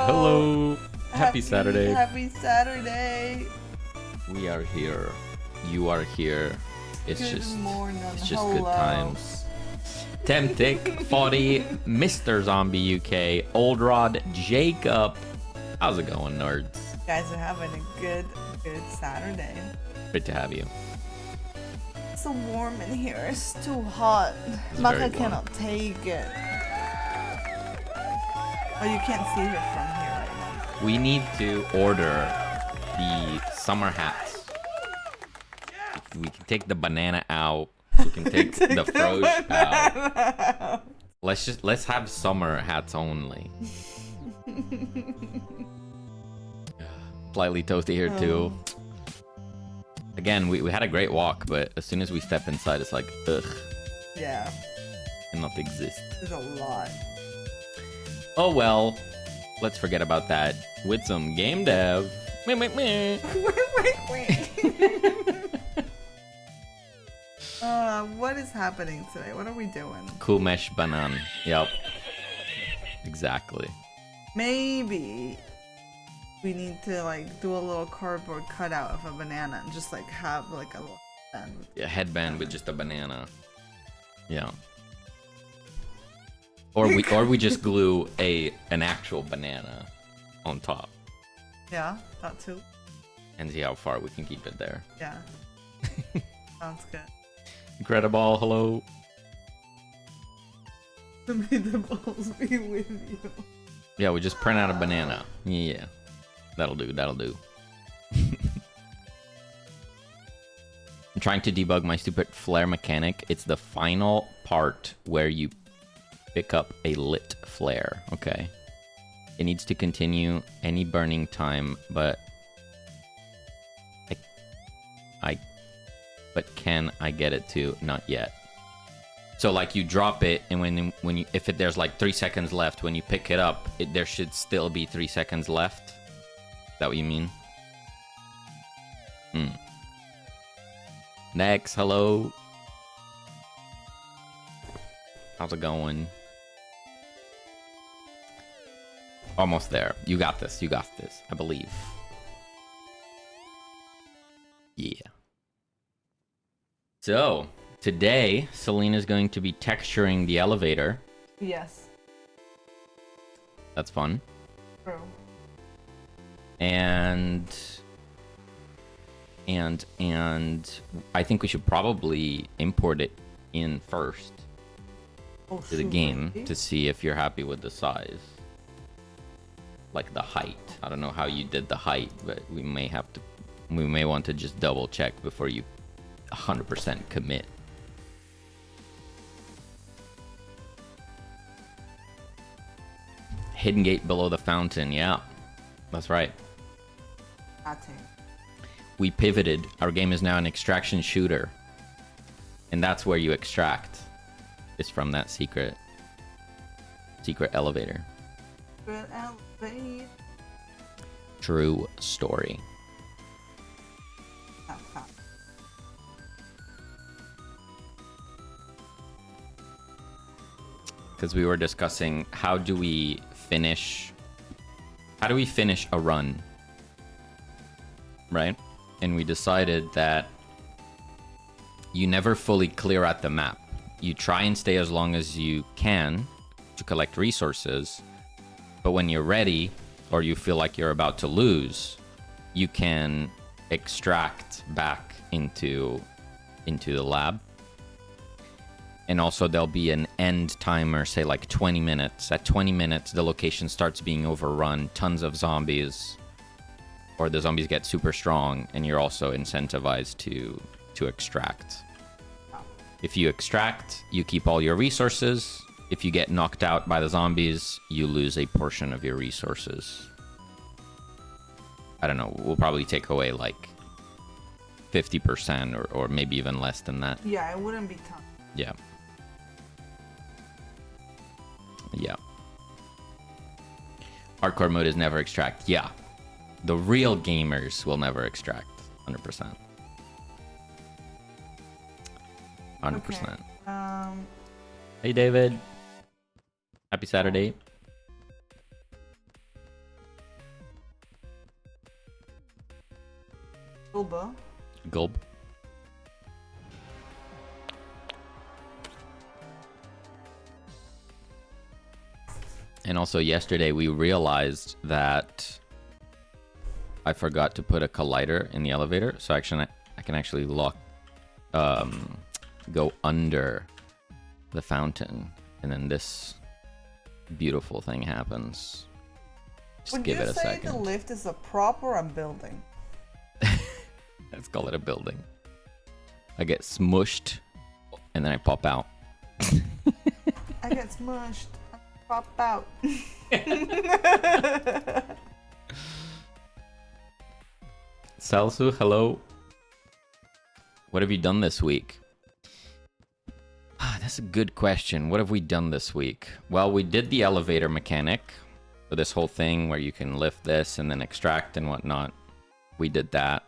Hello. Happy Saturday. Happy Saturday. We are here. You are here. It's Good just morning. it's just Hello. good times. Temtic, 40, Mr. Zombie UK, Old Rod, Jacob. How's it going, nerds? You guys are having a good Saturday. Great to have you. It's so warm in here. It's too hot. It's Maka very warm. cannot take it. Oh, you can't see her from here right now. We need to order the summer hats. We can take the banana out. We can take the froge out. Let's have summer hats only. Slightly toasty here too. Again, we had a great walk, but as soon as we step inside, it's like, ugh, Yeah, cannot exist. there's a lot. Oh well, let's forget about that with some game dev. Meh, meh, meh. What is happening today? What are we doing? Cool mesh banan. Yep. Exactly. Maybe we need to like do a little cardboard cutout of a banana and just like have like a little band. Yeah, headband with just a banana. Yeah. Or we just glue an actual banana on top Yeah, that too. and see how far we can keep it there. Yeah. Sounds good. Incredible, hello. May the balls be with you. Yeah, we just print out a banana. Yeah. That'll do, that'll do. I'm trying to debug my stupid flare mechanic. It's the final part where you pick up a lit flare. Okay. It needs to continue any burning time, but can I get it to? Not yet. So like you drop it, and there's like 3 seconds left, when you pick it up, there should still be 3 seconds left. Is that what you mean? Next, hello. How's it going? Almost there. You got this. You got this. I believe. Yeah. So, today, Selena's going to be texturing the elevator. Yes. That's fun. True. And I think we should probably import it in first to the game to see if you're happy with the size. Like the height. I don't know how you did the height, but we may want to just double check before you 100% commit. Hidden gate below the fountain, yeah. That's right. We pivoted. Our game is now an extraction shooter. And that's where you extract. Is from that secret elevator. True story. Because we were discussing how do we finish a run, right? And we decided that you never fully clear out the map. You try and stay as long as you can to collect resources, but when you're ready or you feel like you're about to lose, you can extract back into the lab. And also there'll be an end timer, say like 20 minutes. At 20 minutes, the location starts being overrun, tons of zombies, or the zombies get super strong, and you're also incentivized to extract. If you extract, you keep all your resources. If you get knocked out by the zombies, you lose a portion of your resources. I don't know, we'll probably take away like 50% or maybe even less than that. Yeah, it wouldn't be tough. Yeah. Yeah. Hardcore mode is never extract. Yeah. The real gamers will never extract. 100%. 100%. Okay. Hey, David. Happy Saturday. Boba. Gulp. And also yesterday we realized that I forgot to put a collider in the elevator, so actually I can actually go under the fountain, and then this beautiful thing happens. Just give it a second. Would you say the lift is a prop or a building? Let's call it a building. I get smushed, and then I pop out. I get smushed. I pop out. Salsu, hello. What have you done this week? That's a good question. What have we done this week? Well, we did the elevator mechanic. So this whole thing where you can lift this and then extract and whatnot. We did that.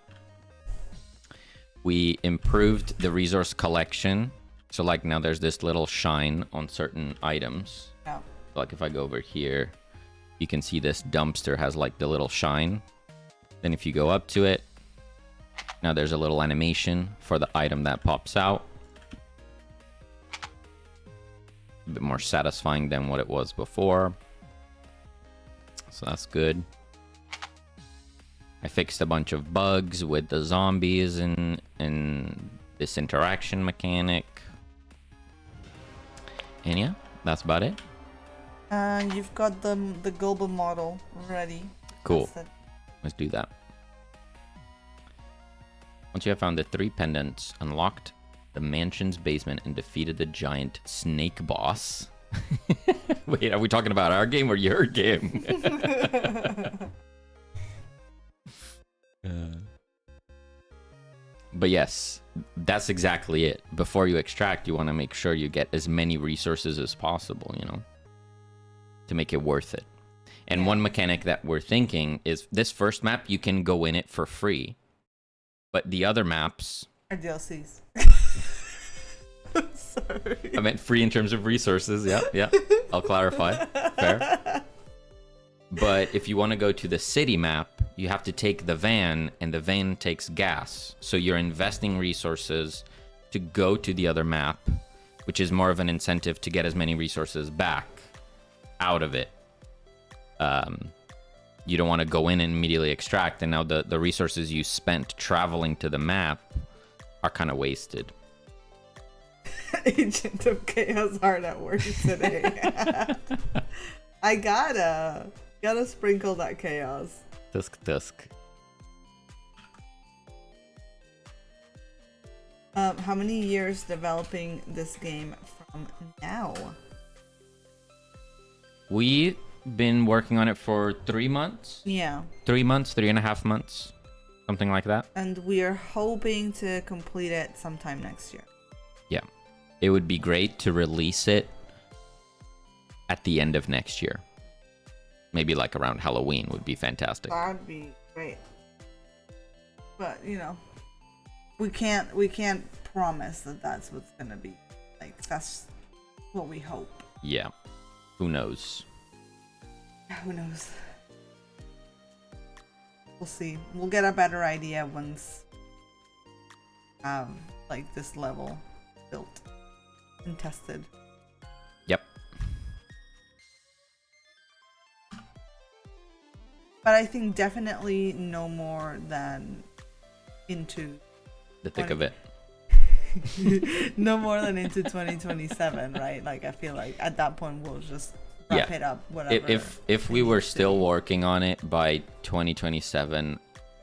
We improved the resource collection. So like now there's this little shine on certain items. Yeah. Like if I go over here, you can see this dumpster has like the little shine. Then if you go up to it, now there's a little animation for the item that pops out. A bit more satisfying than what it was before. So that's good. I fixed a bunch of bugs with the zombies and this interaction mechanic. And yeah, that's about it. You've got the global model ready. Cool. Let's do that. Once you have found the 3 pendants, unlocked the mansion's basement, and defeated the giant snake boss. Wait, are we talking about our game or your game? But yes, that's exactly it. Before you extract, you want to make sure you get as many resources as possible, you know, to make it worth it. And one mechanic that we're thinking is this first map, you can go in it for free. But the other maps are DLCs. Sorry. I meant free in terms of resources. Yeah. I'll clarify. Fair. But if you want to go to the city map, you have to take the van, and the van takes gas. So you're investing resources to go to the other map, which is more of an incentive to get as many resources back out of it. You don't want to go in and immediately extract, and now the resources you spent traveling to the map are kind of wasted. Agent of Chaos hard at work today. I gotta sprinkle that chaos. Tusk. How many years developing this game from now? We've been working on it for 3 months. Yeah. 3 months, 3.5 months, something like that. And we are hoping to complete it sometime next year. Yeah. It would be great to release it at the end of next year. Maybe like around Halloween would be fantastic. That'd be great. But, you know, we can't promise that that's what's gonna be. Like, that's what we hope. Yeah. Who knows? Who knows? We'll see. We'll get a better idea once we have like this level built and tested. Yep. But I think definitely no more than into The thick of it. no more than into 2027, right? Like I feel like at that point we'll just wrap it up, whatever. If we were still working on it by 2027,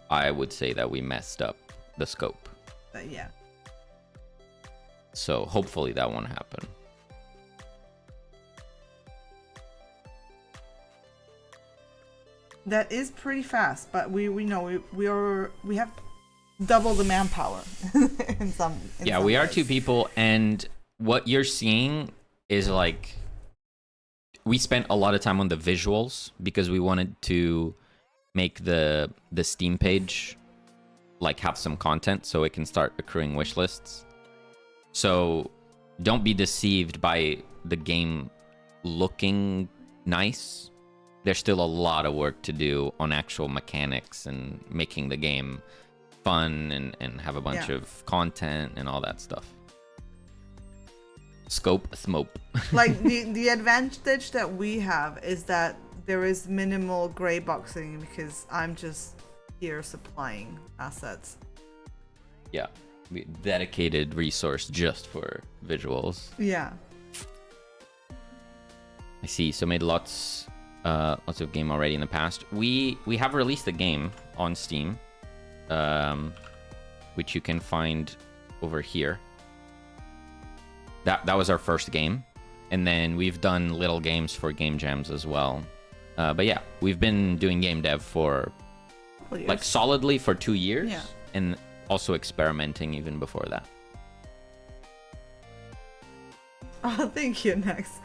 I would say that we messed up the scope. But yeah. So hopefully that won't happen. That is pretty fast, but we know we have double the manpower in some we are ways. 2 people, and what you're seeing is like we spent a lot of time on the visuals because we wanted to make the Steam page like have some content so it can start accruing wish lists. So don't be deceived by the game looking nice. There's still a lot of work to do on actual mechanics and making the game fun and have a bunch of content and all that stuff. Scope, smope. Like the advantage that we have is that there is minimal gray boxing because I'm just here supplying assets. Yeah, dedicated resource just for visuals. Yeah. I see. So made lots of game already in the past. We have released a game on Steam, which you can find over here. That was our first game, and then we've done little games for game jams as well. But yeah, we've been doing game dev for like solidly for 2 years, and also experimenting even before that. Oh, thank you, Nex.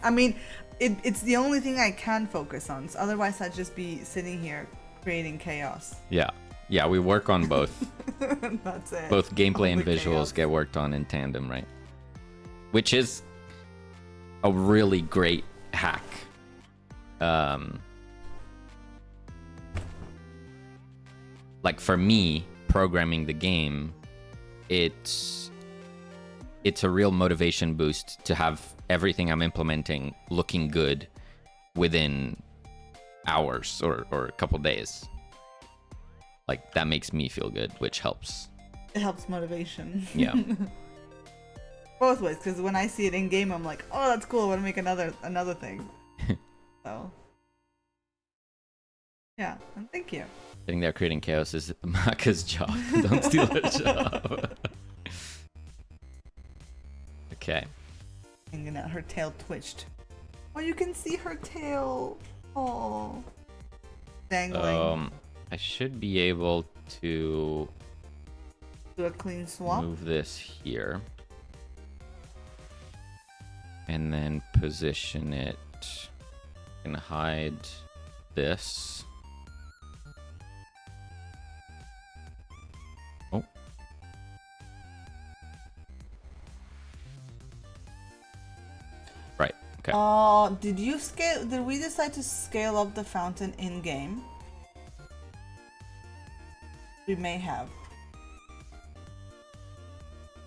I mean, it's the only thing I can focus on. So otherwise, I'd just be sitting here creating chaos. Yeah, we work on both. That's it. Both gameplay and visuals chaos. get worked on in tandem, right? Which is a really great hack. Like for me, programming the game, it's a real motivation boost to have everything I'm implementing looking good within hours or a couple days. Like that makes me feel good, which helps. It helps motivation. Yeah. Both ways, because when I see it in game, I'm like, oh, that's cool. I want to make another thing. So, yeah, and thank you. Sitting there creating chaos is Maka's job. Don't steal her job. Okay. Hanging out, her tail twitched. Oh, you can see her tail. Oh, dangling. I should be able to Do a clean swap. move this here. And then position it. And hide this. Oh. Right. Okay. Did we decide to scale up the fountain in game? We may have.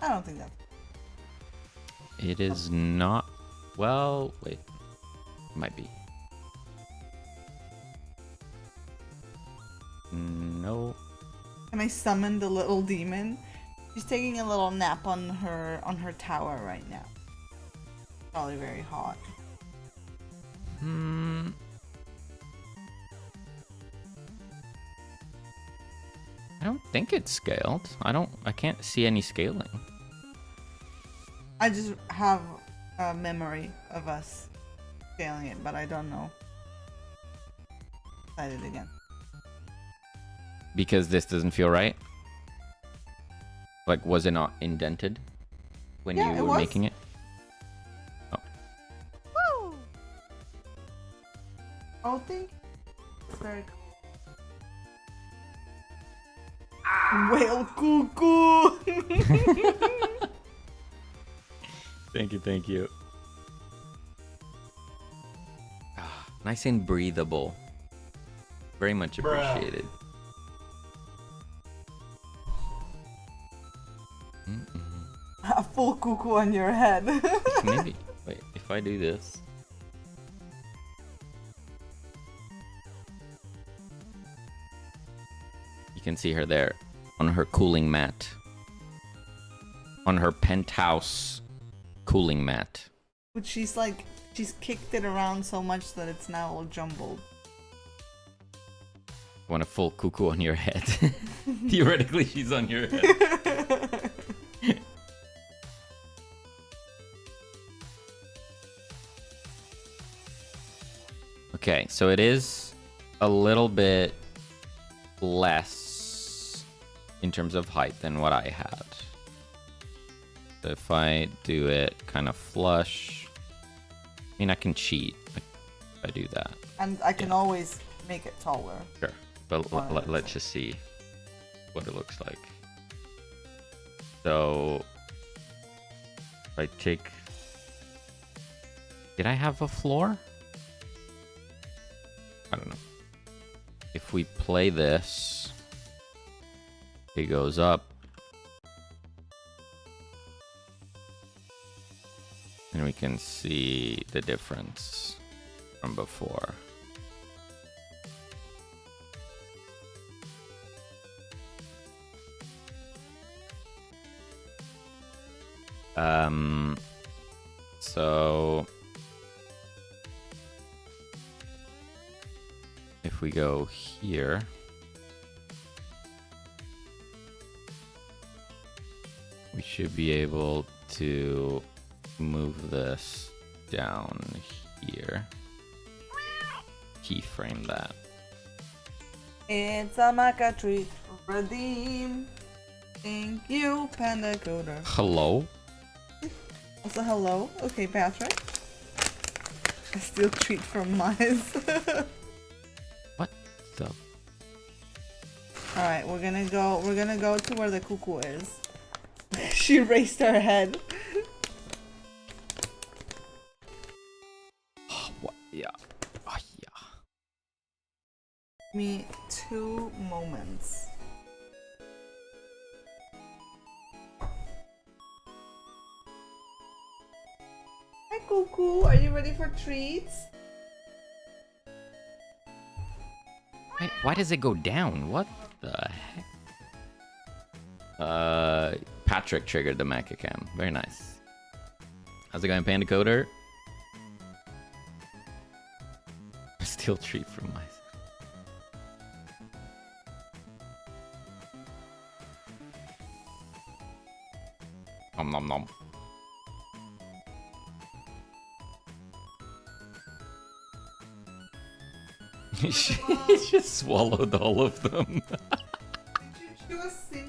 I don't think that. It is not. Well, wait. It might be. No. Can I summon the little demon? She's taking a little nap on her tower right now. Probably very hot. I don't think it's scaled. I can't see any scaling. I just have a memory of us scaling it, but I don't know. Try it again. Because this doesn't feel right? Like, was it not indented when Yeah, you it were was. making it? Woo! Oh, thank you. It's very cool. Whale cuckoo! Thank you. Nice and breathable. Very much appreciated. A full cuckoo on your head. Maybe. Wait, if I do this. You can see her there on her cooling mat. On her penthouse cooling mat. But she's kicked it around so much that it's now all jumbled. Want a full cuckoo on your head. Theoretically, she's on your head. Okay, so it is a little bit less in terms of height than what I had. So if I do it kind of flush, I mean, I can cheat if I do that. And I can always make it taller. Sure, but let's just see what it looks like. So if I take... Did I have a floor? I don't know. If we play this, it goes up. And we can see the difference from before. So if we go here, we should be able to move this down here. Keyframe that. It's a maca treat. Redeem. Thank you, Panda Coder. Hello? Also, hello. Okay, Patrick. I steal treat from Mize. What the? Alright, we're gonna go to where the cuckoo is. She raised her head. What? Yeah. Oh, yeah. Me 2 moments. Hi, cuckoo. Are you ready for treats? Why does it go down? What the heck? Patrick triggered the mecha cam. Very nice. How's it going, Panda Coder? Steal treat from mice. Nom nom nom. He just swallowed all of them. Did you just see?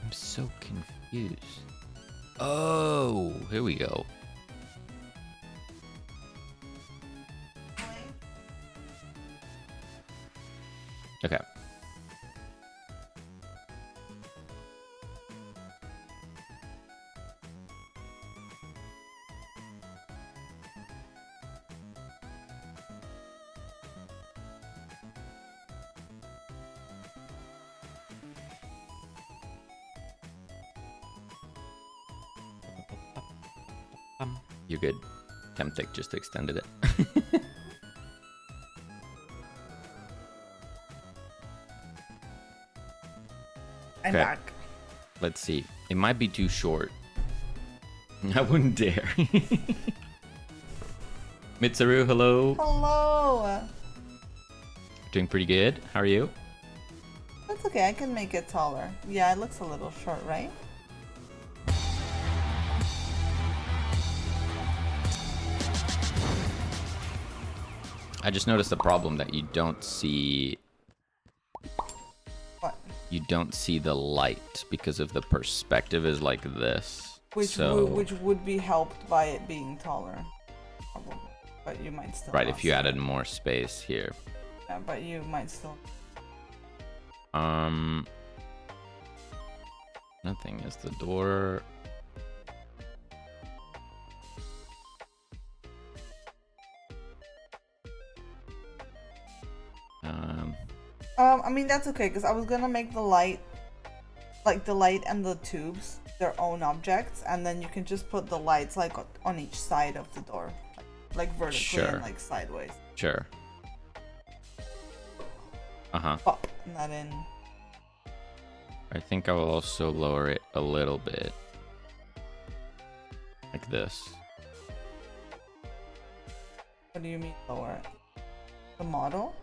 I'm so confused. Oh, here we go. Okay. You're good. Temtic just extended it. I'm Okay. back. Let's see. It might be too short. I wouldn't dare. Mitsuru, hello. Hello. Doing pretty good. How are you? That's okay. I can make it taller. Yeah, it looks a little short, right? I just noticed the problem that you don't see. What? You don't see the light because of the perspective is like this. Which would be helped by it being taller, probably. But you might still. Right, not if you see added it. more space here. Yeah, but you might still. Nothing. Is the door? I mean that's okay because I was gonna make the light, like the light and the tubes, their own objects, and then you can just put the lights like on each side of the door, like vertically Sure. and like sideways. Sure. Uh-huh. Pop that in. I think I will also lower it a little bit. Like this. What do you mean lower it? The model?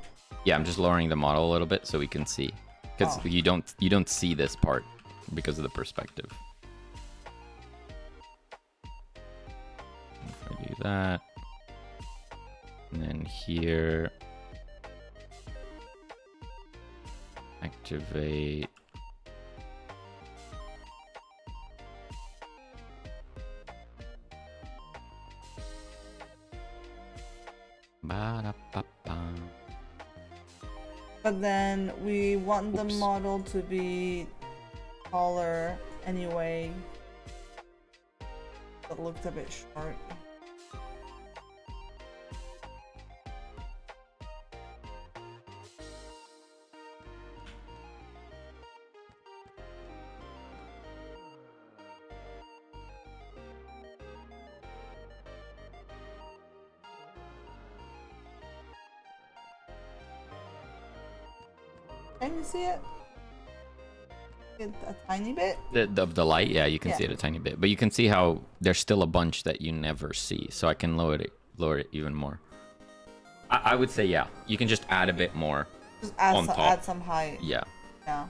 Yeah, I'm just lowering the model a little bit so we can see. Because Oh. you don't see this part because of the perspective. If I do that. And then here. Activate. Ba-da-ba-ba. But then we want the Oops. model to be taller anyway. It looked a bit short. Can you see it? A tiny bit? The light, yeah, you can Yeah. see it a tiny bit. But you can see how there's still a bunch that you never see. So I can lower it even more. I would say, yeah, you can just add a bit more. Just On top. add some height. Yeah. Yeah.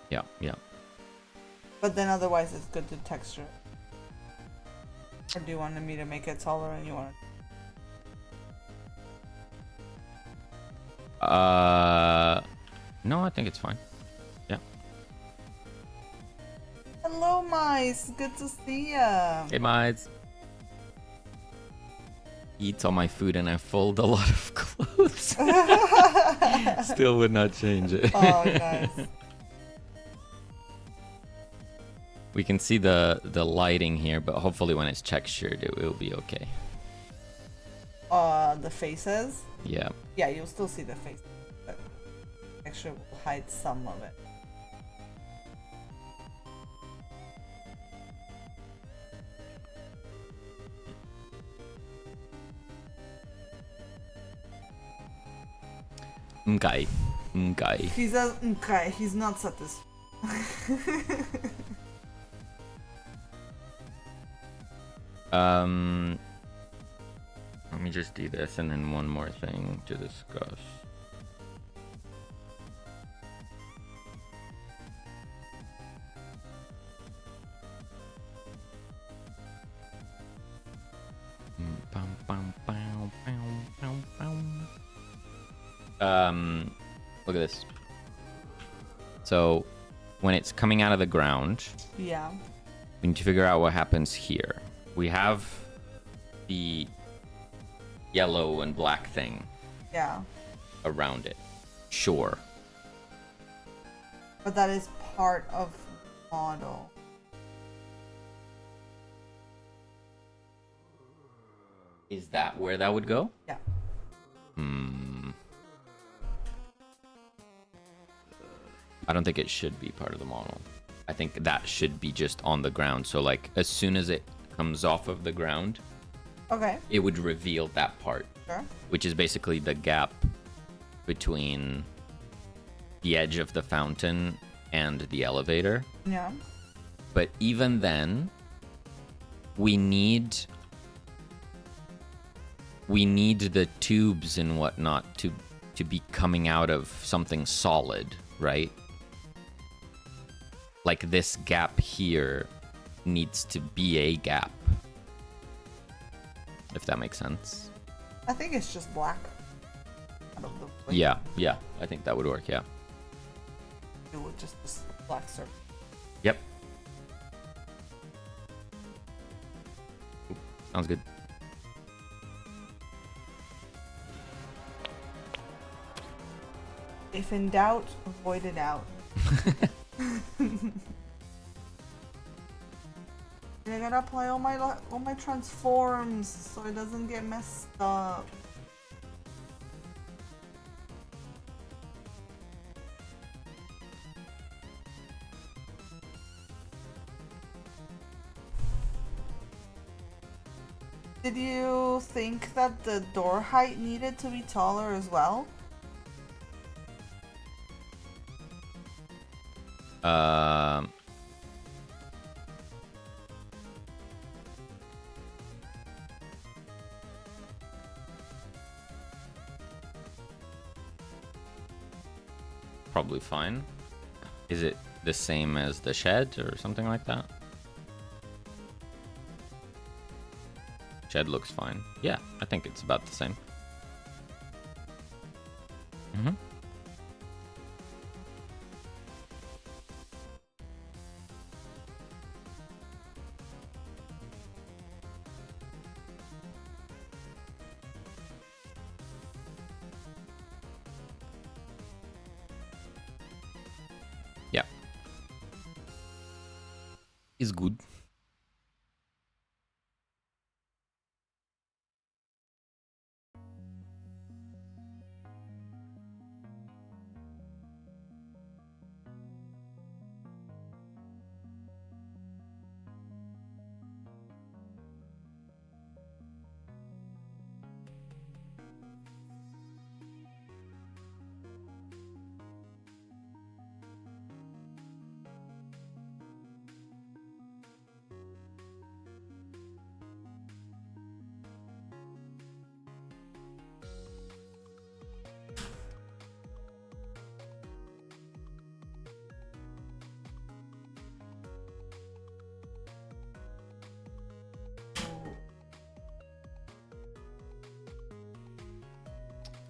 Yeah, yeah. But then otherwise it's good to texture. Or do you want me to make it taller and you want it? No, I think it's fine. Yeah. Hello, mice. Good to see ya. Hey, mice. Eats all my food and I fold a lot of clothes. Still would not change it. Oh, nice. We can see the lighting here, but hopefully when it's textured, it will be okay. The faces? Yeah. Yeah, you'll still see the face. But texture will hide some of it. Okay. He says, okay, he's not satisfied. Let me just do this and then one more thing to discuss. Look at this. So when it's coming out of the ground, Yeah. we need to figure out what happens here. We have the yellow and black thing Yeah. around it. Sure. But that is part of the model. Is that where that would go? Yeah. I don't think it should be part of the model. I think that should be just on the ground. So like as soon as it comes off of the ground, Okay. it would reveal that part, Sure. which is basically the gap between the edge of the fountain and the elevator. Yeah. But even then, we need the tubes and whatnot to be coming out of something solid, right? Like this gap here needs to be a gap. If that makes sense. I think it's just black. Out of the way. Yeah, I think that would work, yeah. Do with just this black circle. Yep. Sounds good. If in doubt, avoid it out. I gotta apply all my transforms so it doesn't get messed up. Did you think that the door height needed to be taller as well? Probably fine. Is it the same as the shed or something like that? Shed looks fine. Yeah, I think it's about the same. Mm-hmm. Yeah. Is good.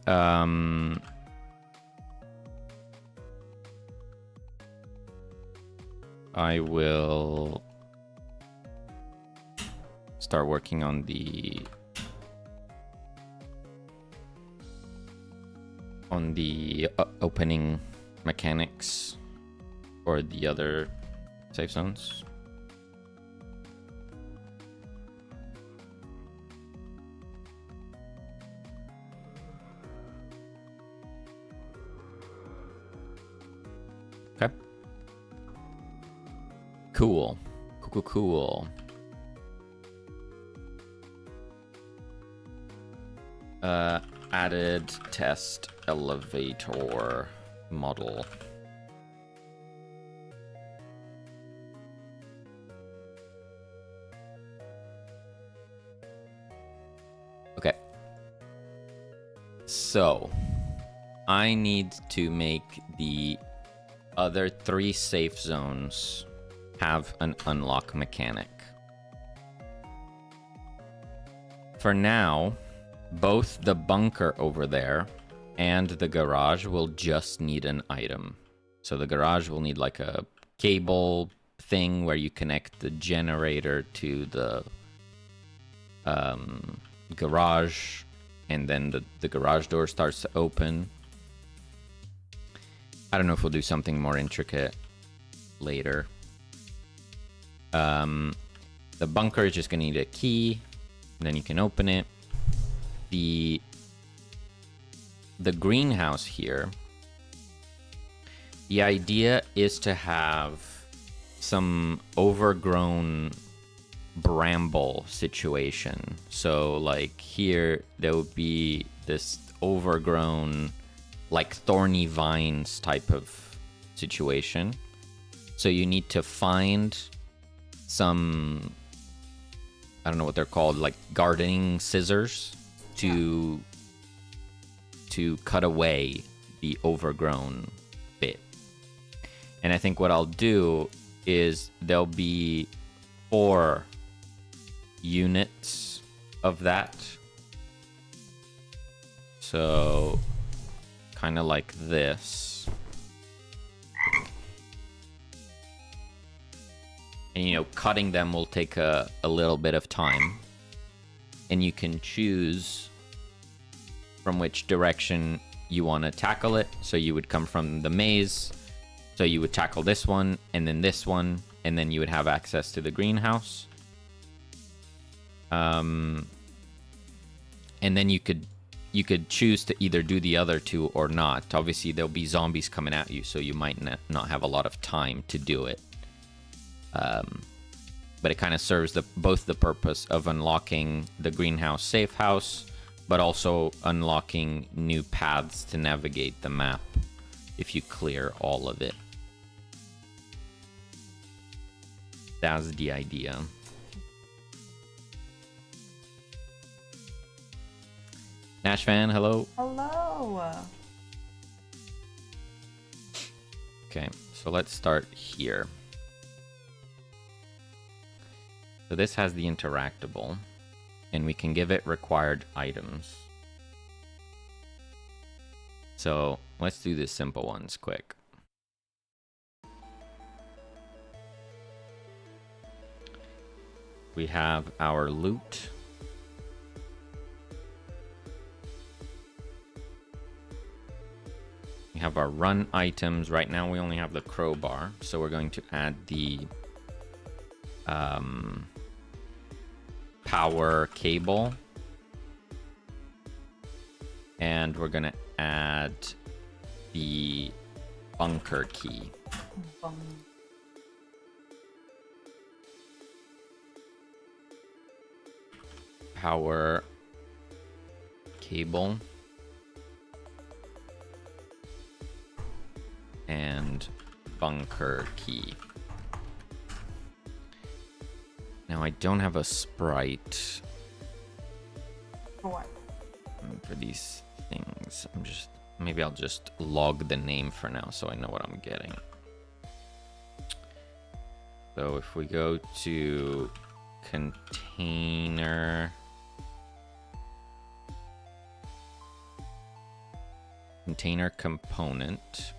I will start working on the opening mechanics for the other safe zones. Okay. Cool. Cool. Added test elevator model. Okay. So, I need to make the other 3 safe zones have an unlock mechanic. For now, both the bunker over there and the garage will just need an item. So the garage will need like a cable thing where you connect the generator to the garage, and then the garage door starts to open. I don't know if we'll do something more intricate later. The bunker is just gonna need a key, and then you can open it. The greenhouse here, the idea is to have some overgrown bramble situation. So like here there would be this overgrown like thorny vines type of situation. So you need to find some, I don't know what they're called, like gardening scissors to cut away the overgrown bit. And I think what I'll do is there'll be 4 units of that. So kind of like this. And you know, cutting them will take a little bit of time. And you can choose from which direction you want to tackle it. So you would come from the maze. So you would tackle this one, and then you would have access to the greenhouse. And then you could choose to either do the other 2 or not. Obviously, there'll be zombies coming at you, so you might not have a lot of time to do it. But it kind of serves both the purpose of unlocking the greenhouse safe house, but also unlocking new paths to navigate the map if you clear all of it. That's the idea. Nash fan, hello. Hello. Okay, so let's start here. So this has the interactable, and we can give it required items. So let's do the simple ones quick. We have our loot. We have our run items. Right now we only have the crowbar, so we're going to add the power cable, and we're gonna add the bunker key. Power cable and bunker key. Now I don't have a sprite For what? for these things. Maybe I'll just log the name for now so I know what I'm getting. So if we go to container, container component.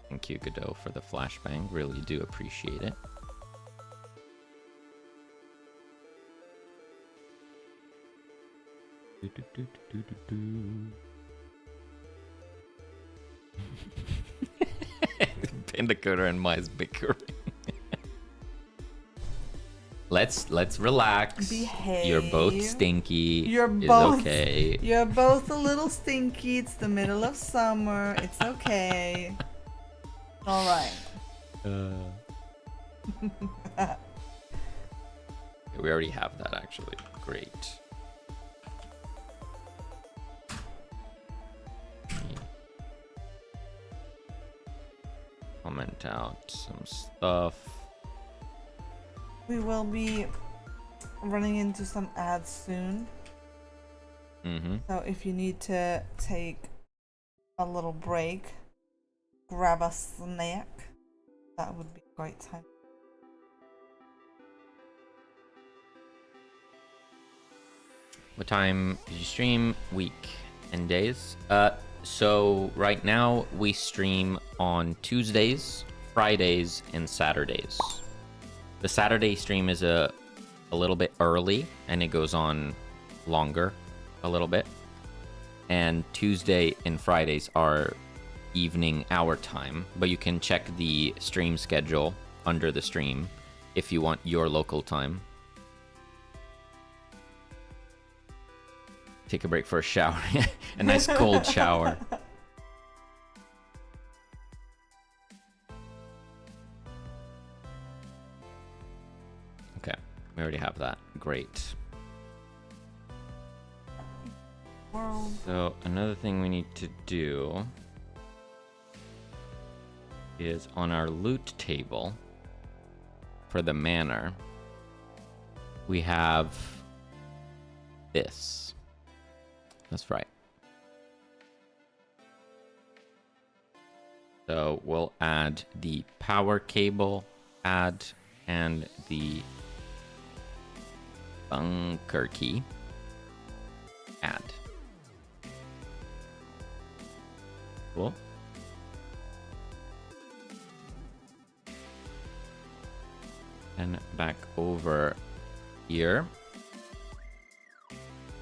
Thank you, Godot, for the flashbang. Really do appreciate it. Pindacoder and Mice bickering. Let's relax. Behave. You're both stinky. You're It's both okay. You're both a little stinky. It's the middle of summer. It's okay. All right. We already have that actually. Great. Comment out some stuff. We will be running into some ads soon. So if you need to take a little break, grab a snack, that would be a great time. What time did you stream? Week and days? So right now we stream on Tuesdays, Fridays, and Saturdays. The Saturday stream is a little bit early and it goes on longer a little bit. And Tuesday and Fridays are evening hour time, but you can check the stream schedule under the stream if you want your local time. Take a break for a shower. A nice cold shower. Okay, we already have that. Great. World. So another thing we need to do is on our loot table for the manor, we have this. That's right. So we'll add the power cable, and the bunker key, add. Cool. And back over here.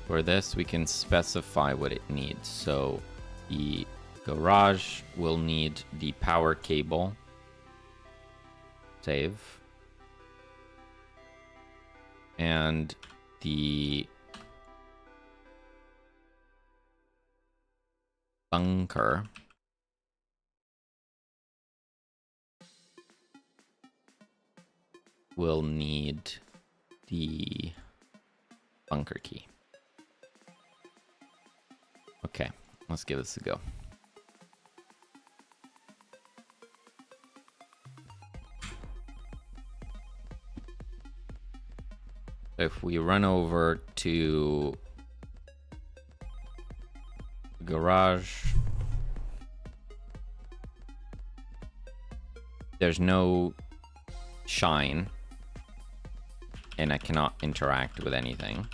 For this, we can specify what it needs. So the garage will need the power cable. Save. And the bunker will need the bunker key. Okay, let's give this a go. If we run over to the garage, there's no shine, and I cannot interact with anything.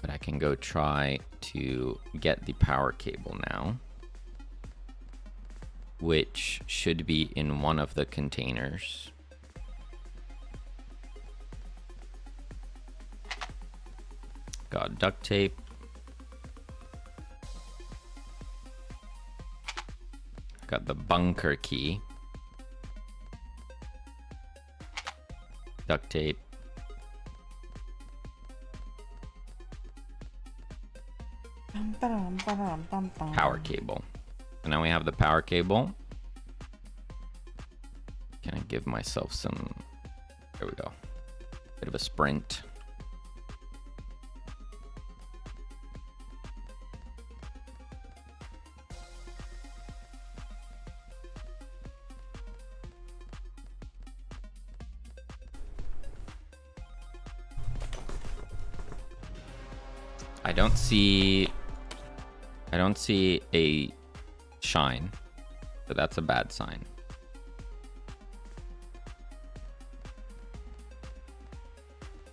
But I can go try to get the power cable now, which should be in one of the containers. Got duct tape. Got the bunker key. Duct tape. Power cable. So now we have the power cable. Can I give myself some... There we go. Bit of a sprint. I don't see a shine, so that's a bad sign.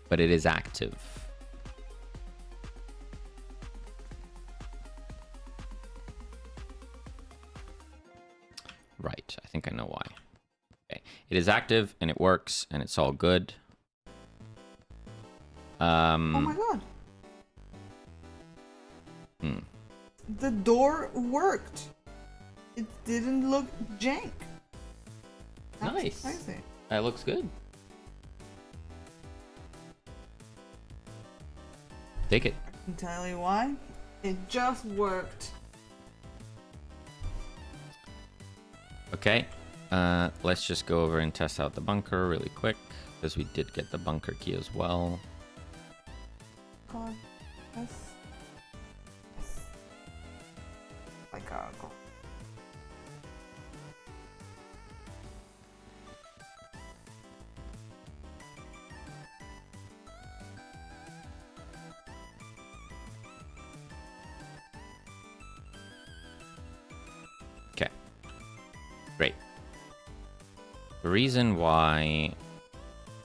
but it is active. Right, I think I know why. Okay, it is active and it works and it's all good. Oh my god. The door worked. It didn't look jank. That's Nice. crazy. That looks good. Take it. I can tell you why. It just worked. Okay, let's just go over and test out the bunker really quick, because we did get the bunker key as well. God, yes. Yes. My god. Okay, great. The reason why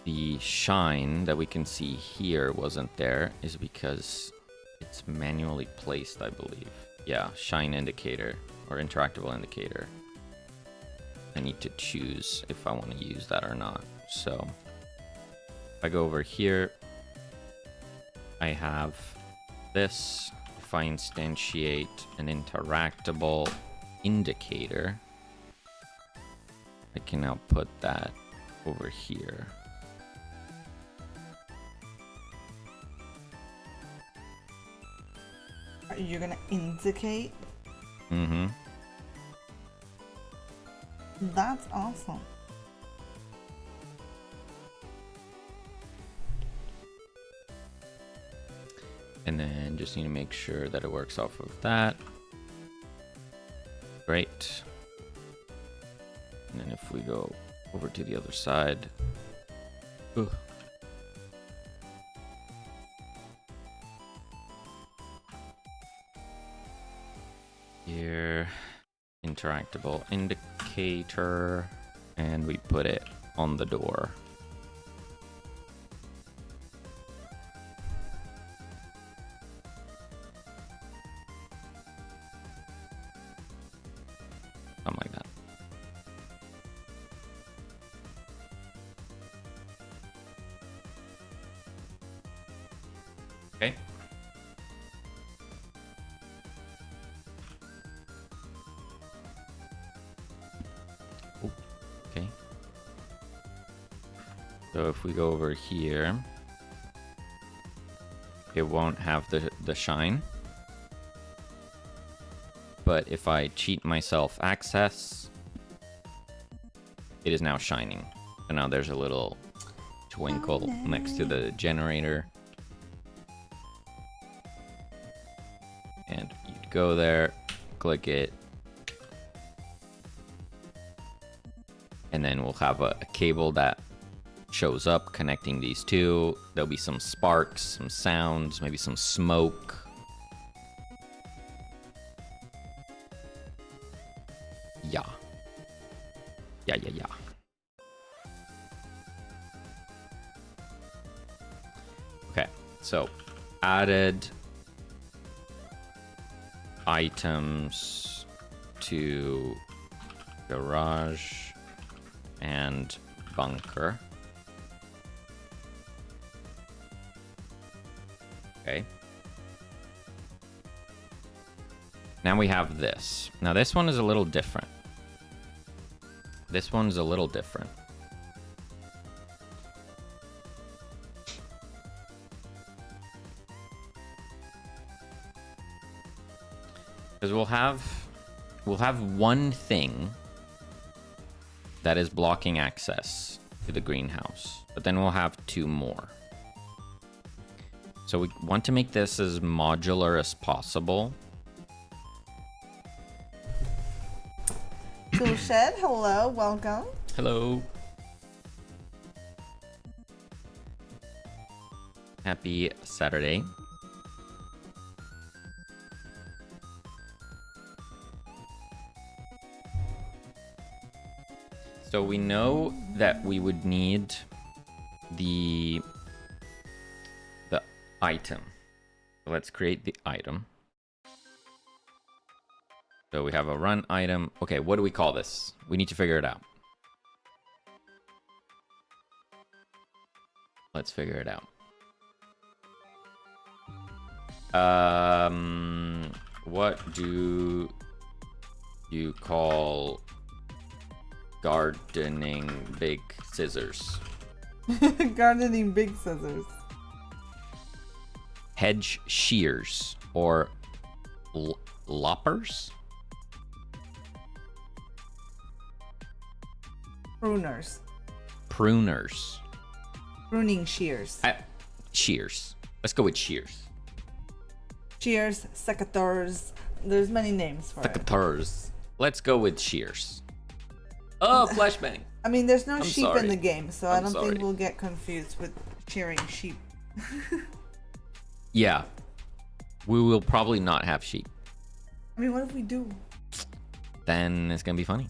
the shine that we can see here wasn't there is because it's manually placed, I believe. Yeah, shine indicator or interactable indicator. I need to choose if I want to use that or not. So if I go over here, I have this. If I instantiate an interactable indicator, I can now put that over here. Are you gonna indicate? Mm-hmm. That's awesome. And then just need to make sure that it works off of that. Great. And then if we go over to the other side. Ooh. Here, interactable indicator, and we put it on the door. Something like that. Okay. Oh, okay. So if we go over here, it won't have the shine. But if I cheat myself access, it is now shining. So now there's a little twinkle next to the generator. And you'd go there, click it. And then we'll have a cable that shows up connecting these two. There'll be some sparks, some sounds, maybe some smoke. Yeah. Okay, so added items to garage and bunker. Okay. Now we have this. Now this one is a little different. This one's a little different. Because we'll have one thing that is blocking access to the greenhouse, but then we'll have two more. So we want to make this as modular as possible. Tool Shed, hello, welcome. Hello. Happy Saturday. So we know that we would need the item. Let's create the item. So we have a run item. Okay, what do we call this? We need to figure it out. Let's figure it out. What do you call gardening big scissors? Gardening big scissors. Hedge shears or loppers? Pruners. Pruners. Pruning shears. Shears. Let's go with shears. Shears, secateurs. There's many names for it. Secateurs. Let's go with shears. Oh, flashbang. I mean, there's no I'm sheep sorry. in the game, so I I'm don't sorry. think we'll get confused with shearing sheep. Yeah. We will probably not have sheep. I mean, what if we do? Then it's going to be funny.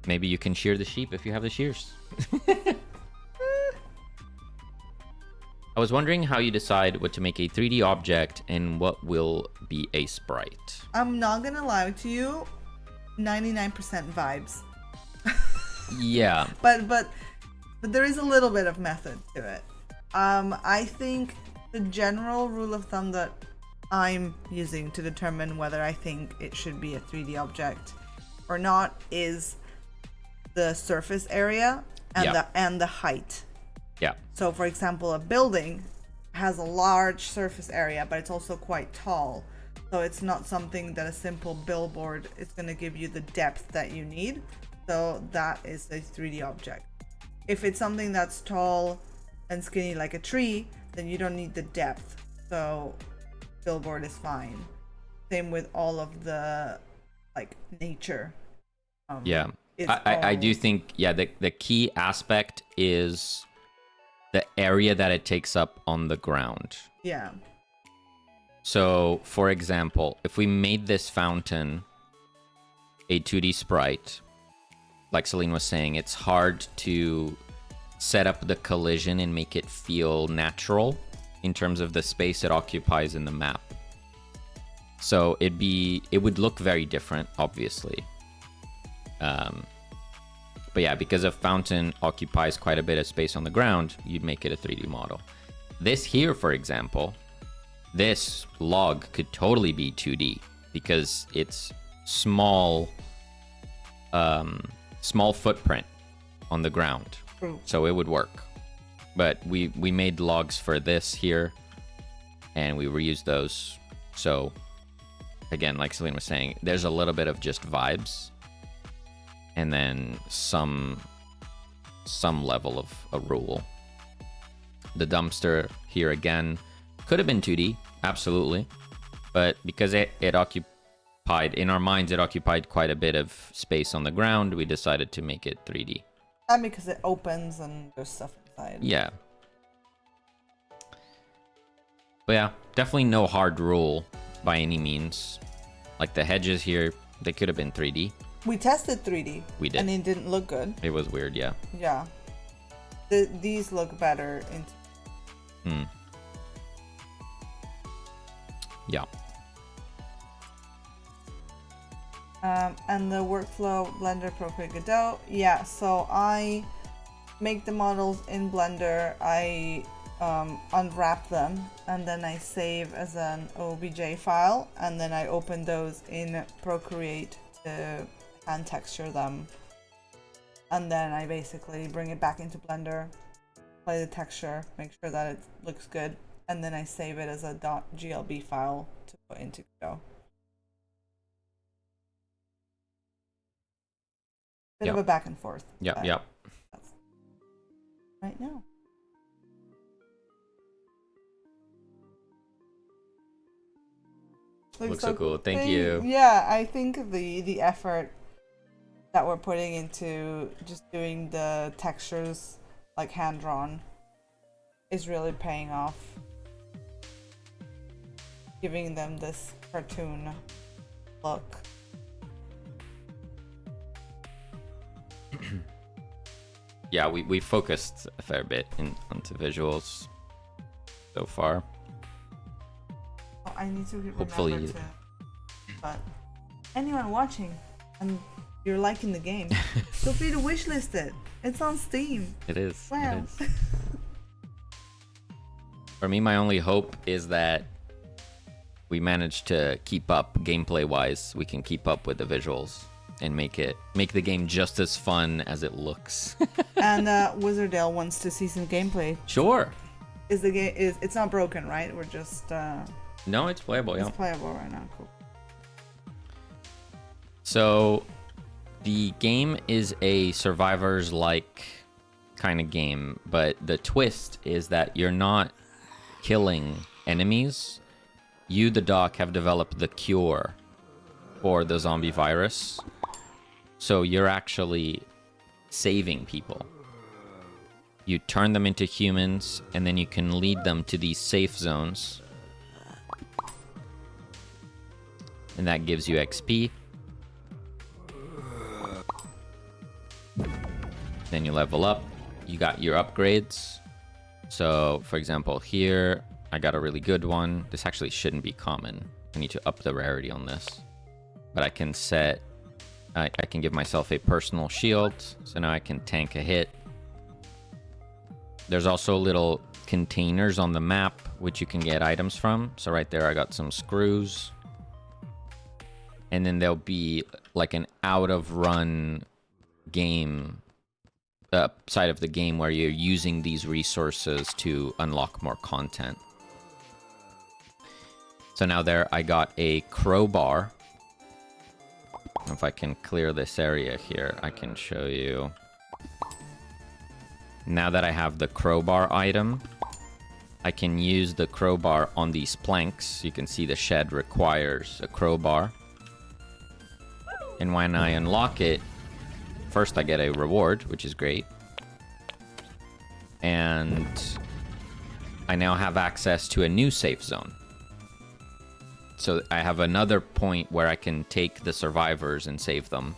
Maybe you can shear the sheep if you have the shears. I was wondering how you decide what to make a 3D object and what will be a sprite. I'm not gonna lie to you, 99% vibes. Yeah. But there is a little bit of method to it. I think the general rule of thumb that I'm using to determine whether I think it should be a 3D object or not is the surface area and the height. Yeah. So for example, a building has a large surface area, but it's also quite tall. So it's not something that a simple billboard is going to give you the depth that you need. So that is a 3D object. If it's something that's tall and skinny like a tree, then you don't need the depth. So billboard is fine. Same with all of the like nature. Yeah. I do think, yeah, the key aspect is the area that it takes up on the ground. Yeah. So, for example, if we made this fountain a 2D sprite, like Celine was saying, it's hard to set up the collision and make it feel natural in terms of the space it occupies in the map. So it would look very different, obviously. But yeah, because a fountain occupies quite a bit of space on the ground, you'd make it a 3D model. This here, for example, this log could totally be 2D because it's small footprint on the ground. True. So it would work. But we made logs for this here and we reused those. So again, like Celine was saying, there's a little bit of just vibes. And then some level of a rule. The dumpster here again could have been 2D, absolutely. But because it occupied, in our minds, it occupied quite a bit of space on the ground, we decided to make it 3D. And because it opens and there's stuff inside. Yeah. But yeah, definitely no hard rule by any means. Like the hedges here, they could have been 3D. We tested 3D. We did. And it didn't look good. It was weird, yeah. Yeah. These look better in. Yeah. And the workflow Blender, Procreate, Godot. Yeah, so I make the models in Blender. I unwrap them and then I save as an OBJ file, and then I open those in Procreate to hand texture them, and then I basically bring it back into Blender, play the texture, make sure that it looks good, and then I save it as a .glb file to put into Godot. Bit of a back and forth. Yep. That's right now. Looks so cool. Thank you. Yeah, I think the effort that we're putting into just doing the textures like hand drawn is really paying off, giving them this cartoon look. Yeah, we focused a fair bit onto visuals so far. I need to remember Hopefully to. But anyone watching and you're liking the game, feel free to wishlist it. It's on Steam. it is. Wow. It is. For me, my only hope is that we manage to keep up gameplay-wise. We can keep up with the visuals and make the game just as fun as it looks. And Wizardale wants to see some gameplay. Sure. It's not broken, right? We're just No, it's playable. it's Yeah. playable right now. Cool. So, the game is a survivors-like kind of game, but the twist is that you're not killing enemies. You, the doc, have developed the cure for the zombie virus. So you're actually saving people. You turn them into humans, and then you can lead them to these safe zones. And that gives you XP. Then you level up. You got your upgrades. So, for example, here, I got a really good one. This actually shouldn't be common. I need to up the rarity on this. But I can set... I can give myself a personal shield. So now I can tank a hit. There's also little containers on the map, which you can get items from. So right there, I got some screws. And then there'll be like an out-of-run game... side of the game where you're using these resources to unlock more content. So now there, I got a crowbar. If I can clear this area here, I can show you. Now that I have the crowbar item, I can use the crowbar on these planks. You can see the shed requires a crowbar. And when I unlock it, first I get a reward, which is great. And I now have access to a new safe zone. So I have another point where I can take the survivors and save them.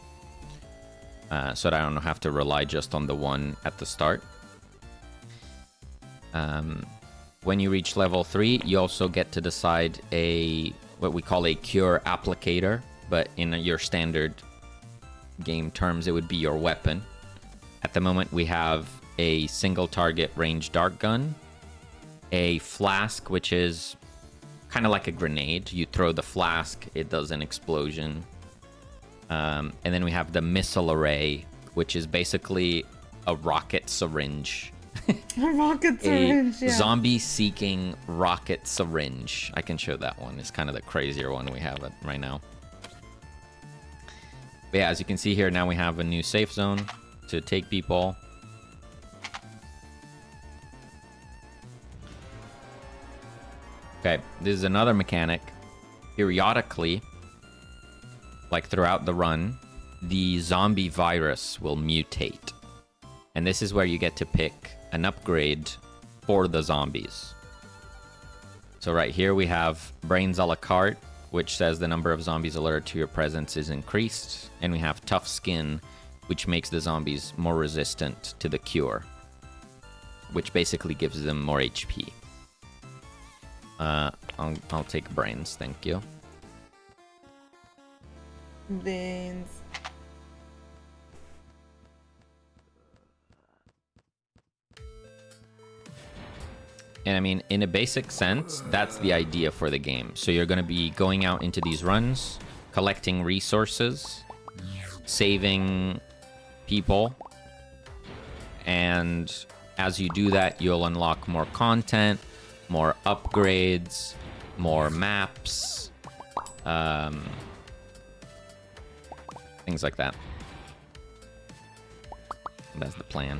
So that I don't have to rely just on the one at the start. When you reach level 3, you also get to decide what we call a cure applicator. But in your standard game terms, it would be your weapon. At the moment, we have a single target range dart gun, a flask, which is kind of like a grenade. You throw the flask, it does an explosion. And then we have the missile array, which is basically a rocket syringe. A rocket syringe, yeah. Zombie-seeking rocket syringe. I can show that one. It's kind of the crazier one we have right now. But yeah, as you can see here, now we have a new safe zone to take people. Okay, this is another mechanic. Periodically, like throughout the run, the zombie virus will mutate. And this is where you get to pick an upgrade for the zombies. So right here we have Brains a la carte, which says the number of zombies alerted to your presence is increased. And we have Tough Skin, which makes the zombies more resistant to the cure, which basically gives them more HP. I'll take Brains, thank you. Beans. And I mean, in a basic sense, that's the idea for the game. So you're going to be going out into these runs, collecting resources, saving people, and as you do that, you'll unlock more content, more upgrades, more maps, things like that. And that's the plan.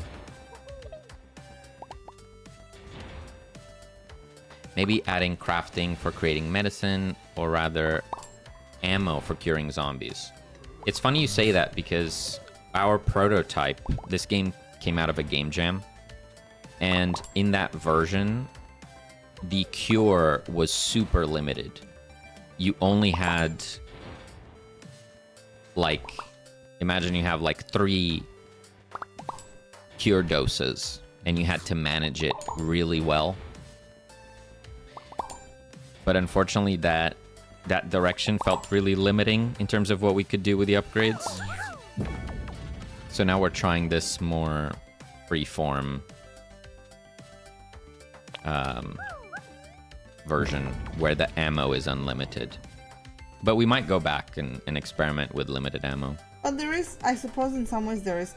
Maybe adding crafting for creating medicine, or rather ammo for curing zombies. It's funny you say that because our prototype, this game came out of a game jam, and in that version, the cure was super limited. You only had, like, imagine you have like 3 cure doses, and you had to manage it really well. But unfortunately, that direction felt really limiting in terms of what we could do with the upgrades. So now we're trying this more freeform version where the ammo is unlimited. But we might go back and experiment with limited ammo. But there is, I suppose in some ways there is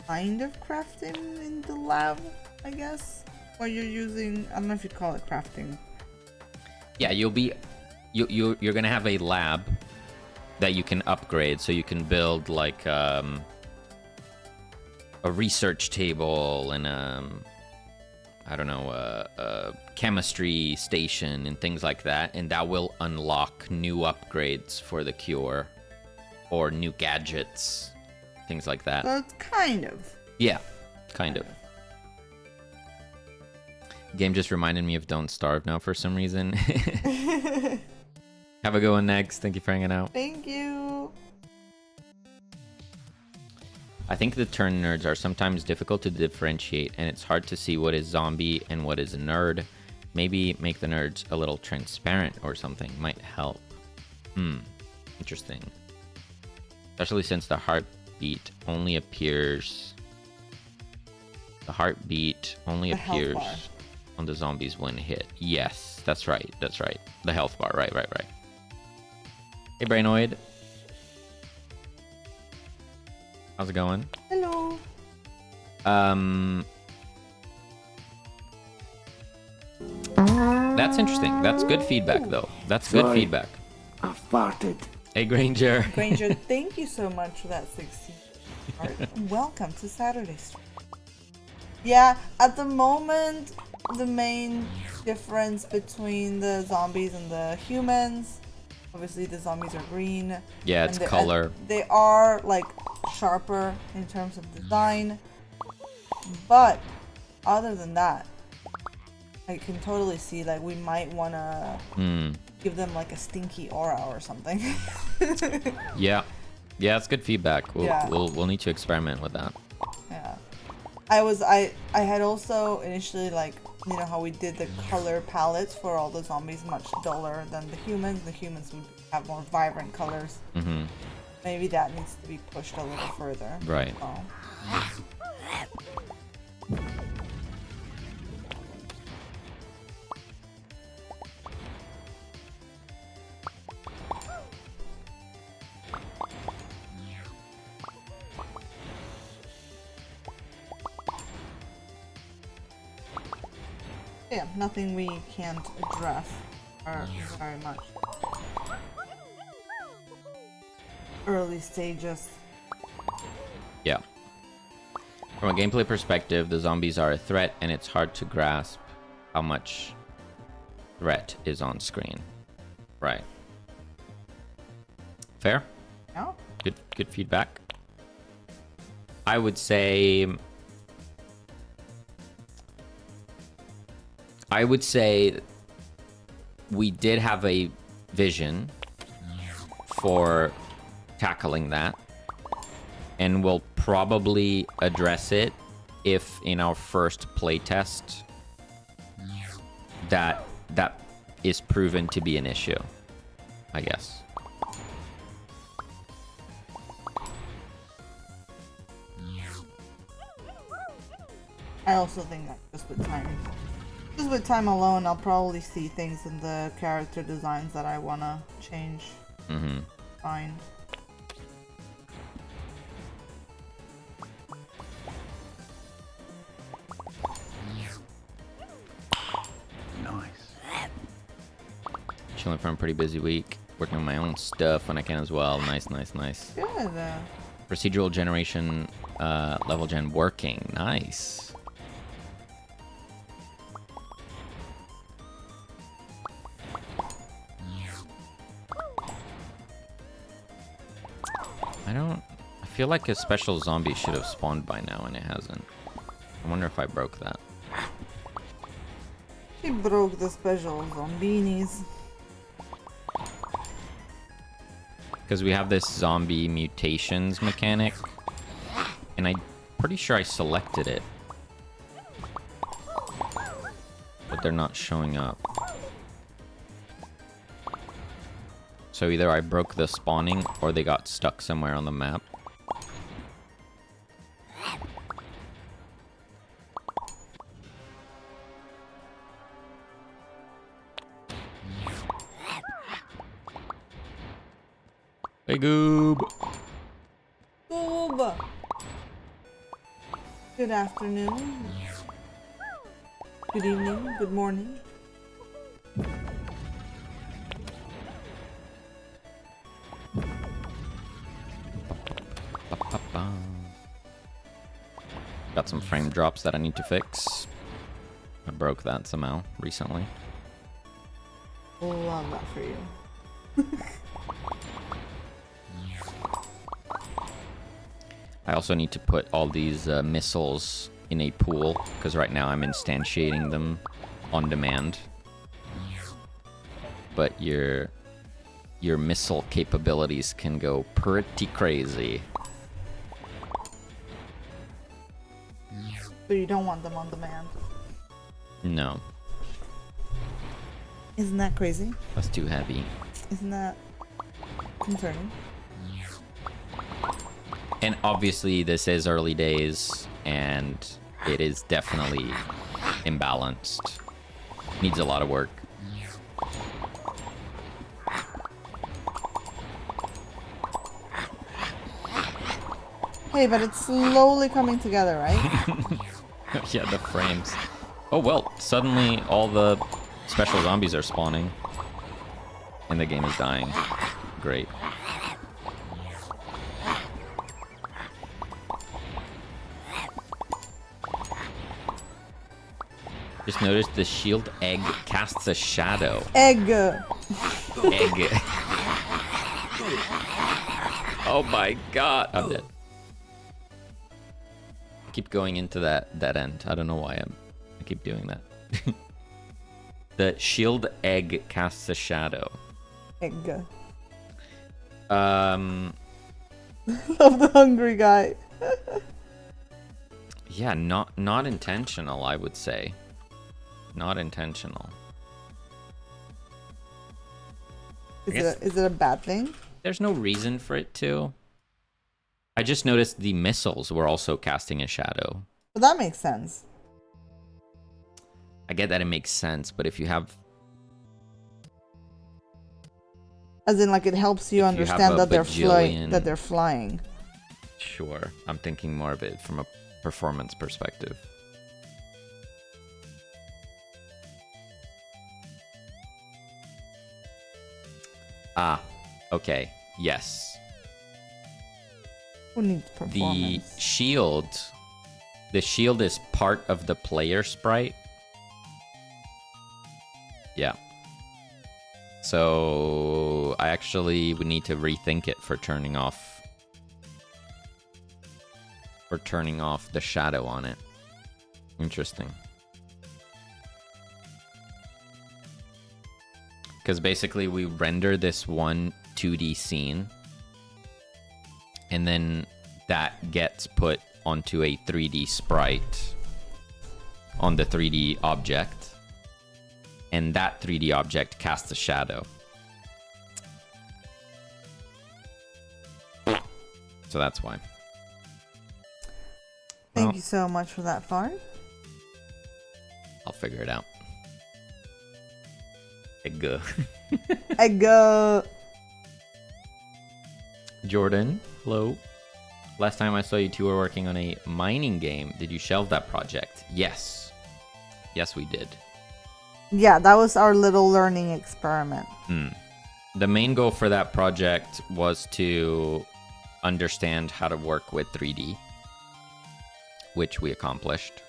kind of crafting in the lab, I guess. Where you're using, I don't know if you'd call it crafting. Yeah, you're gonna have a lab that you can upgrade, so you can build like a research table and I don't know, a chemistry station and things like that, and that will unlock new upgrades for the cure or new gadgets, things like that. So it's kind of. Yeah, kind of. Game just reminded me of Don't Starve now for some reason. Have a good one next. Thank you for hanging out. Thank you. I think the turn nerds are sometimes difficult to differentiate, and it's hard to see what is zombie and what is a nerd. Maybe make the nerds a little transparent or something might help. Interesting. Especially since the heartbeat only appears... The heartbeat only appears on the zombies when hit. Yes, that's right, that's right. The health bar, right. Hey, Brainoid. How's it going? Hello. That's interesting. That's good feedback, though. That's good feedback. I farted. Hey, Granger. Granger, thank you so much for that 16 heart. Welcome to Saturday stream. Yeah, at the moment, the main difference between the zombies and the humans, obviously the zombies are green. Yeah, it's color. They are like sharper in terms of design, but other than that, I can totally see like we might want to give them like a stinky aura or something. Yeah, it's good feedback. We'll need to experiment with that. Yeah, I had also initially, like, you know how we did the color palettes for all the zombies much duller than the humans. The humans would have more vibrant colors. Mm-hmm. Maybe that needs to be pushed a little further. Right. Yeah, nothing we can't address very much. Early stages. Yeah. From a gameplay perspective, the zombies are a threat, and it's hard to grasp how much threat is on screen. Right. Fair? No? Good feedback. I would say we did have a vision for tackling that, and we'll probably address it if in our first playtest that is proven to be an issue, I guess. I also think that just with time alone, I'll probably see things in the character designs that I wanna change. Mm-hmm. Fine. Nice. Chilling from a pretty busy week. Working on my own stuff when I can as well. Nice. Good. Procedural generation, level gen working. Nice. I feel like a special zombie should have spawned by now and it hasn't. I wonder if I broke that. He broke the special zombinis. Because we have this zombie mutations mechanic, and I'm pretty sure I selected it, but they're not showing up. So either I broke the spawning or they got stuck somewhere on the map. Hey, Goob! Goob! Good afternoon. Good evening. Good morning. Got some frame drops that I need to fix. I broke that somehow recently. Love that for you. I also need to put all these missiles in a pool, because right now I'm instantiating them on demand. But your missile capabilities can go pretty crazy. But you don't want them on demand. No, Isn't that crazy? that's too heavy. Isn't that concerning? And obviously this is early days, and it is definitely imbalanced. Needs a lot of work. Hey, but it's slowly coming together, right? Yeah, the frames. Oh well, suddenly all the special zombies are spawning. And the game is dying. Great. Just noticed the shield egg casts a shadow. Egg! Egg. Oh my god. I'm dead. I keep going into that end. I don't know why I keep doing that. The shield egg casts a shadow. Egg. Um Love the hungry guy. Yeah, not intentional, I would say. Not intentional. Is it a bad thing? There's no reason for it to. I just noticed the missiles were also casting a shadow. But that makes sense. I get that it makes sense, but if you have... As in, like, it helps you If you understand have a that they're bajillion- that they're flying. Sure, I'm thinking more of it from a performance perspective. Ah, okay, yes. Who needs The performance? shield is part of the player sprite. Yeah. So I actually would need to rethink it for turning off the shadow on it. Interesting. Because basically we render this one 2D scene, and then that gets put onto a 3D sprite on the 3D object, and that 3D object casts a shadow. So that's why. Thank you so much for that, Far. I'll figure it out. Egg. Egg. Jordan, hello. Last time I saw you two were working on a mining game. Did you shelve that project? Yes. Yes, we did. Yeah, that was our little learning experiment. The main goal for that project was to understand how to work with 3D, which we accomplished.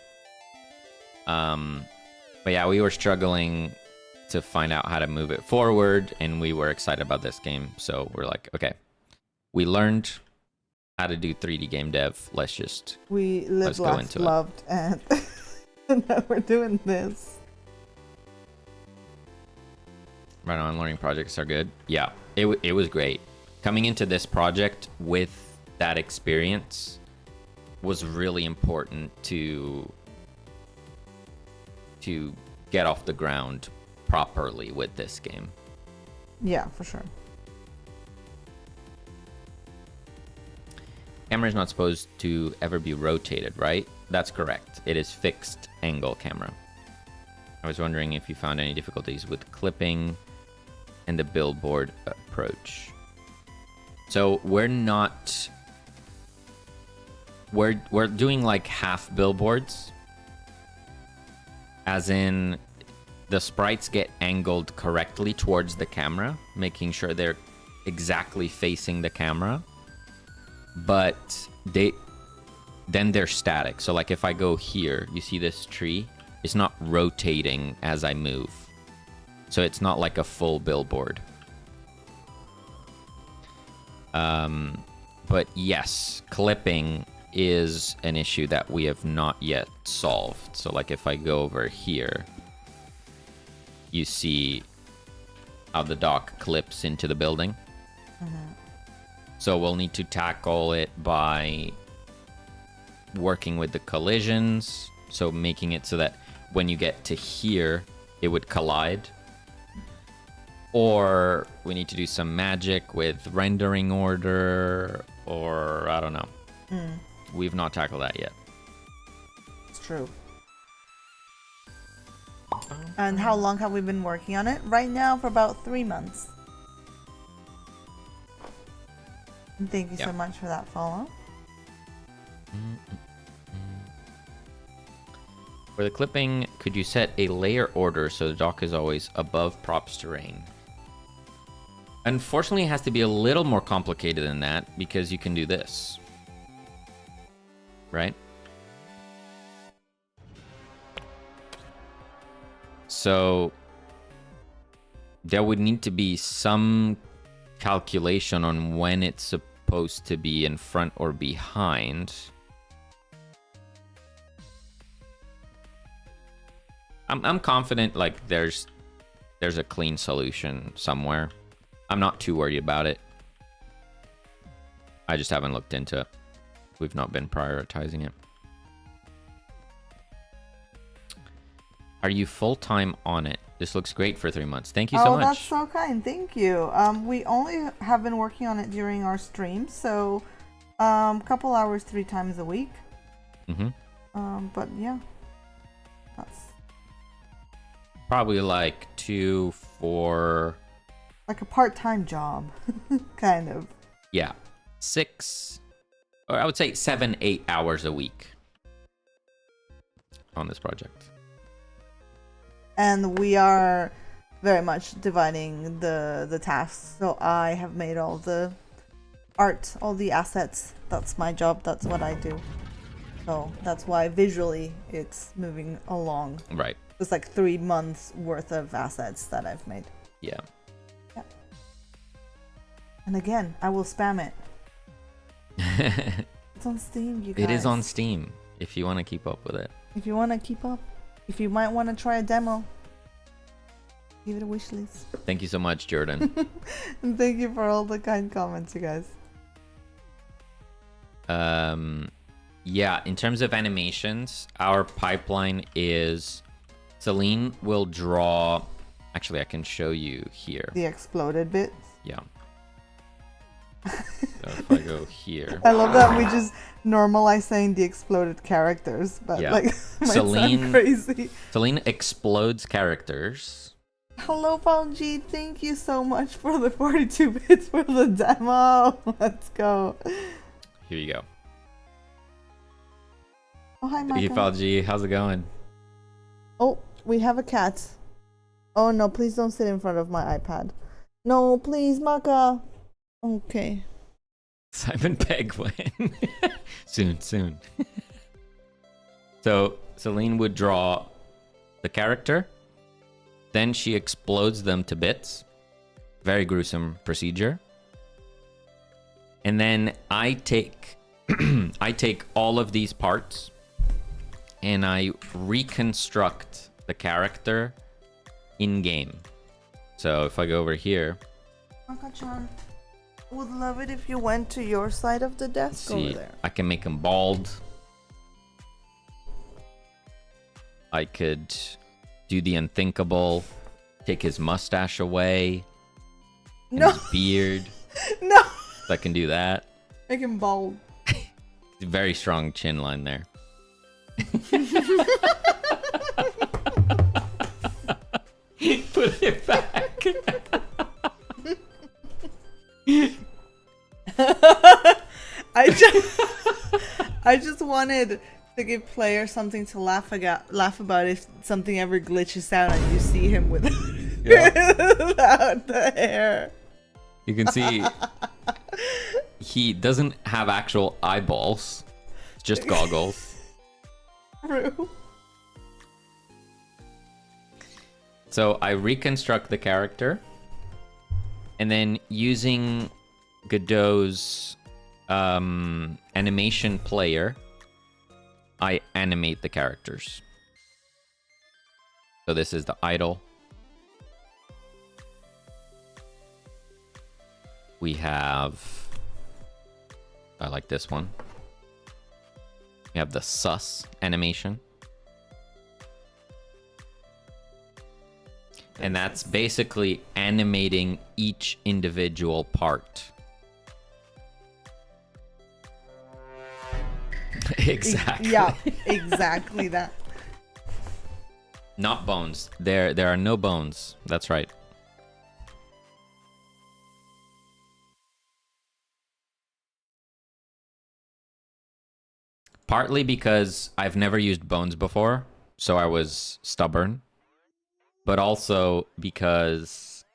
But yeah, we were struggling to find out how to move it forward, and we were excited about this game, so we're like, okay, we learned how to do 3D game dev. Let's We lived, go laughed, into it. loved, and now we're doing this. right on. Learning projects are good. Yeah, it was great. Coming into this project with that experience was really important to get off the ground properly with this game. Yeah, for sure. camera is not supposed to ever be rotated, right? That's correct. It is fixed angle camera. I was wondering if you found any difficulties with clipping and the billboard approach. So we're not... We're doing like half billboards. As in, the sprites get angled correctly towards the camera, making sure they're exactly facing the camera. But then they're static. So like if I go here, you see this tree? It's not rotating as I move. So it's not like a full billboard. But yes, clipping is an issue that we have not yet solved. So like if I go over here, you see how the dock clips into the building. So we'll need to tackle it by working with the collisions. So making it so that when you get to here, it would collide. Or we need to do some magic with rendering order, or I don't know. We've not tackled that yet. It's true. And how long have we been working on it? Right now for about 3 months. And thank you so much for that follow. For the clipping, could you set a layer order so the dock is always above props terrain? Unfortunately, it has to be a little more complicated than that because you can do this. Right? So there would need to be some calculation on when it's supposed to be in front or behind. I'm confident like there's a clean solution somewhere. I'm not too worried about it. I just haven't looked into it. We've not been prioritizing it. Are you full-time on it? This looks great for 3 months. Thank you so much. Oh, that's so kind. Thank you. We only have been working on it during our streams, so couple hours 3 times a week. But yeah, that's probably like 2, 4... like a part-time job, kind of. Yeah, 6, or I would say 7, 8 hours a week on this project. And we are very much dividing the tasks. So I have made all the art, all the assets. That's my job. That's what I do. So that's why visually it's moving along. Right. It's like 3 months worth of assets that I've made. Yeah. Yeah. And again, I will spam it. It's on Steam, you guys. It is on Steam if you want to keep up with it. If you want to keep up. If you might want to try a demo, give it a wish list. Thank you so much, Jordan. And thank you for all the kind comments, you guys. Yeah, in terms of animations, our pipeline is Celine will draw. Actually, I can show you here. The exploded bits. Yeah. So if I go here, I love that we just normalize saying the exploded characters, but yeah. like might sound crazy. Celine explodes characters. Hello, Paul-G. Thank you so much for the 42 bits for the demo. Let's go. Here you go. Oh, hi, Hey, Maka. Paul-G. How's it going? Oh, we have a cat. Oh no, please don't sit in front of my iPad. No, please, Maka. Okay. Simon Pegg win. soon. So Celine would draw the character, then she explodes them to bits. Very gruesome procedure. And then I take I take all of these parts and I reconstruct the character in game. So if I go over here, Maka-chan, would love it if you went to your side of the desk over see, there. I can make him bald. I could do the unthinkable, take his mustache away, and No. his beard. No. So I can do that. Make him bald. Very strong chin line there. Put it back. I just wanted to give player something to laugh about if something ever glitches out and you see him with without the hair. You can see he doesn't have actual eyeballs, just goggles. True. So I reconstruct the character, and then using Godot's animation player, I animate the characters. So this is the idol. We have, I like this one. We have the sus animation. And that's basically animating each individual part. Exactly. Yeah, exactly that. Not bones. There are no bones. That's right. Partly because I've never used bones before, so I was stubborn. But also because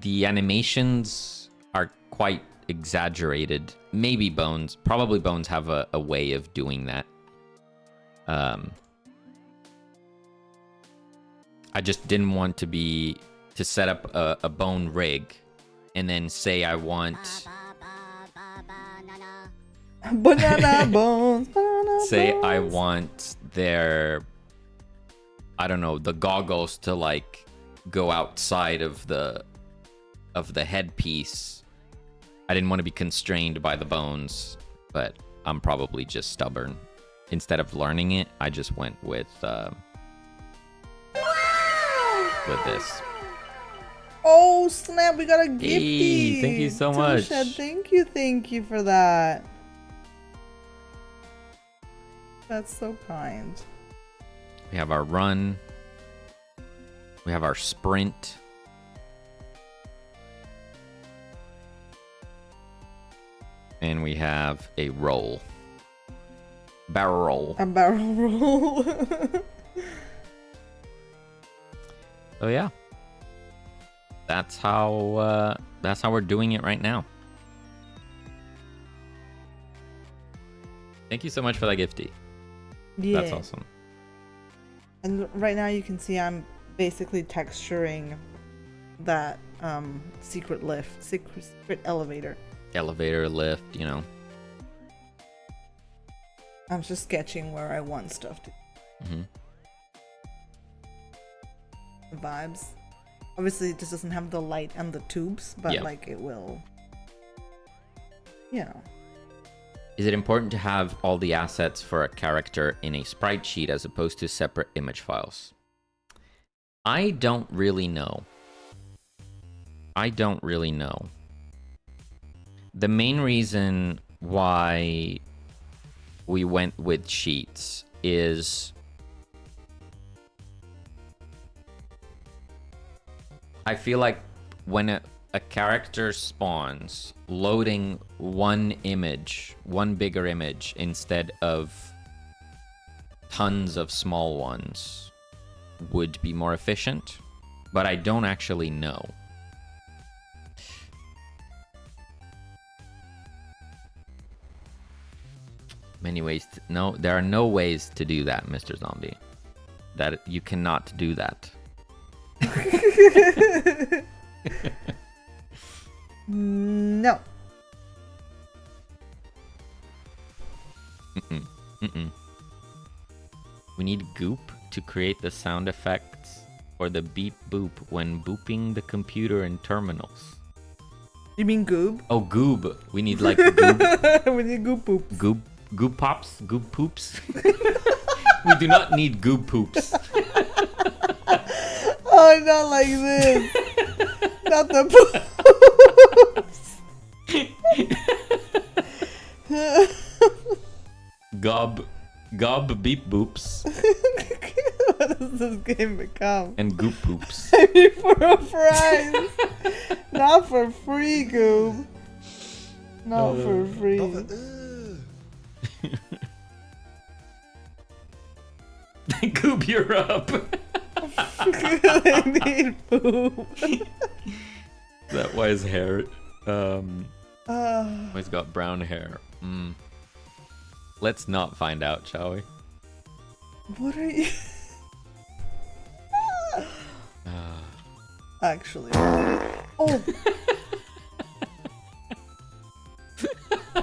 the animations are quite exaggerated. Maybe bones. Probably bones have a way of doing that. I just didn't want to set up a bone rig and then say I want banana bones. Banana say bones. I want their, I don't know, the goggles to like go outside of the headpiece. I didn't want to be constrained by the bones, but I'm probably just stubborn. Instead of learning it, I just went with this. Oh snap! We got a gifty. Hey, thank you so much. Thank you for that. That's so kind. We have our run. We have our sprint. And we have a roll. Barrel roll. A barrel roll. Oh yeah. That's how we're doing it right now. Thank you so much for that gifty. Yeah. That's awesome. And right now you can see I'm basically texturing that secret elevator. Elevator, lift, you know. I'm just sketching where I want stuff to. Mm-hmm. The vibes. Obviously, this doesn't have the light and the tubes, but Yeah. like it will. You know. Is it important to have all the assets for a character in a sprite sheet as opposed to separate image files? I don't really know. The main reason why we went with sheets is I feel like when a character spawns, loading one bigger image instead of tons of small ones would be more efficient, but I don't actually know. Many ways no, there are no ways to do that, Mr. Zombie. That you cannot do that. No. We need goop to create the sound effects for the beep boop when booping the computer in terminals. You mean goob? Oh, goob. We need like goob. We need goop poop. Goop pops? Goop poops? We do not need goop poops. Oh, not like this. Not the poops. gob beep boops, What does this game become? and goop poops. Maybe for a prize. Not for free, Goob. Not for free. Goop, you're up. I need poop. That why his hair, he's got brown hair. Let's not find out, shall we? What are you? Actually. Oh.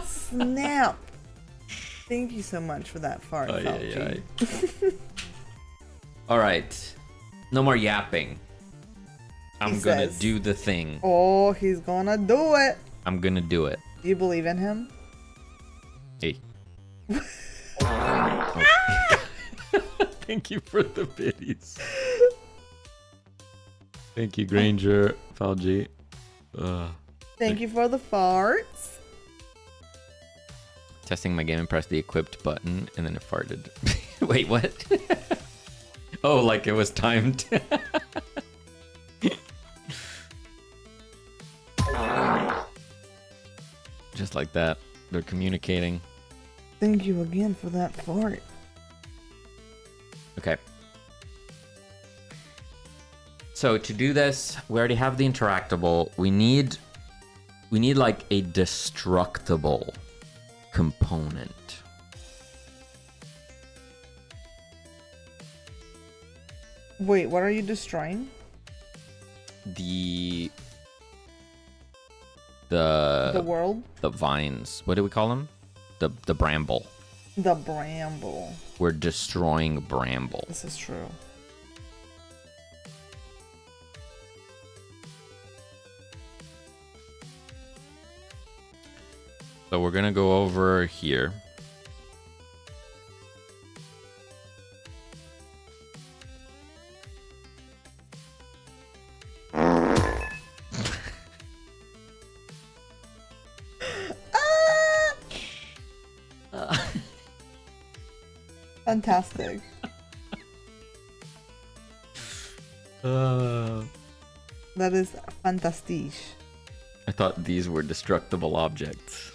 Snap. Thank you so much for that fart, Felgy. All right. No more yapping. I'm gonna do the thing. Oh, he's gonna do it. I'm gonna do it. Do you believe in him? Hey. Thank you for the biddies. Thank you, Granger, Falji. Thank you for the farts. Testing my game and pressed the equipped button and then it farted. Wait, what? Oh, like it was timed. Just like that. They're communicating. Thank you again for that fart. Okay. So to do this, we already have the interactable. We need like a destructible component. Wait, what are you destroying? The world? The vines. What do we call them? The bramble. The bramble. We're destroying bramble. This is true. So we're gonna go over here. Fantastic. That is fantastique. I thought these were destructible objects.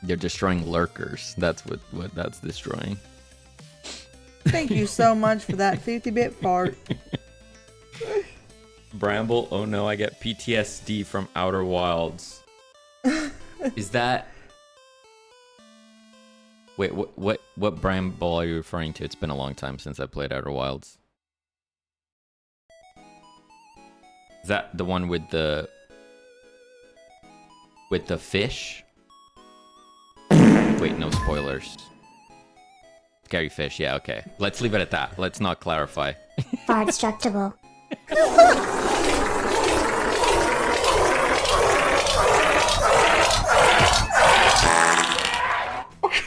They're destroying lurkers. That's what that's destroying. Thank you so much for that 50-bit fart. Bramble, oh no, I get PTSD from Outer Wilds. Is that... Wait, what bramble are you referring to? It's been a long time since I played Outer Wilds. Is that the one with the fish? Wait, no spoilers. Scary fish, yeah, okay. Let's leave it at that. Let's not clarify. Far destructible.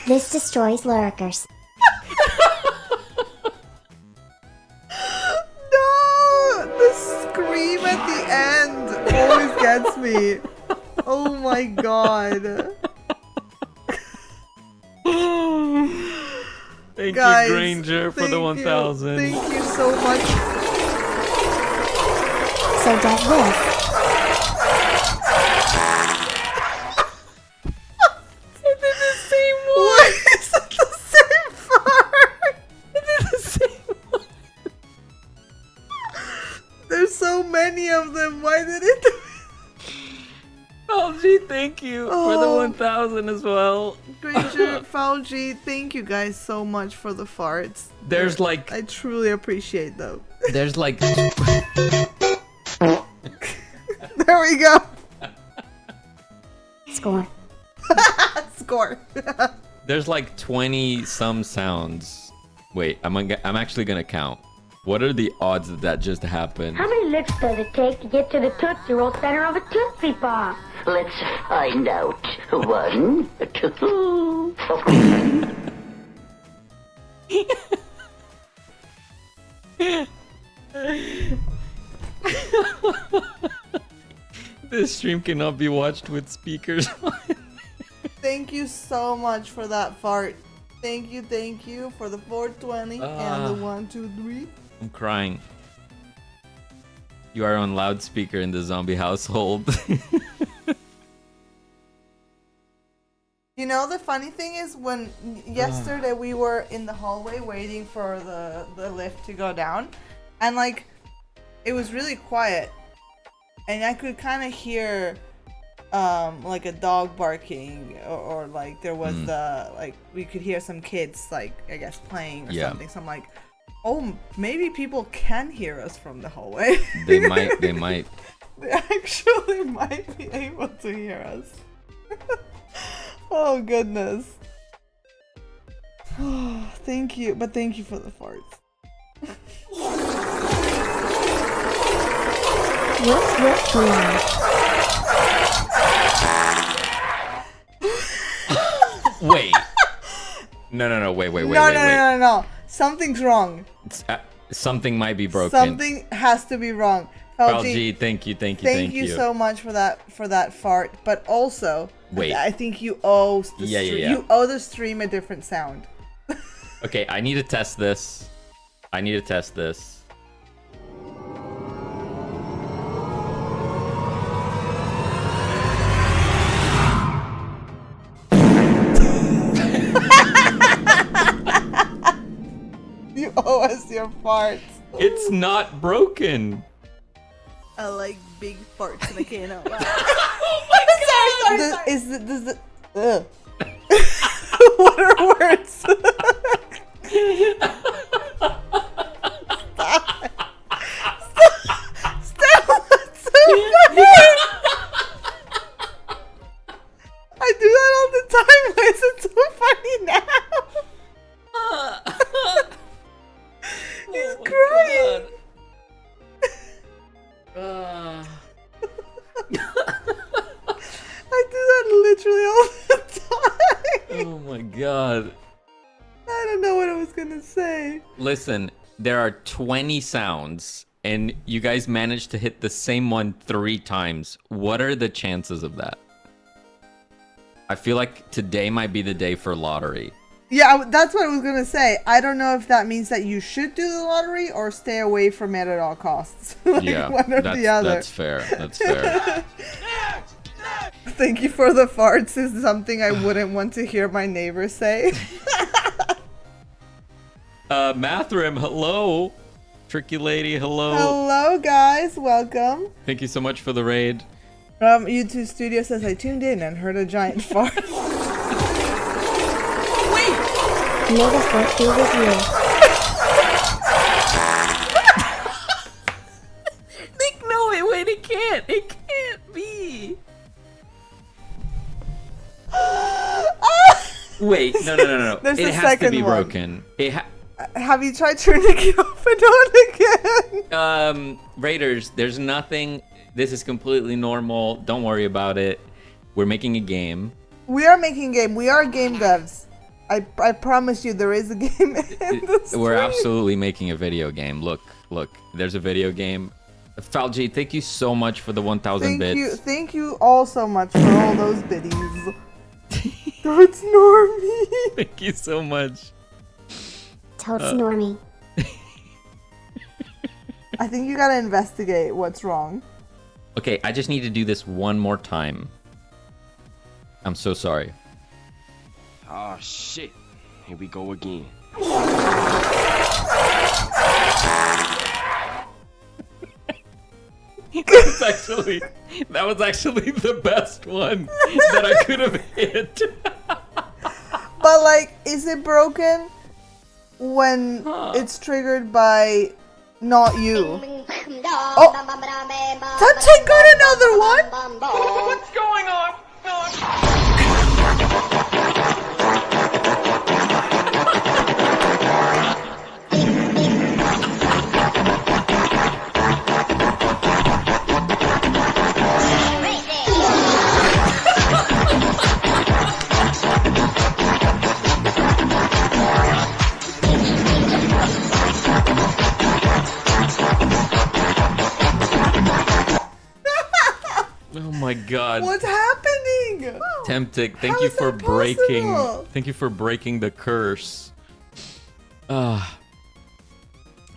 This destroys lurkers. No! The scream at the end always gets me. Oh my god. Thank Guys, you, Granger, for the 1,000. Thank you so much. So does this. It did the same one! Why is it the same part? It did the same one! There's so many of them. Why did it do it? Oh, gee, thank you for the 1,000 as well. Granger, Falji, thank you guys so much for the farts. There's like... I truly appreciate them. There's like... There we go. Score. Score. There's like 20 some sounds. Wait, I'm actually gonna count. What are the odds that that just happened? How many licks does it take to get to the Tootsie Roll center of a Tootsie Pop? Let's find out. 1, 2, 3. This stream cannot be watched with speakers on. Thank you so much for that fart. Thank you for the 420 and the 123. I'm crying. You are on loudspeaker in the zombie household. You know, the funny thing is when yesterday we were in the hallway waiting for the lift to go down, and like it was really quiet, and I could kind of hear like a dog barking, or like there was like we could hear some kids, like I guess playing or something. So I'm like, oh, maybe people can hear us from the hallway. They might. They actually might be able to hear us. Oh goodness. Thank you, but thank you for the farts. Wait. No. Wait. No. Something's wrong. Something might be broken. Something has to be wrong. G, thank you. Thank you so much for that fart. But also, wait. I think you owe you owe the stream a different sound. Okay, I need to test this. You owe us your farts. It's not broken. I like big farts and I can't out loud. Oh my god! What are words? Stop! That's so funny! I do that all the time. Why is it so funny now? He's crying. I do that literally all the time. Oh my god. I don't know what I was gonna say. Listen, there are 20 sounds, and you guys managed to hit the same one 3 times. What are the chances of that? I feel like today might be the day for lottery. Yeah, that's what I was gonna say. I don't know if that means that you should do the lottery or stay away from it at all costs. Like Yeah, one or the other. That's fair. That's fair. Thank you for the farts is something I wouldn't want to hear my neighbors say. Mathrim, hello. Tricky Lady, hello. Hello guys, welcome. Thank you so much for the raid. YouTube Studio says I tuned in and heard a giant fart. May the force be with you. Nick, no, wait, it can't. It can't be. Wait, no. There's It a has second to be one. broken. Have you tried turning it off and on again? Raiders, there's nothing. This is completely normal. Don't worry about it. We're making a game. We are making a game. We are game devs. I promise you there is a game in the stream. We're absolutely making a video game. Look. There's a video game. Falji, thank you so much for the 1,000 bits. Thank you all so much for all those biddies. That's Normie. Thank you so much. Totes normie. I think you gotta investigate what's wrong. Okay, I just need to do this one more time. I'm so sorry. Oh shit. Here we go again. That was actually the best one that I could have hit. But like, is it broken when it's triggered by not you? Oh, Sunshine got another one. What's going on? Oh my god. What's happening? doing? Temptic, thank How you is for that breaking. possible? Thank you for breaking the curse.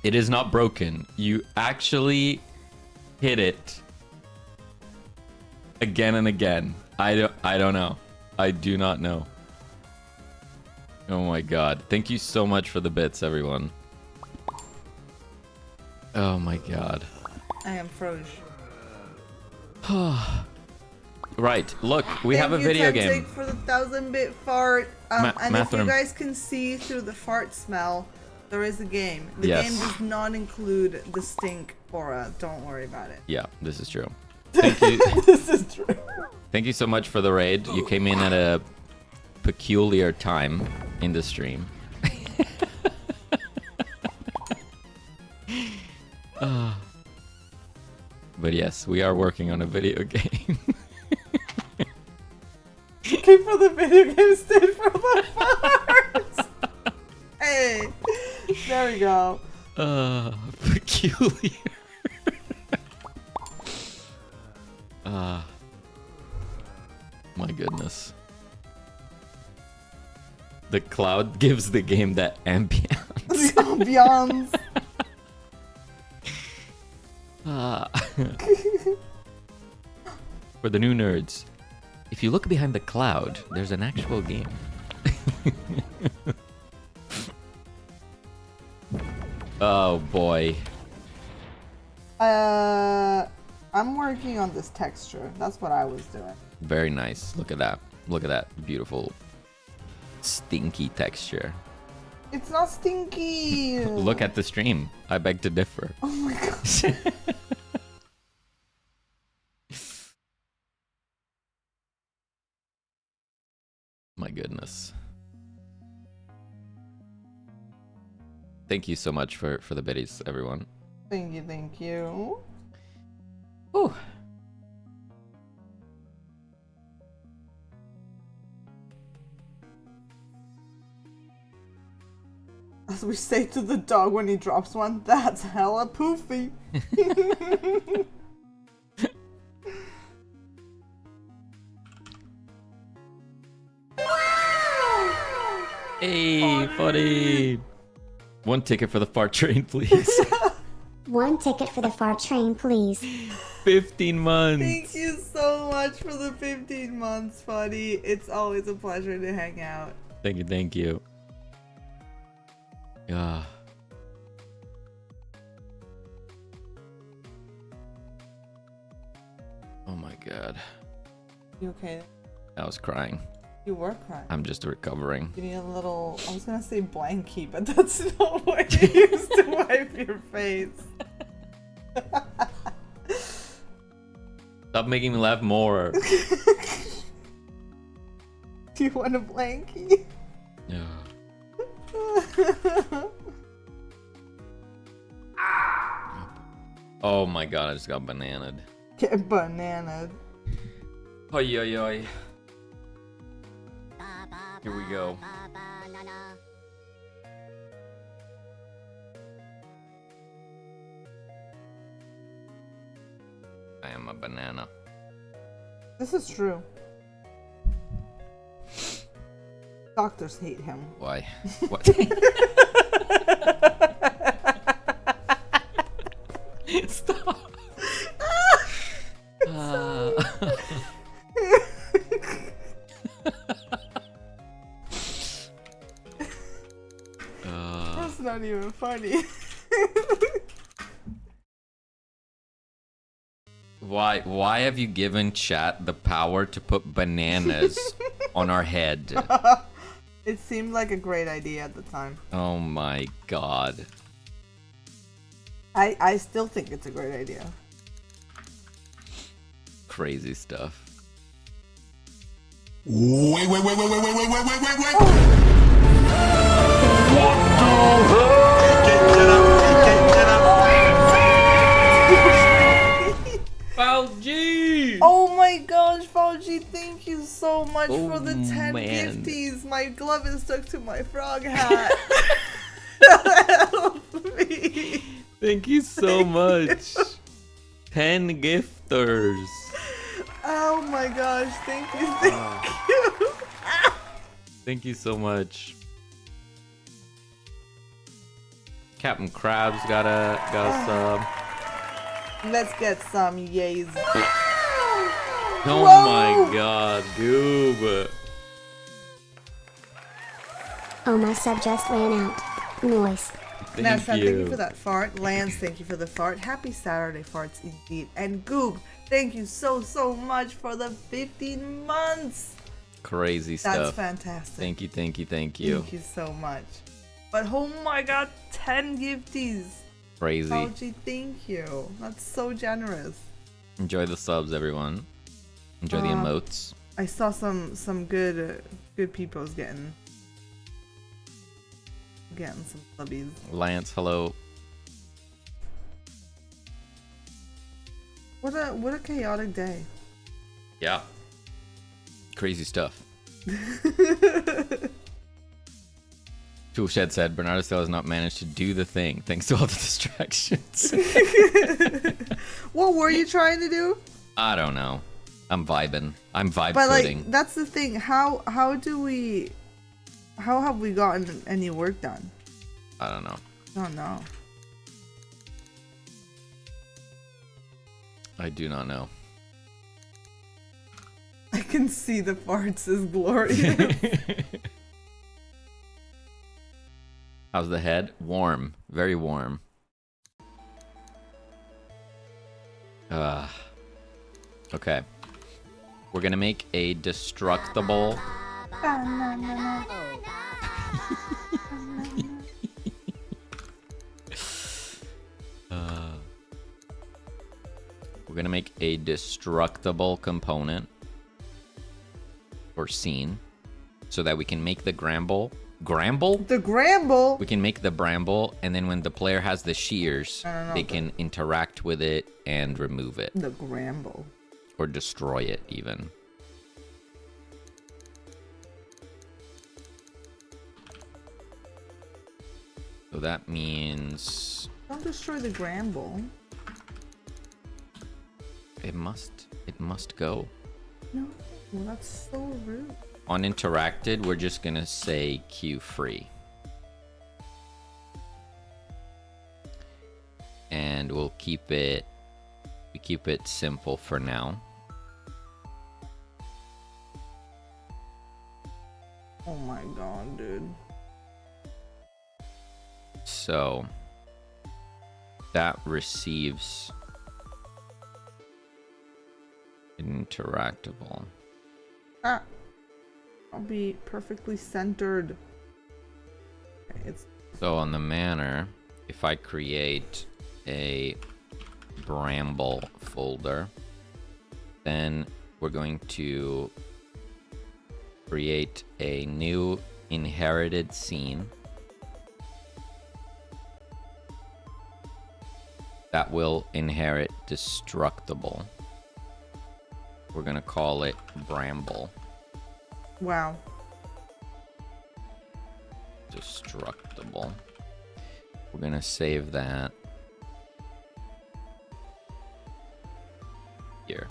It is not broken. You actually hit it again and again. I don't know. I do not know. Oh my god. Thank you so much for the bits, everyone. Oh my god. I am froze. Right, look, we have a video game. Thank you, for the 1000-bit fart. And if Mathram. you guys can see through the fart smell, there is a game. The Yes. game does not include the stink aura. Don't worry about it. Yeah, this is true. Thank you. This is true. Thank you so much for the raid. You came in at a peculiar time in the stream. But yes, we are working on a video game. K for the video game, stood for the farts. Hey, there we go. Peculiar. My goodness. The cloud gives the game that ambience. The ambiance. For the new nerds, if you look behind the cloud, there's an actual game. Oh boy. I'm working on this texture. That's what I was doing. Very nice. Look at that. Look at that beautiful stinky texture. It's not stinky. Look at the stream. I beg to differ. Oh my god. My goodness. Thank you so much for the biddies, everyone. Thank you, thank you. Whew. As we say to the dog when he drops one, that's hella poofy. Hey, buddy. One ticket for the fart train, please. One ticket for the fart train, please. 15 months. Thank you so much for the 15 months, buddy. It's always a pleasure to hang out. Thank you, thank you. Yeah. Oh my god. You okay? I was crying. You were crying. I'm just recovering. You need a little, I was gonna say blankie, but that's not what you use to wipe your face. Stop making me laugh more. Do you want a blankie? Yeah. Oh my god, I just got bananaed. Get bananaed. Oi, oi, oi. Here we go. I am a banana. This is true. Doctors hate him. Why? What? Stop. That's not even funny. Why have you given chat the power to put bananas on our head? It seemed like a great idea at the time. Oh my god. I still think it's a great idea. Crazy stuff. Wait. Fauji! Oh my gosh, Fauji, thank you so much Oh, for the 10 man. gifties. My glove is stuck to my frog hat. Help me. Thank you so much. 10 gifters. Oh my gosh, thank you, thank you. Thank you so much. Captain Crab's got a sub. Let's get some yays. Oh Whoa! my god, Goob. Oh, my sub just ran out. Noise. Thank Thank you for you. that fart. Lance, thank you for the fart. Happy Saturday farts indeed. And Goob, thank you so much for the 15 months. Crazy stuff. That's fantastic. Thank you. Thank you so much. But oh my god, 10 gifties. Crazy. Fauci, thank you. That's so generous. Enjoy the subs, everyone. Enjoy the emotes. I saw some good people's getting some subbies. Lance, hello. What a chaotic day. Yeah. Crazy stuff. Toolshed said Bernardo still has not managed to do the thing thanks to all the distractions. What were you trying to do? I don't know. I'm vibing. I'm vibe But coding. like that's the thing. How have we gotten any work done? I don't know. Oh no. I do not know. I can see the farts is glorious. How's the head? Warm. Very warm. Okay. We're gonna make a destructible. We're gonna make a destructible component or scene so that we can make the Gramble. Gramble? The Gramble. We can make the bramble, and then when the player has the shears, they can interact with it and remove it. The Gramble. Or destroy it, even. So that means Don't destroy the Gramble. it must go. No, well, that's so rude. On interacted, we're just gonna say queue free. And we keep it simple for now. Oh my god, dude. So that receives interactable. Ah, I'll be perfectly centered. Okay, it's So on the manner, if I create a bramble folder, then we're going to create a new inherited scene that will inherit destructible. We're gonna call it bramble. wow. Destructible. We're gonna save that here.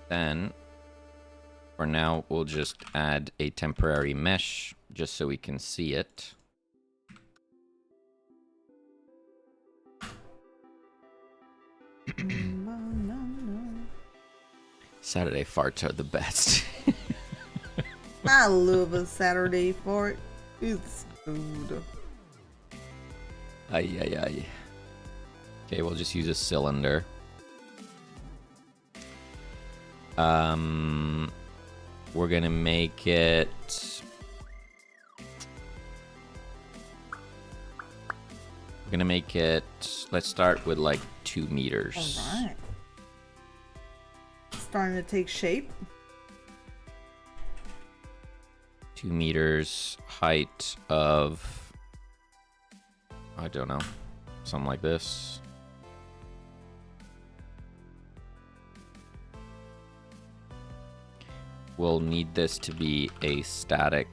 Then for now we'll just add a temporary mesh just so we can see it. Saturday farts are the best. I love a Saturday fart. It's good. Ay, ay, ay. Okay, we'll just use a cylinder. We're gonna make it. We're gonna make it. Let's start with like 2 meters. All right. Starting to take shape. 2 meters, height of, I don't know, something like this. We'll need this to be a static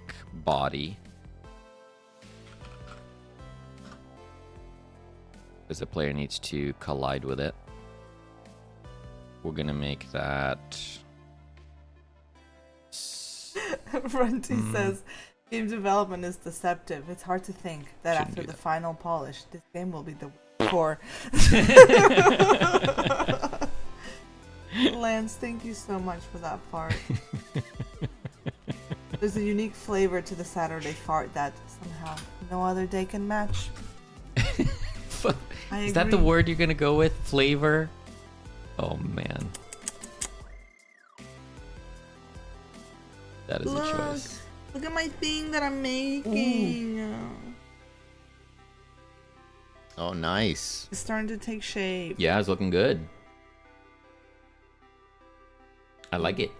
body, because the player needs to collide with it. we're gonna make that. Runty says, game development is deceptive. It's hard to think that Shouldn't after do the that. final polish, this game will be the core. Lance, thank you so much for that fart. There's a unique flavor to the Saturday fart that somehow no other day can match. I Is that the agree. word you're gonna go with? Flavor? Oh man. That is a choice. Look at my thing that I'm making. Oh, nice. It's starting to take shape. Yeah, it's looking good. I like it.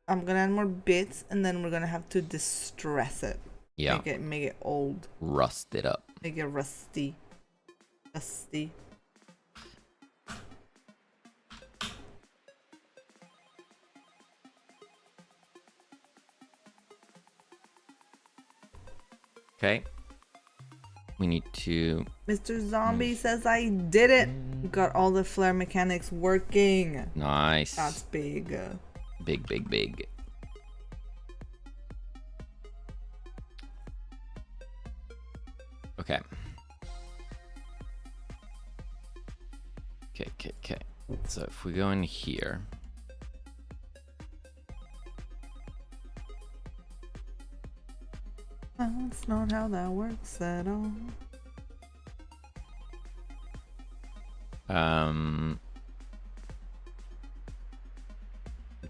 I'm gonna add more bits and then we're gonna have to distress it. Yeah. Make it old. Rust it up. Make it rusty. Rusty. Okay. We need to. Mr. Zombie says I did it. Got all the flare mechanics working. Nice. That's big. Big, big, big. Okay. Okay. So if we go in here. That's not how that works at all.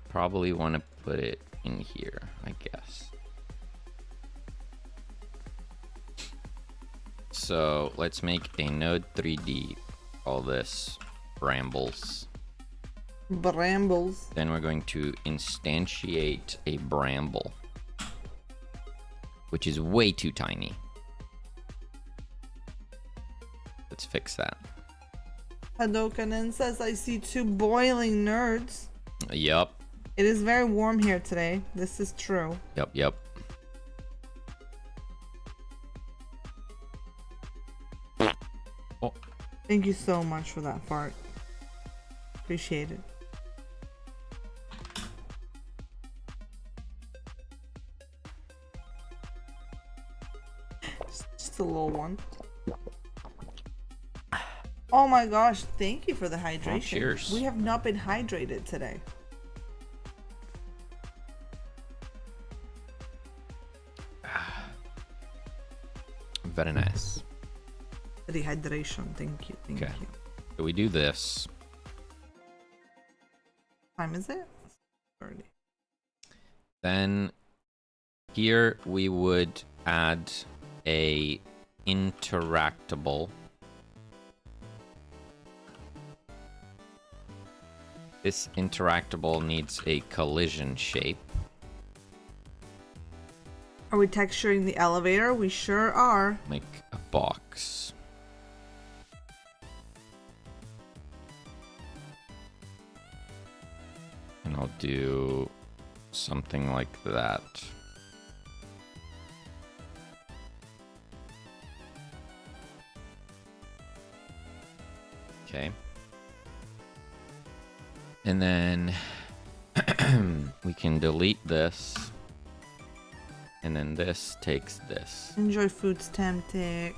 Probably want to put it in here, I guess. So let's make a node 3D. All this brambles. Brambles. Then we're going to instantiate a bramble, which is way too tiny. Let's fix that. Hadokanen says I see two boiling nerds. Yup. It is very warm here today. This is true. Yup. Oh, Thank you so much for that fart. Appreciate it. Just a little one. Oh my gosh, thank you for the hydration. cheers. We have not been hydrated today. very nice. For the hydration, thank you. Thank Okay. you. So we do this. What time is it? 30. Then here we would add a interactable. This interactable needs a collision shape. Are we texturing the elevator? We sure are. Make a box. And I'll do something like that. Okay. And then we can delete this. And then this takes this. Enjoy food's tempting.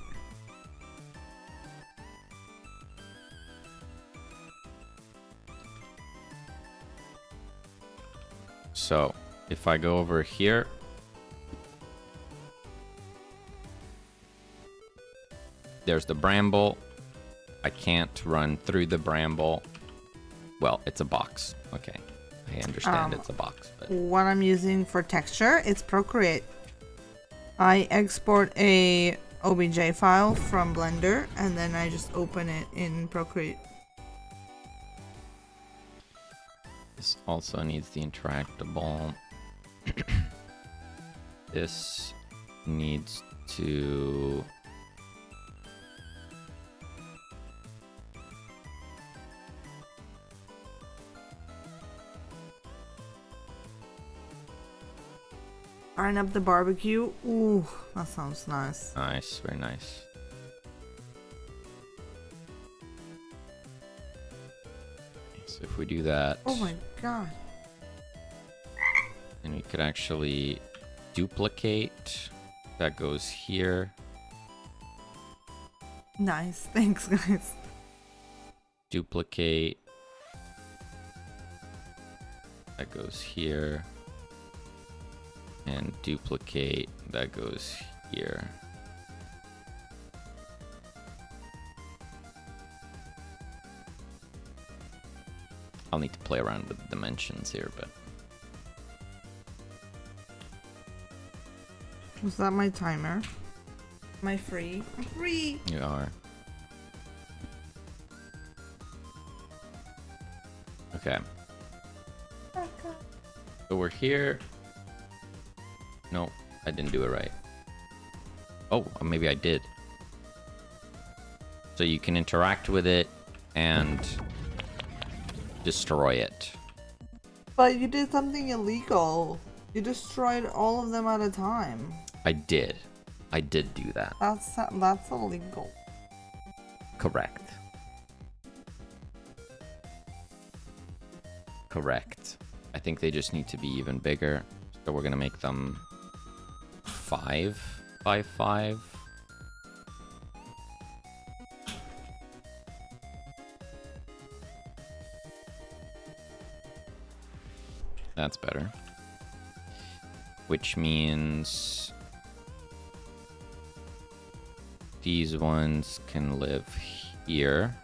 So if I go over here, there's the bramble. I can't run through the bramble. Well, it's a box. Okay. I understand it's a box, but What I'm using for texture, it's Procreate. I export a OBJ file from Blender and then I just open it in Procreate. this also needs the interactable. This needs to... Firing up the barbecue. Ooh, that sounds nice. Nice, very nice. So if we do that, Oh my god. and we could actually duplicate. That goes here. Nice. Thanks, guys. Duplicate. That goes here. And duplicate. That goes here. I'll need to play around with dimensions here, but Was that my timer? Am I free? I'm free. you are. Okay. So we're here. No, I didn't do it right. Oh, maybe I did. So you can interact with it and destroy it. But you did something illegal. You destroyed all of them at a time. I did. I did do that. That's illegal. Correct. Correct. I think they just need to be even bigger. So we're gonna make them 5 by 5. That's better. Which means these ones can live here.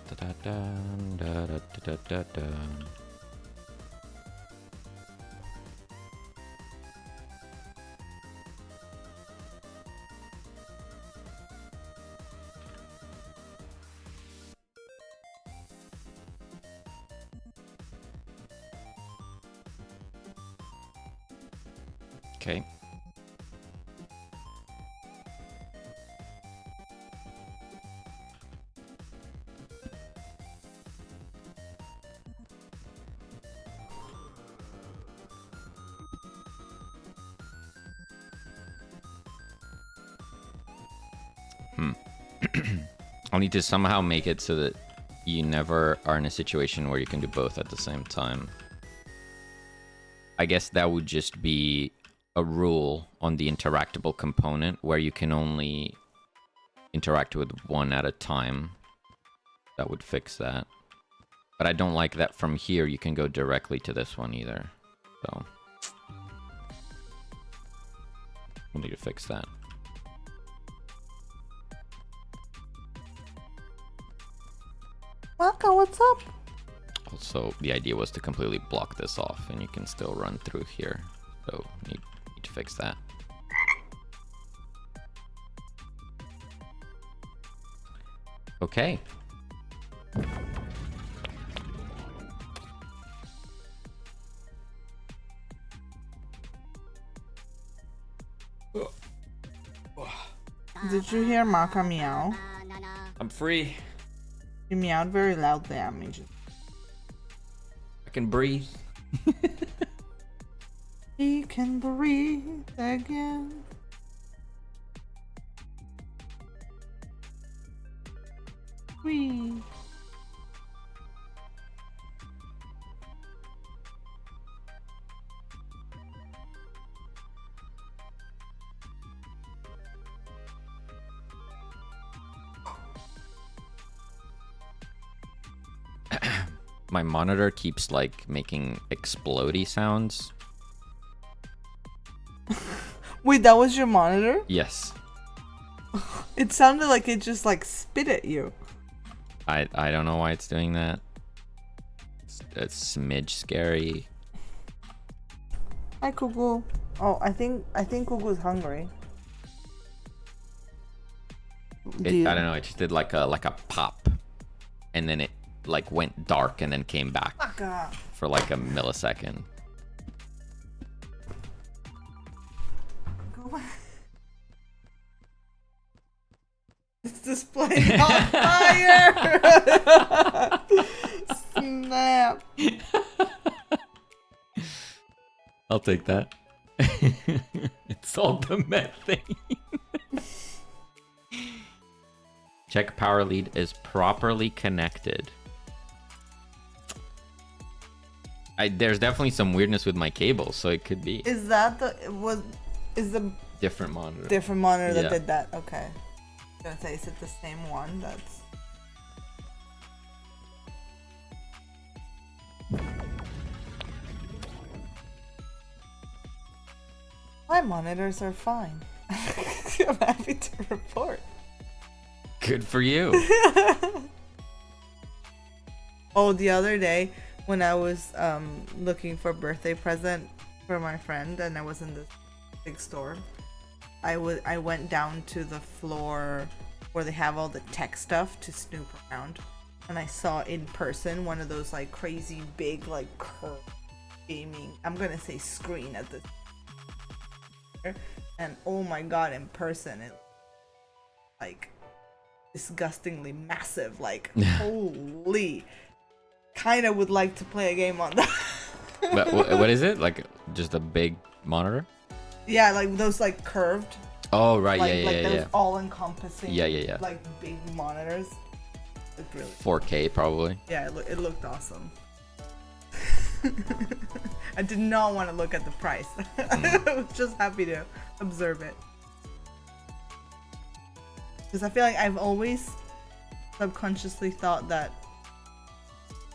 Da-da-da-dun, da-da-da-da-dun. Okay. I'll need to somehow make it so that you never are in a situation where you can do both at the same time. I guess that would just be a rule on the interactable component where you can only interact with one at a time. That would fix that. But I don't like that from here you can go directly to this one either. So we'll need to fix that. Waka, what's up? Also, the idea was to completely block this off, and you can still run through here. So, need to fix that. Okay. Did you hear Maka meow? I'm free. You meowed very loudly at me. I can breathe. He can breathe again. Breathe. My monitor keeps like making explodey sounds. Wait, that was your monitor? Yes. It sounded like it just like spit at you. I don't know why it's doing that. It's smidge scary. Hi, Cuckoo. Oh, I think Cuckoo's hungry. I don't know. It just did like a pop, and then it like went dark and then came back for like a millisecond. It's the display on fire! Snap. I'll take that. It's all the methane. Check power lead is properly connected. There's definitely some weirdness with my cables, so it could be Is that the different monitor. different monitor that Yeah. did that? Okay. I was gonna say, is it the same one? That's my monitors are fine. I'm happy to report. Good for you. Oh, the other day when I was looking for a birthday present for my friend and I was in this big store, I went down to the floor where they have all the tech stuff to snoop around, and I saw in person one of those like crazy big like curved gaming, I'm gonna say screen at the, and oh my god, in person it like disgustingly massive, like holy, kind of would like to play a game on that. But what is it? Like just a big monitor? Yeah, like those like curved, Oh right, like yeah. those all encompassing, Yeah. like big monitors. Looked really, 4K probably. yeah, it looked awesome. I did not want to look at the price. I was just happy to observe it. Because I feel like I've always subconsciously thought that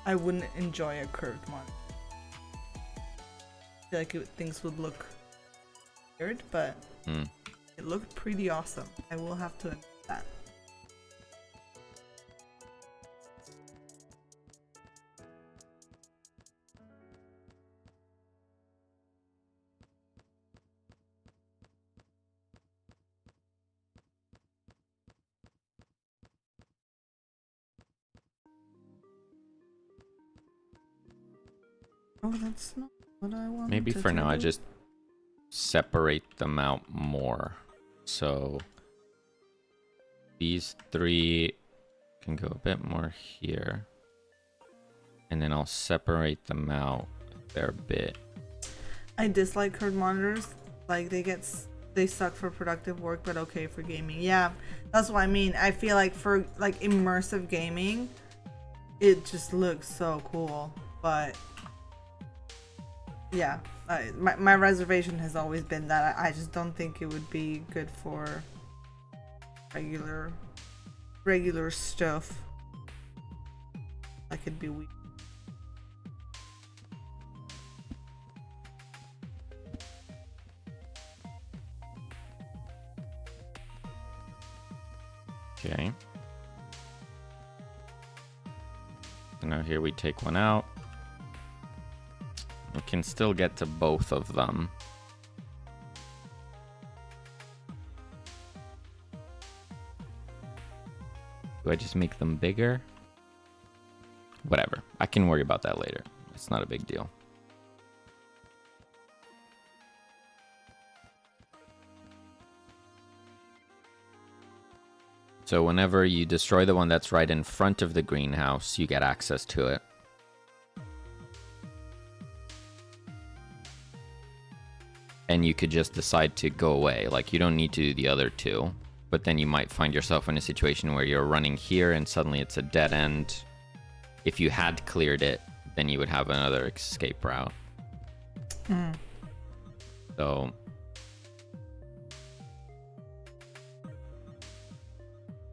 I wouldn't enjoy a curved monitor. I feel like things would look weird, but it looked pretty awesome. I will have to admit that. Oh, that's not what I want. Maybe for now I just separate them out more. So these three can go a bit more here. And then I'll separate them out a fair bit. I dislike curved monitors. Like they suck for productive work, but okay for gaming. Yeah, that's what I mean. I feel like for like immersive gaming, it just looks so cool. But yeah, my reservation has always been that I just don't think it would be good for regular stuff. Like it'd be weak. Okay. So now here we take one out. We can still get to both of them. Do I just make them bigger? Whatever. I can worry about that later. It's not a big deal. So whenever you destroy the one that's right in front of the greenhouse, you get access to it. And you could just decide to go away. Like, you don't need to do the other two. But then you might find yourself in a situation where you're running here and suddenly it's a dead end. If you had cleared it, then you would have another escape route. So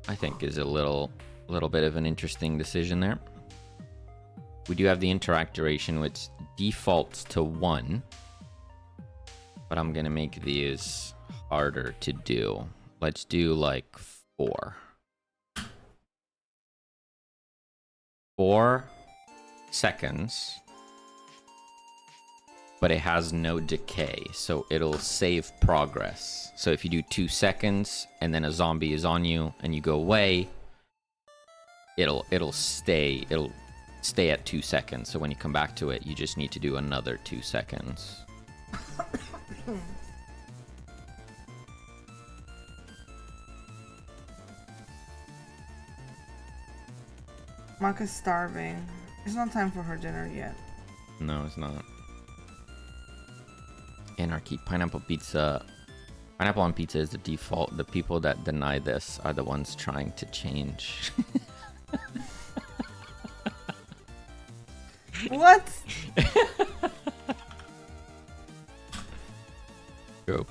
I think is a little bit of an interesting decision there. We do have the interact duration, which defaults to 1. But I'm gonna make these harder to do. Let's do like 4. 4 seconds. But it has no decay, so it'll save progress. So if you do 2 seconds and then a zombie is on you and you go away, it'll stay at 2 seconds. So when you come back to it, you just need to do another 2 seconds. Maka's starving. It's not time for her dinner yet. No, it's not. Anarchy, pineapple pizza. Pineapple on pizza is the default. The people that deny this are the ones trying to change. What? Go.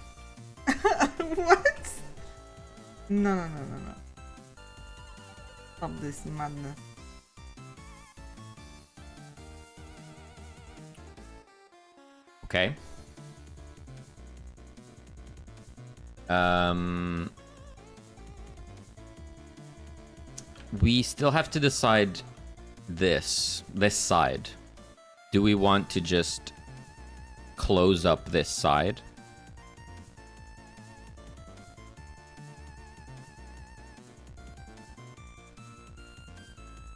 What? No. Stop this madness. Okay. We still have to decide this side. Do we want to just close up this side?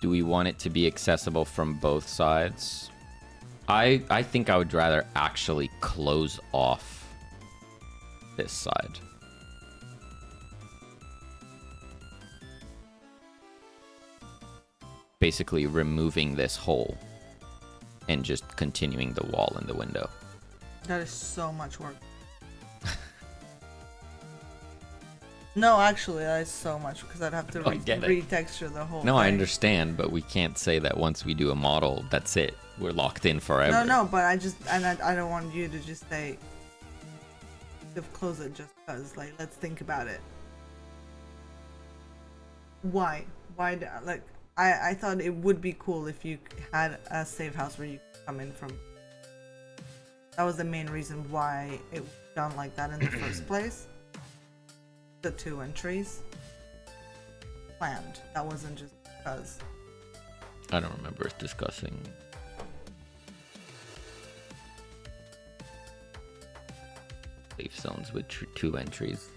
Do we want it to be accessible from both sides? I think I would rather actually close off this side. Basically removing this hole and just continuing the wall in the window. That is so much work. No, actually, that is so much because I'd have to I get it. retexture the whole No, thing. I understand, but we can't say that once we do a model, that's it. We're locked in forever. No, but I don't want you to just say to close it just because. Like, let's think about it. Why? Like, I thought it would be cool if you had a safe house where you could come in from. That was the main reason why it was done like that in the first place. The 2 entries planned. That wasn't just because. I don't remember us discussing. Safe zones with 2 entries.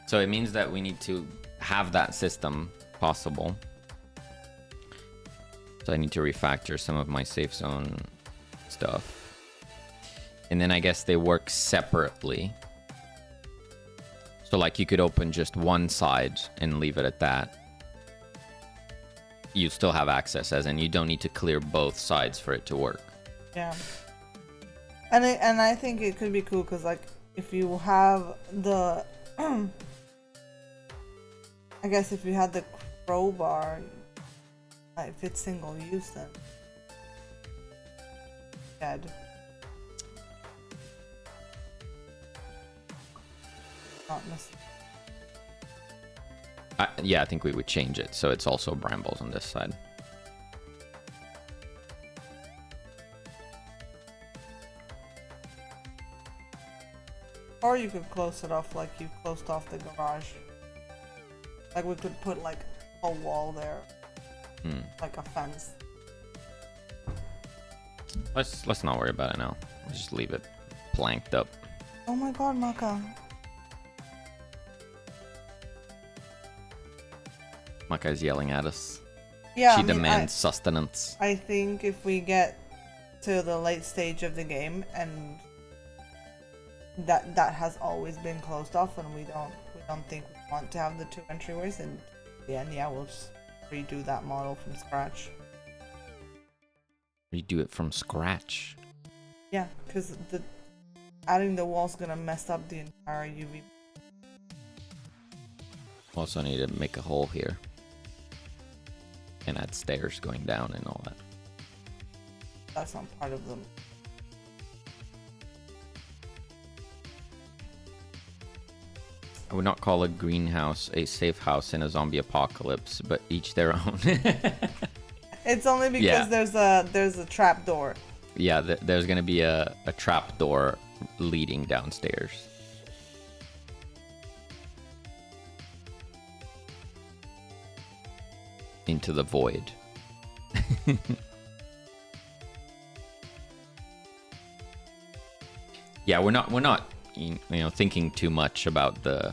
So it means that we need to have that system possible. So I need to refactor some of my safe zone stuff. And then I guess they work separately. So like you could open just one side and leave it at that. You still have access, as in you don't need to clear both sides for it to work. Yeah. And I think it could be cool because, like, if you have the I guess if you had the crowbar, if it's single use, then dead. Not necessarily. Yeah, I think we would change it so it's also brambles on this side. Or you could close it off like you closed off the garage. Like we could put like a wall there, like a fence. Let's not worry about it now. Let's just leave it planked up. Oh my god, Maka. Maka's yelling at us. Yeah, She demands sustenance. I think if we get to the late stage of the game and that has always been closed off and we don't think we want to have the 2 entryways, and then yeah, we'll just redo that model from scratch. Redo it from scratch. Yeah, because adding the wall's gonna mess up the entire UV. Also need to make a hole here. And add stairs going down and all that. That's not part of them. I would not call a greenhouse a safe house in a zombie apocalypse, but each their own. It's only because Yeah. there's a trap door. Yeah, there's gonna be a trap door leading downstairs. Into the void. Yeah, we're not thinking too much about the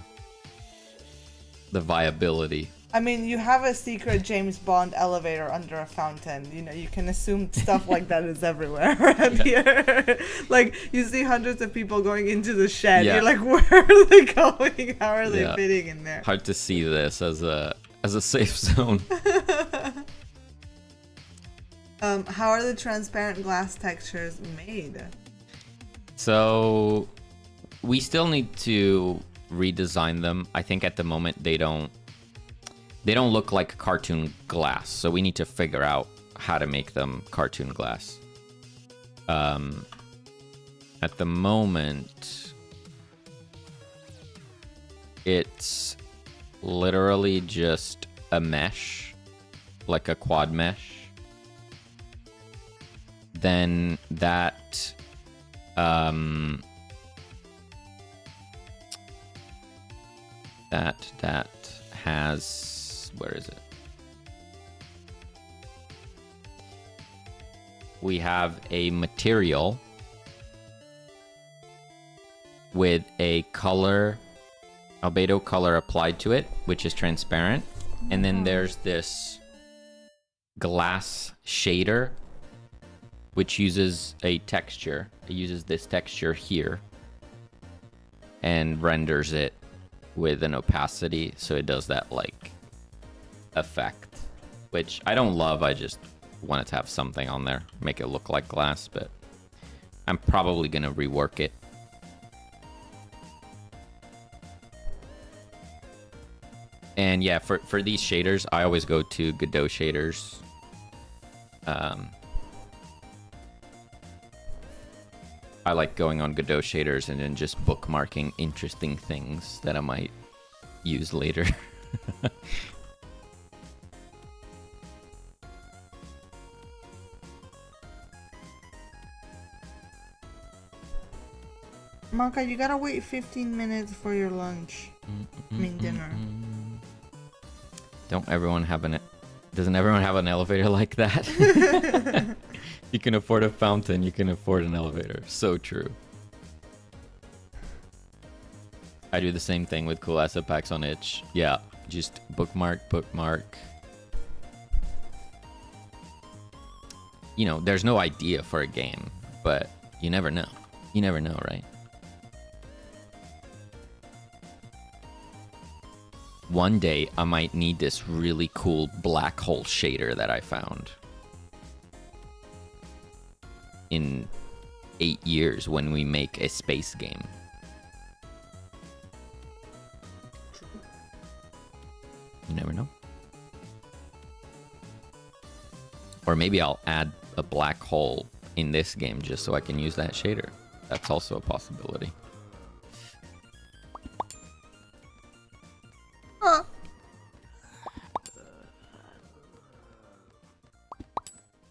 viability. I mean, you have a secret James Bond elevator under a fountain. You know, you can assume stuff like that is everywhere around here. Like, you see hundreds of people going into the shed. Yeah. You're like, where are they going? How are they Yeah. fitting in there? Hard to see this as as a safe zone. How are the transparent glass textures made? So we still need to redesign them. I think at the moment they don't look like cartoon glass, so we need to figure out how to make them cartoon glass. At the moment, it's literally just a mesh, like a quad mesh. Then that that has, where is it? We have a material with a color, albedo color applied to it, which is transparent. And then there's this glass shader, which uses a texture. It uses this texture here and renders it with an opacity, so it does that like effect, which I don't love. I just wanted to have something on there, make it look like glass, but I'm probably gonna rework it. And yeah, for these shaders, I always go to Godot shaders. I like going on Godot shaders and then just bookmarking interesting things that I might use later. Maka, you gotta wait 15 minutes for your lunch. I mean dinner. Doesn't everyone have an elevator like that? You can afford a fountain, you can afford an elevator. So true. I do the same thing with cool asset packs on itch. Yeah, just bookmark. You know, there's no idea for a game, but you never know. You never know, right? One day, I might need this really cool black hole shader that I found in 8 years when we make a space game. You never know. Or maybe I'll add a black hole in this game just so I can use that shader. That's also a possibility.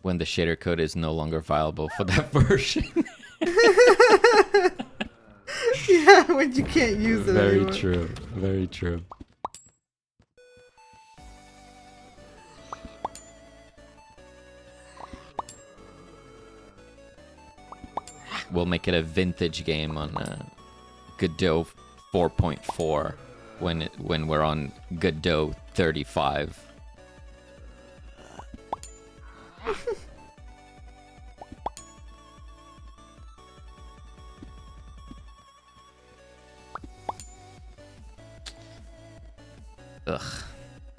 When the shader code is no longer viable for that version. Yeah, when you can't use it Very anymore. true. Very true. We'll make it a vintage game on Godot 4.4 when we're on Godot 35. Ugh,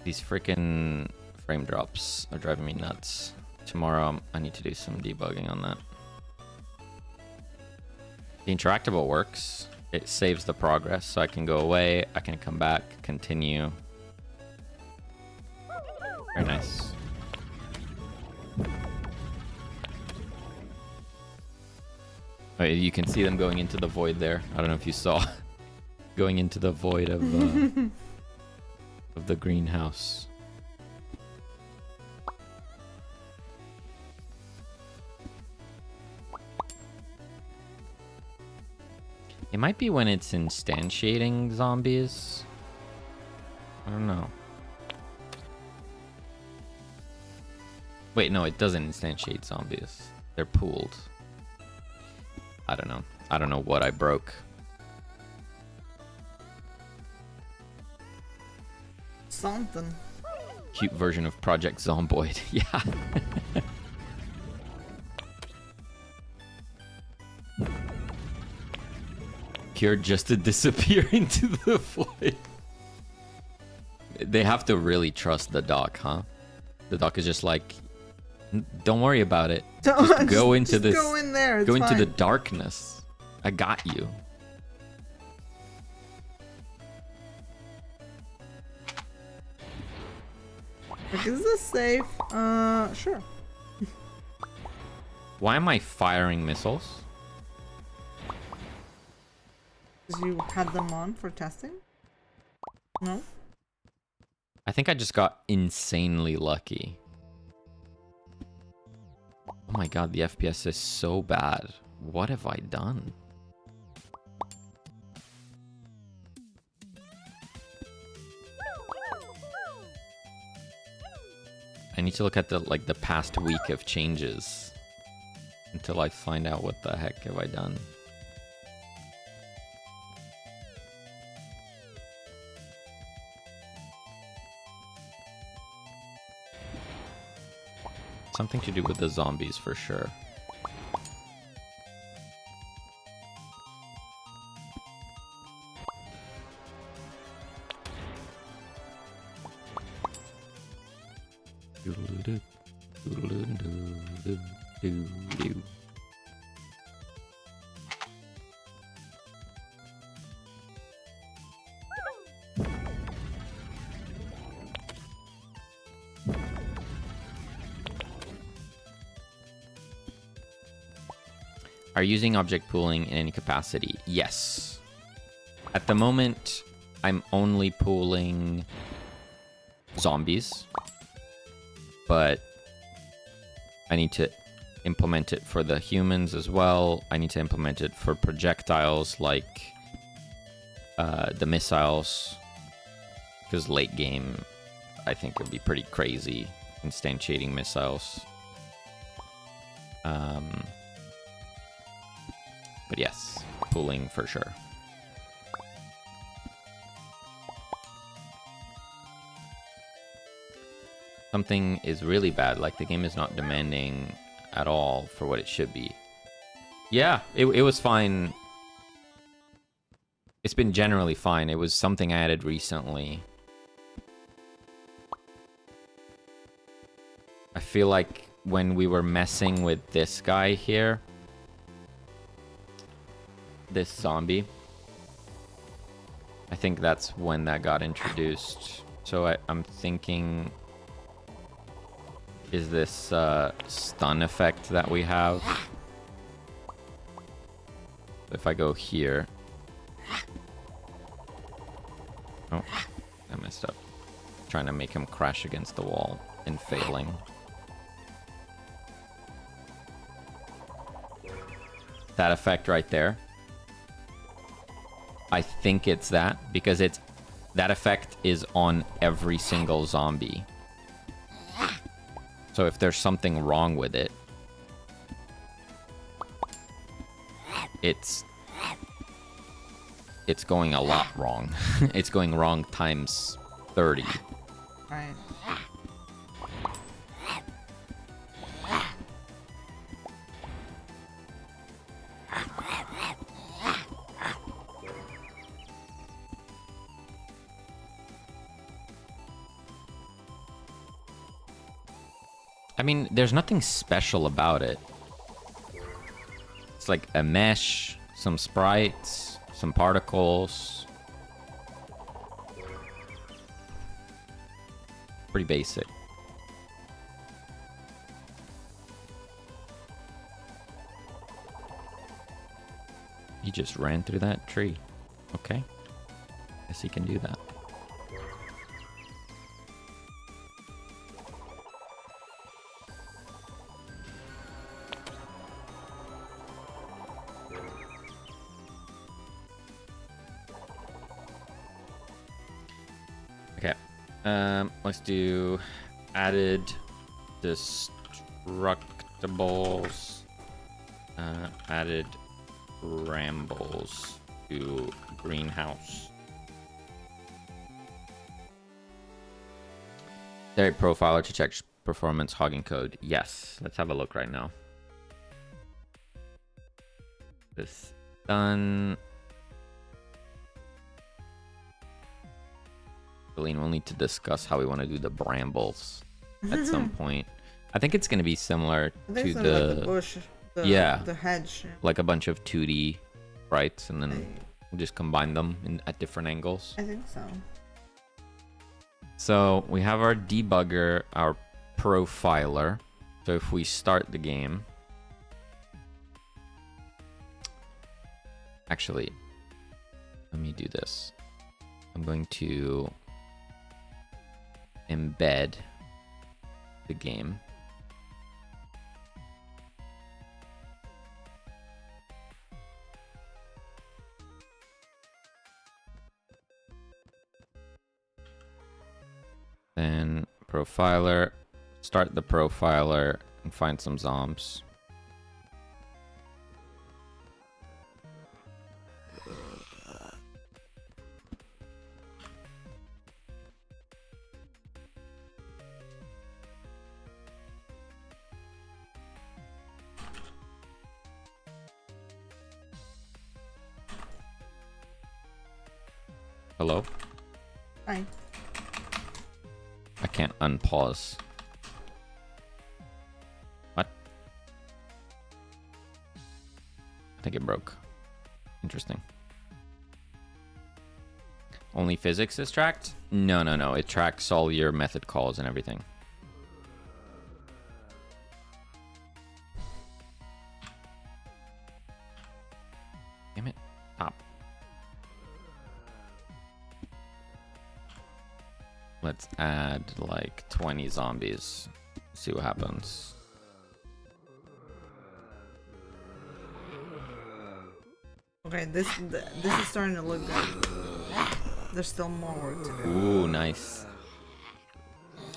these freaking frame drops are driving me nuts. Tomorrow I need to do some debugging on that. The interactable works. It saves the progress, so I can go away, I can come back, continue. Very nice. Oh, you can see them going into the void there. I don't know if you saw. Going into the void of the greenhouse. It might be when it's instantiating zombies. I don't know. Wait, no, it doesn't instantiate zombies. They're pooled. I don't know. I don't know what I broke. Something. Cute version of Project Zomboid. Yeah. Pure just to disappear into the void. They have to really trust the doc, huh? The doc is just like, don't worry about it. Just go into this. Go in there. It's go into the fine. darkness. I got you. Like, is this safe? Sure. Why am I firing missiles? Because you had them on for testing? No? I think I just got insanely lucky. Oh my god, the FPS is so bad. What have I done? I need to look at the past week of changes until I find out what the heck have I done. Something to do with the zombies for sure. Are you using object pooling in any capacity? Yes. At the moment, I'm only pooling zombies, but I need to implement it for the humans as well. I need to implement it for projectiles like the missiles, because late game, I think it would be pretty crazy instantiating missiles. But yes, pooling for sure. Something is really bad, like the game is not demanding at all for what it should be. Yeah, it was fine. It's been generally fine. It was something I added recently. I feel like when we were messing with this guy here, this zombie, I think that's when that got introduced. So I'm thinking, is this stun effect that we have? If I go here. Oh, I messed up. Trying to make him crash against the wall and failing. That effect right there. I think it's that, because that effect is on every single zombie. So if there's something wrong with it, it's going a lot wrong. It's going wrong times 30. Right. I mean, there's nothing special about it. It's like a mesh, some sprites, some particles. Pretty basic. He just ran through that tree. Okay. Guess he can do that. Okay. Let's do added destructibles. Added rambles to greenhouse. Derek profiler to check performance hogging code. Yes, let's have a look right now. This done. actually, and we'll need to discuss how we want to do the brambles at some point. I think it's going to be similar I think to it's gonna be like the bush, yeah, the hedge. like a bunch of 2D sprites, and then we'll just combine them at different angles. I think so. So we have our debugger, our profiler. So if we start the game, actually, let me do this. I'm going to embed the game. Then profiler, start the profiler and find some zombs. Hello? Hi. I can't unpause. What? I think it broke. Interesting. Only physics is tracked? No, no, no. It tracks all your method calls and everything. Damn it. Stop. Let's add like 20 zombies. See what happens. Okay, this is starting to look good. There's still more work to do. Ooh, nice.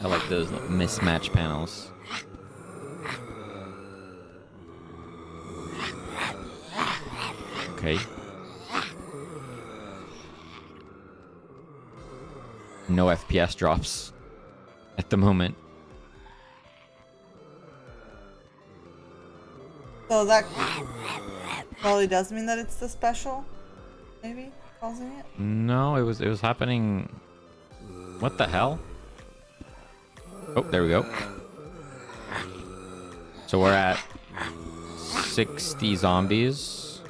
I like those mismatch panels. Okay. No FPS drops at the moment. So that probably does mean that it's the special, maybe causing it. No, it was happening. What the hell? Oh, there we go. So we're at 60 zombies.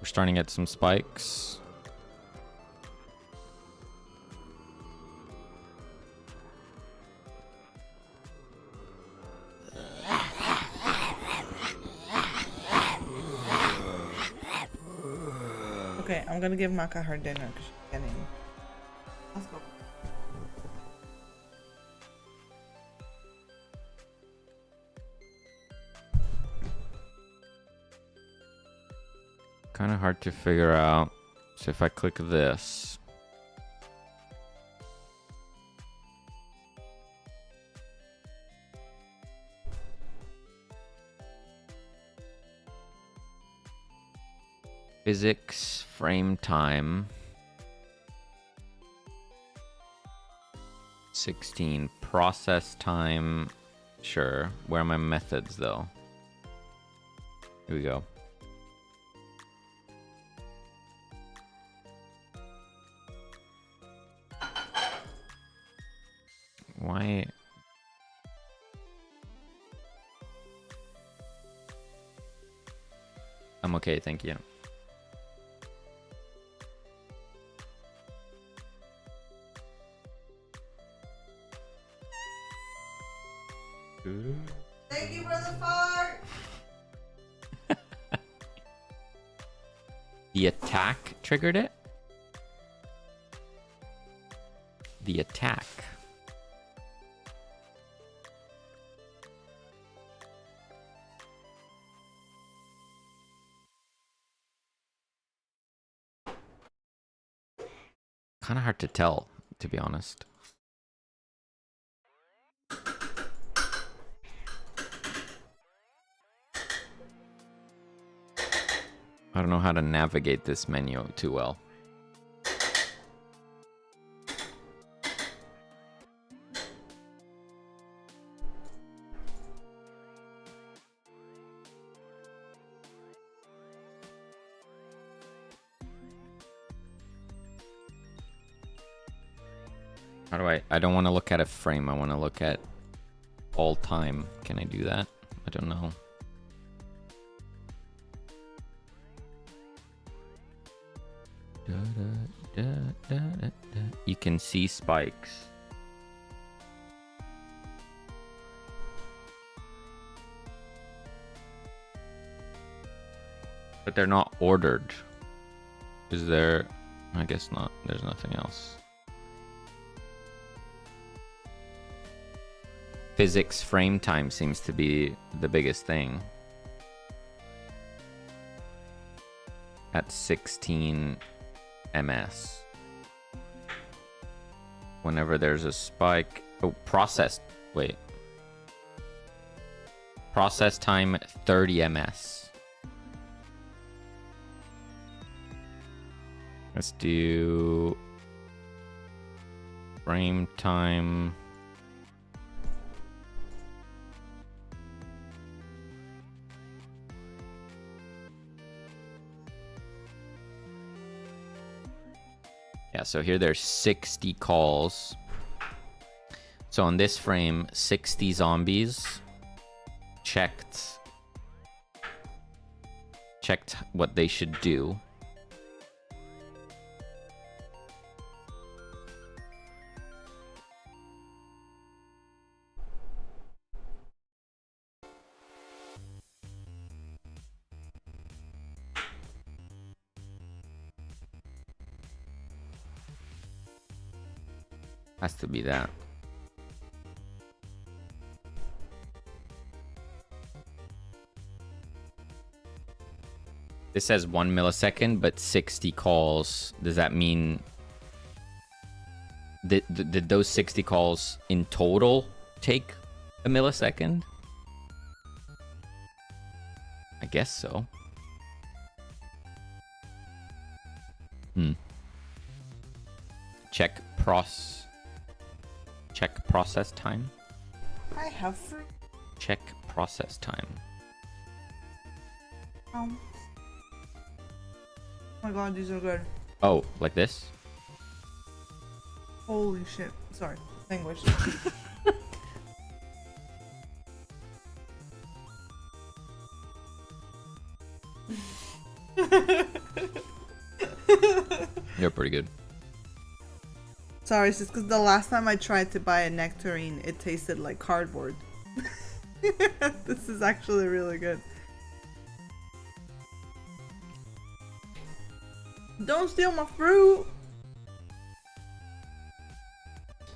We're starting to get some spikes. Okay, I'm gonna give Maka her dinner because she's getting. Let's go. Kind of hard to figure out. So if I click this. Physics, frame time. 16. Process time. Sure. Where are my methods though? Here we go. Why? I'm okay, thank you. Thank you, brother Fart. The attack triggered it? The attack. Kind of hard to tell, to be honest. I don't know how to navigate this menu too well. How do I don't want to look at a frame. I want to look at all time. Can I do that? I don't know. You can see spikes. But they're not ordered. Is there? I guess not. There's nothing else. Physics frame time seems to be the biggest thing. At 16 ms. Whenever there's a spike. Oh, process. Wait. Process time 30 ms. Let's do frame time. Yeah, so here there's 60 calls. So on this frame, 60 zombies checked what they should do. Has to be that. This says 1 millisecond, but 60 calls. Does that mean did those 60 calls in total take a millisecond? I guess so. Check process time. I have fruit. Check process time. Oh my god, these are good. Oh, like this? Holy shit. Sorry. Language. You're pretty good. Sorry, it's just because the last time I tried to buy a nectarine, it tasted like cardboard. This is actually really good. Don't steal my fruit!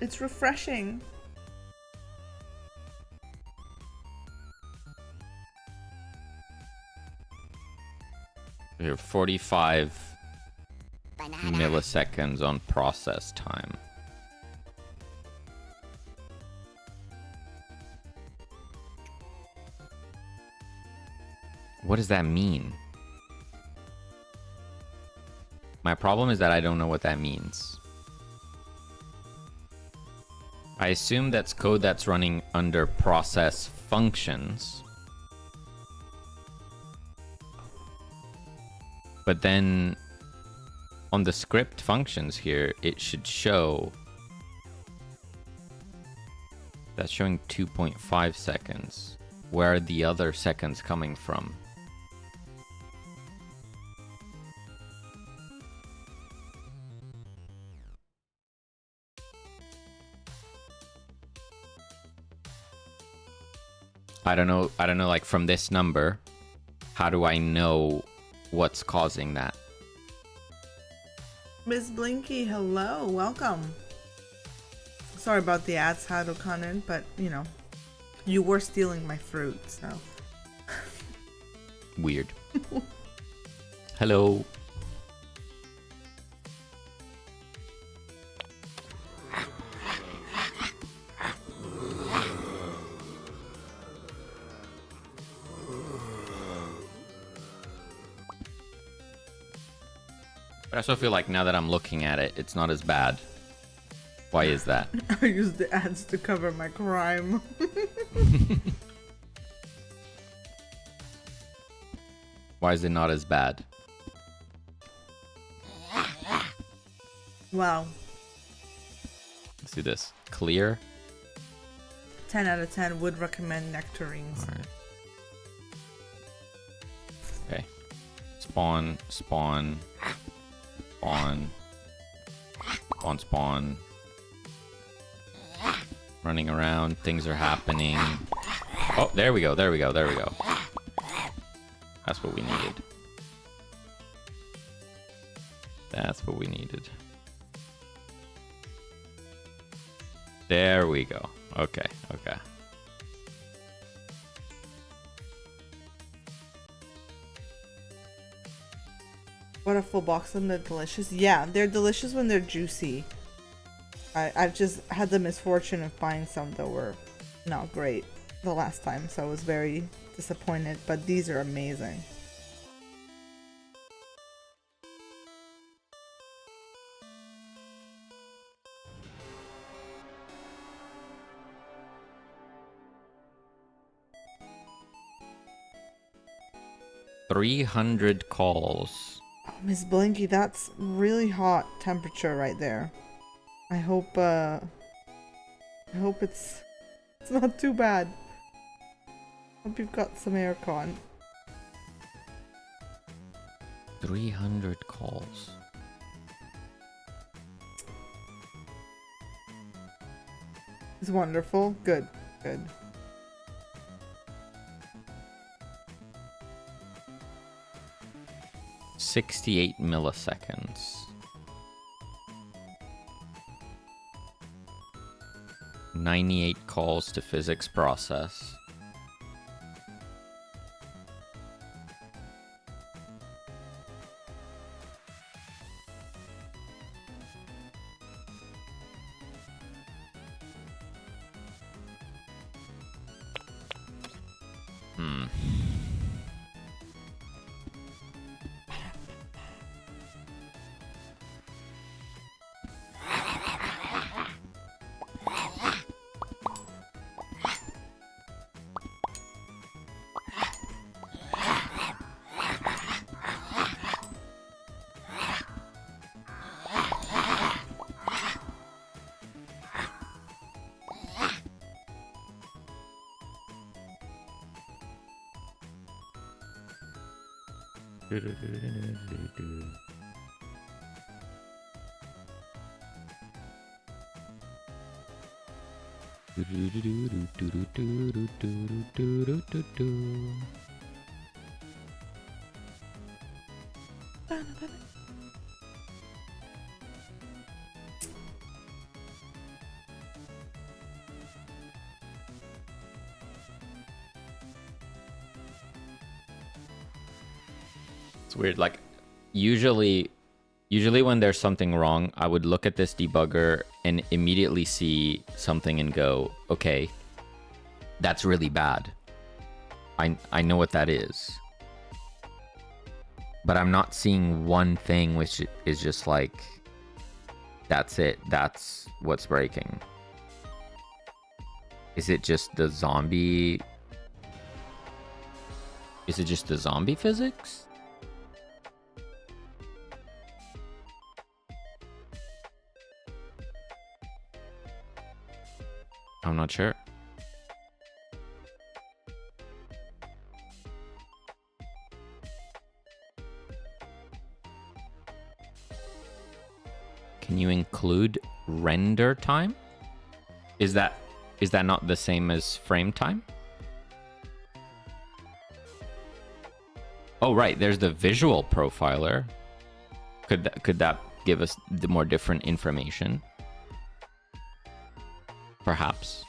It's refreshing. You're 45 milliseconds on process time. What does that mean? My problem is that I don't know what that means. I assume that's code that's running under process functions. But then on the script functions here, it should show that's showing 2.5 seconds. Where are the other seconds coming from? I don't know, like from this number, how do I know what's causing that? Miss Blinky, hello, welcome. Sorry about the ads, Harukanen, but you know, you were stealing my fruit, so. Weird. Hello. But I also feel like now that I'm looking at it, it's not as bad. Why is that? I use the ads to cover my crime. Why is it not as bad? Wow. do this. Clear. 10 out of 10 would recommend nectarines. All right. Okay. Spawn, spawn, spawn, spawn, spawn. Running around, things are happening. Oh, there we go, there we go, there we go. That's what we needed. That's what we needed. There we go. Okay, okay. What a full box of them, they're delicious. Yeah, they're delicious when they're juicy. I've just had the misfortune of buying some that were not great the last time, so I was very disappointed, but these are amazing. $300 calls. Oh, Miss Blinky, that's really hot temperature right there. I hope it's not too bad. Hope you've got some aircon. 300 calls. It's wonderful. Good, good. $68 milliseconds. 98 calls to physics process. It's weird, like usually when there's something wrong, I would look at this debugger and immediately see something and go, okay, that's really bad. I know what that is. But I'm not seeing one thing which is just like, that's it, that's what's breaking. Is it just the zombie? Is it just the zombie physics? I'm not sure. Can you include render time? Is that not the same as frame time? Oh right, there's the visual profiler. Could that give us the more different information? Perhaps.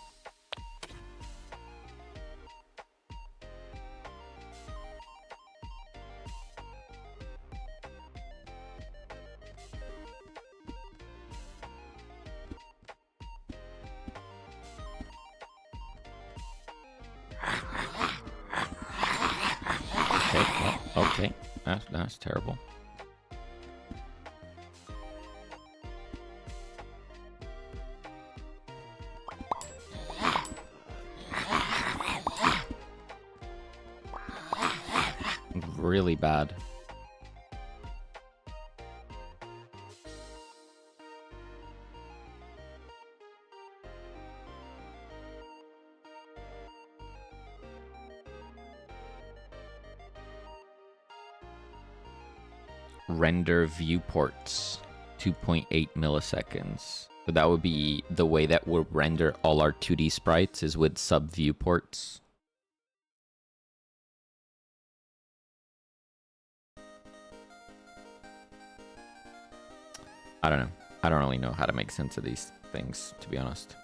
Okay, that's terrible. Really bad. render viewports 2.8 milliseconds. So that would be the way that we'll render all our 2D sprites is with sub viewports. I don't know. I don't really know how to make sense of these things, to be honest.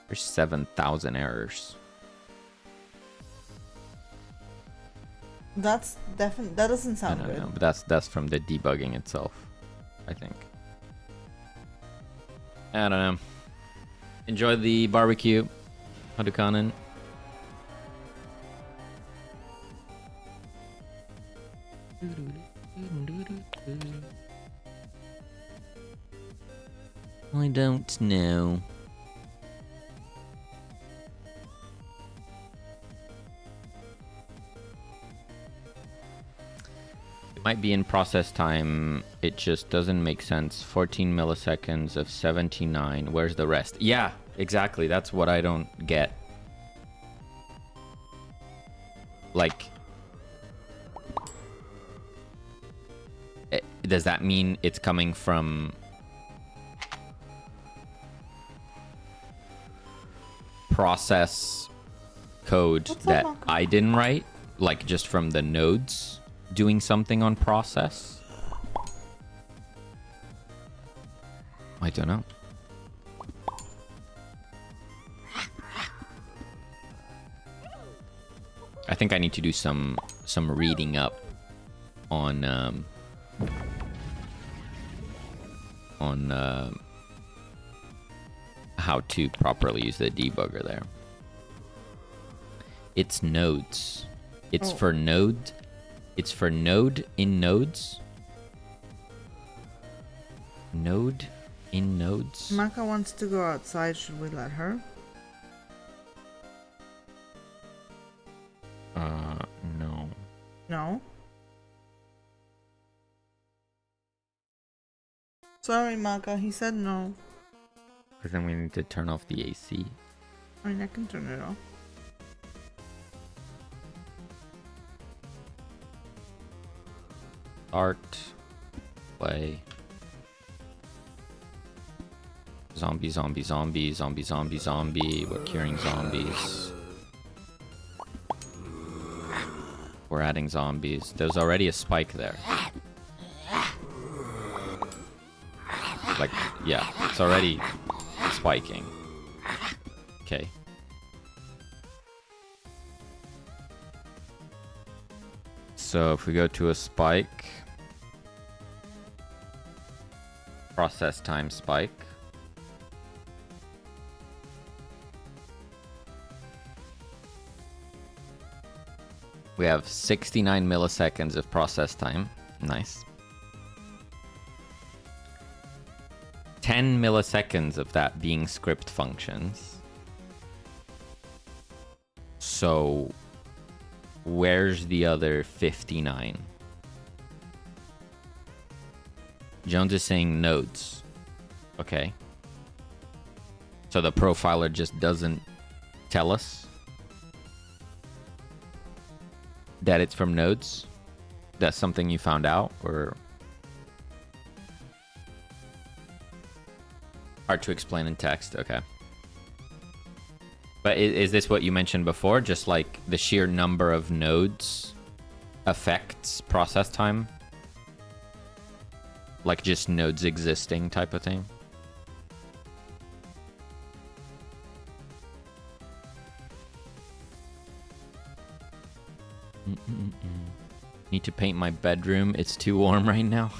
There's 7,000 errors. That's definitely, that doesn't sound good. No, but that's from the debugging itself, I think. I don't know. Enjoy the barbecue, Hadukanen. I don't know. It might be in process time. It just doesn't make sense. 14 milliseconds of 79. Where's the rest? Yeah, exactly. That's what I don't get. Like, does that mean it's coming from process code that I didn't write? Like, just from the nodes doing something on process? I don't know. I think I need to do some reading up on how to properly use the debugger there. It's nodes. It's for node. It's for node in nodes. Node in nodes. Maka wants to go outside. Should we let her? No. No. Sorry, Maka. He said no. Because then we need to turn off the AC. I mean, I can turn it off. Art. Play. Zombie, zombie, zombie, zombie, zombie, zombie. We're curing zombies. We're adding zombies. There's already a spike there. Like, yeah, it's already spiking. Okay. So if we go to a spike, process time spike. We have 69 milliseconds of process time. Nice. 10 milliseconds of that being script functions. So where's the other 59? Jones is saying nodes. Okay. So the profiler just doesn't tell us that it's from nodes? That's something you found out, or hard to explain in text? Okay. But is this what you mentioned before? Just like the sheer number of nodes affects process time? Like just nodes existing type of thing? Need to paint my bedroom. It's too warm right now.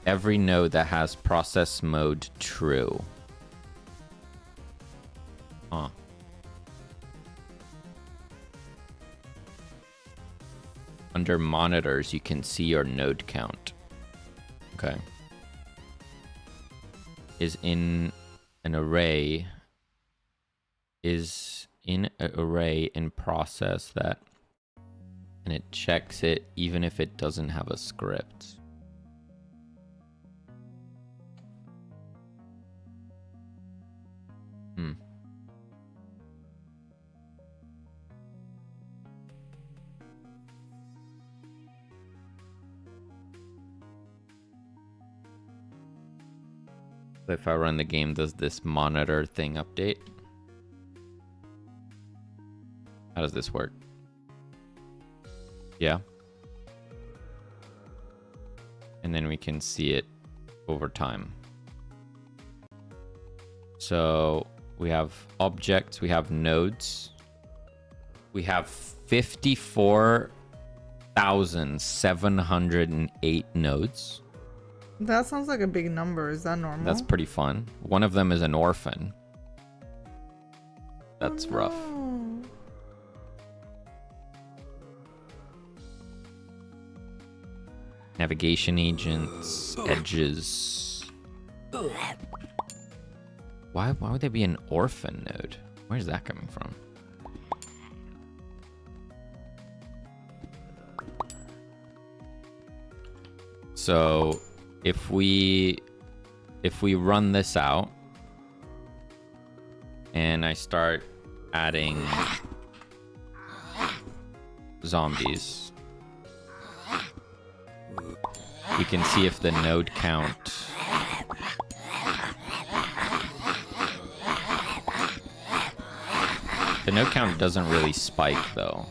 Every node that has process mode true. Huh. Under monitors, you can see your node count. Okay. Is in an array. Is in an array in process that, and it checks it even if it doesn't have a script. If I run the game, does this monitor thing update? How does this work? Yeah. And then we can see it over time. So we have objects, we have nodes. We have 54,708 nodes. That sounds like a big number. Is that normal? That's pretty fun. One of them is an orphan. That's rough. No. Navigation agents, edges. Why would there be an orphan node? Where's that coming from? So if we run this out and I start adding zombies, we can see if the node count doesn't really spike though.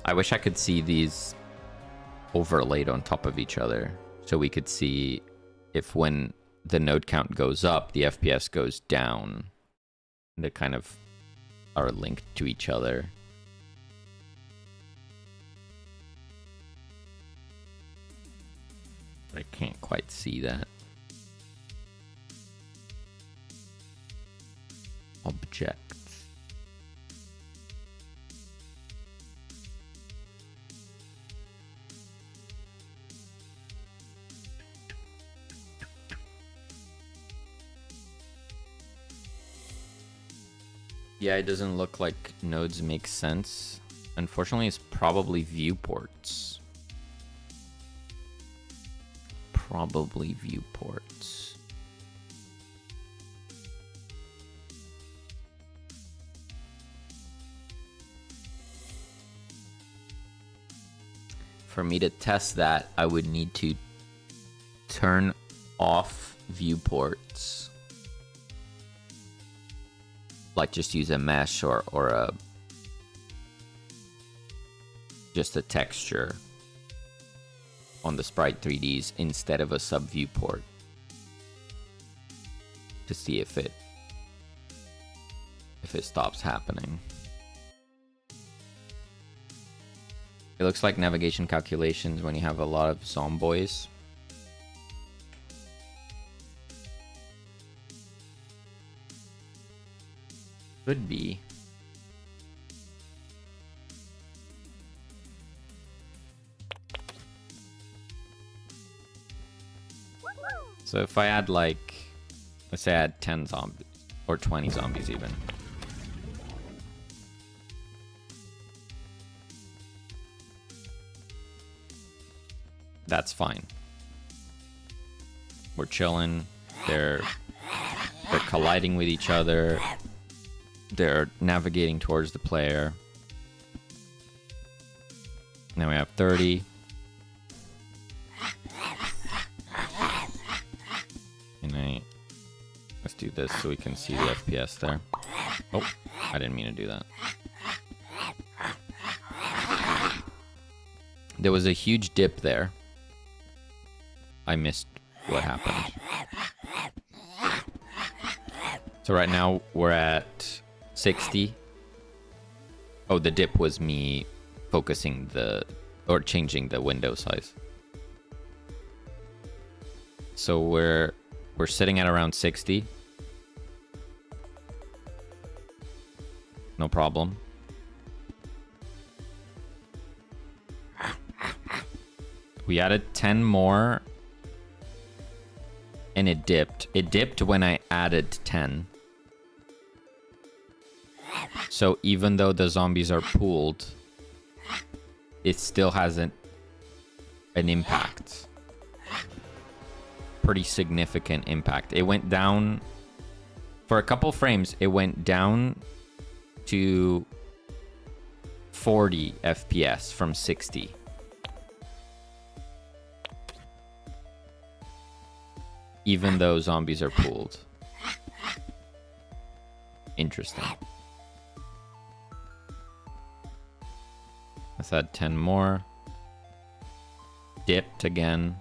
I wish I could see these overlaid on top of each other so we could see if when the node count goes up, the FPS goes down. They kind of are linked to each other. I can't quite see that. Objects. Yeah, it doesn't look like nodes make sense. Unfortunately, it's probably viewports. Probably viewports. For me to test that, I would need to turn off viewports. Like just use a mesh or a just a texture on the Sprite 3Ds instead of a sub viewport to see if it stops happening. It looks like navigation calculations when you have a lot of zomboids. Could be. So if I add like, let's say I add 10 zombies or 20 zombies even. That's fine. We're chilling. They're colliding with each other. They're navigating towards the player. Now we have 30. And let's do this so we can see the FPS there. Oh, I didn't mean to do that. There was a huge dip there. I missed what happened. So right now we're at 60. Oh, the dip was me focusing or changing the window size. So we're sitting at around 60. No problem. We added 10 more and it dipped. It dipped when I added 10. So even though the zombies are pooled, it still has an impact. Pretty significant impact. It went down For a couple frames, it went down to 40 FPS from 60. Even though zombies are pooled. Interesting. Let's add 10 more. Dipped again.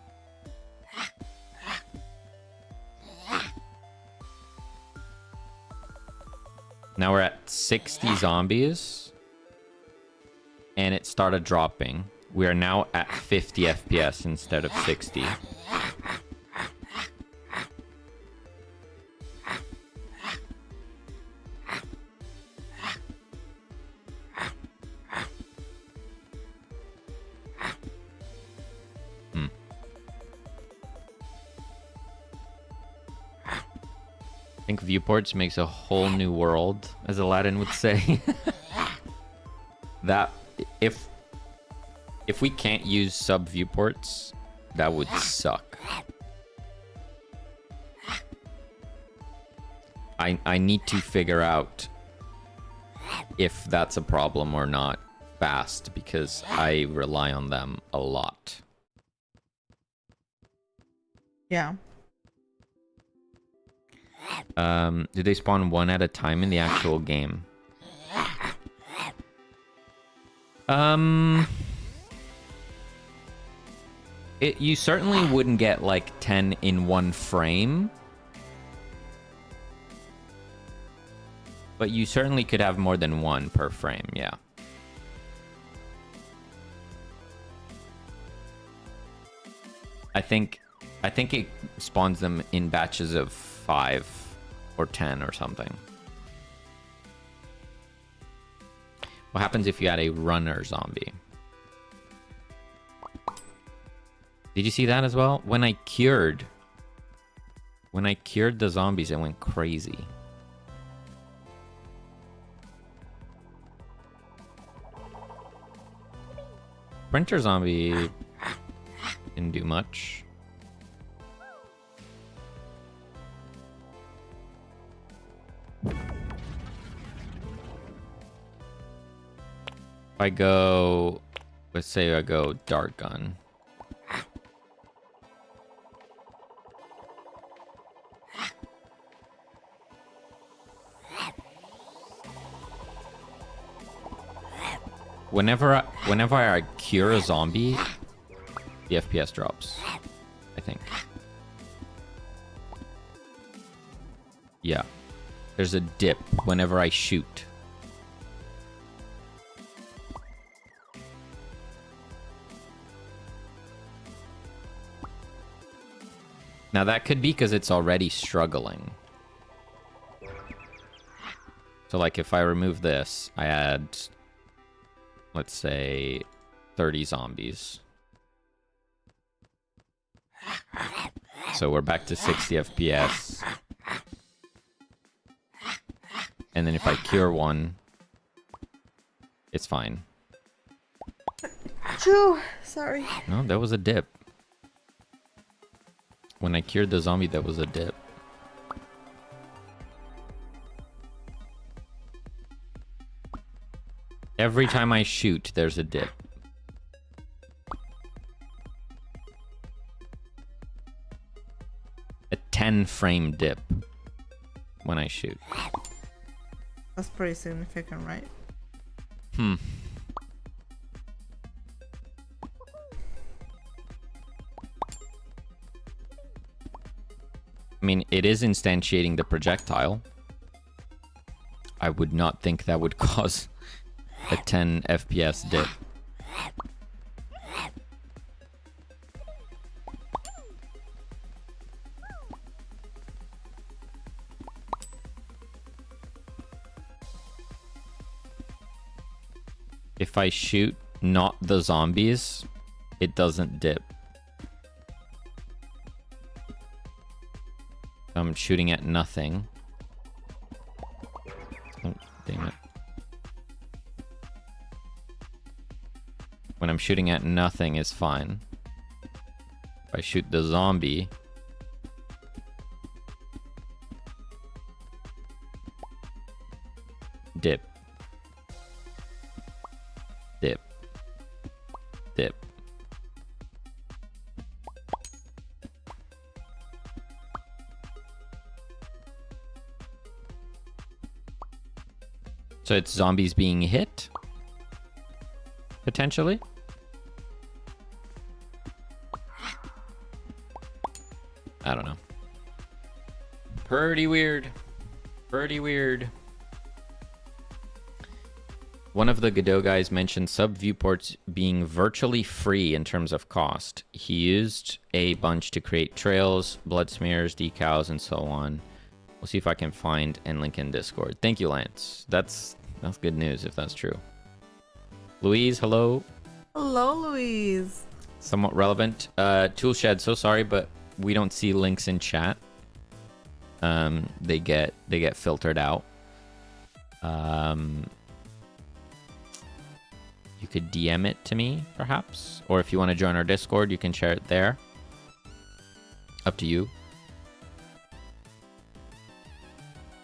Now we're at 60 zombies. And it started dropping. We are now at 50 FPS instead of 60. I think viewports makes a whole new world, as Aladdin would say. That if we can't use sub viewports, that would suck. I need to figure out if that's a problem or not fast, because I rely on them a lot. Yeah. Do they spawn one at a time in the actual game? You certainly wouldn't get like 10 in one frame. But you certainly could have more than one per frame, yeah. I think it spawns them in batches of 5 or 10 or something. What happens if you add a runner zombie? Did you see that as well? When I cured the zombies, it went crazy. Sprinter zombie didn't do much. If I go, let's say I go dart gun. Whenever I cure a zombie, the FPS drops, I think. Yeah. There's a dip whenever I shoot. Now that could be because it's already struggling. So like if I remove this, I add, let's say, 30 zombies. So we're back to 60 FPS. And then if I cure one, it's fine. Choo, sorry. No, that was a dip. When I cured the zombie, that was a dip. Every time I shoot, there's a dip. A 10-frame dip when I shoot. That's pretty significant, right? I mean, it is instantiating the projectile. I would not think that would cause a 10 FPS dip. If I shoot not the zombies, it doesn't dip. I'm shooting at nothing. Oh, damn it. When I'm shooting at nothing is fine. If I shoot the zombie, dip. So it's zombies being hit? Potentially? I don't know. Pretty weird. Pretty weird. One of the Godot guys mentioned sub viewports being virtually free in terms of cost. He used a bunch to create trails, blood smears, decals, and so on. We'll see if I can find and link in Discord. Thank you, Lance. That's good news if that's true. Louise, hello. Hello, Louise. Somewhat relevant. Toolshed, so sorry, but we don't see links in chat. They get filtered out. You could DM it to me, perhaps, or if you want to join our Discord, you can share it there. Up to you.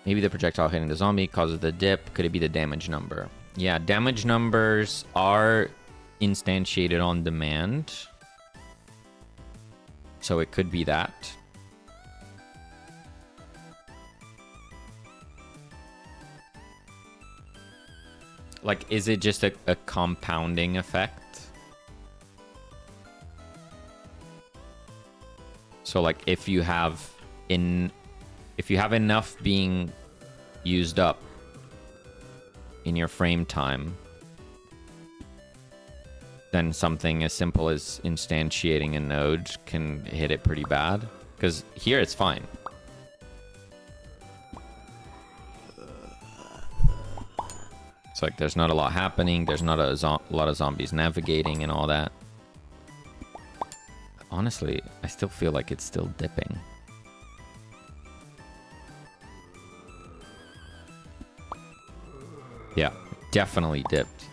Maybe the projectile hitting the zombie causes the dip. Could it be the damage number? Yeah, damage numbers are instantiated on demand. So it could be that. Like, is it just a compounding effect? So like if you have enough being used up in your frame time, then something as simple as instantiating a node can hit it pretty bad. Because here it's fine. It's like there's not a lot happening. There's not a lot of zombies navigating and all that. Honestly, I still feel like it's still dipping. Yeah, definitely dipped.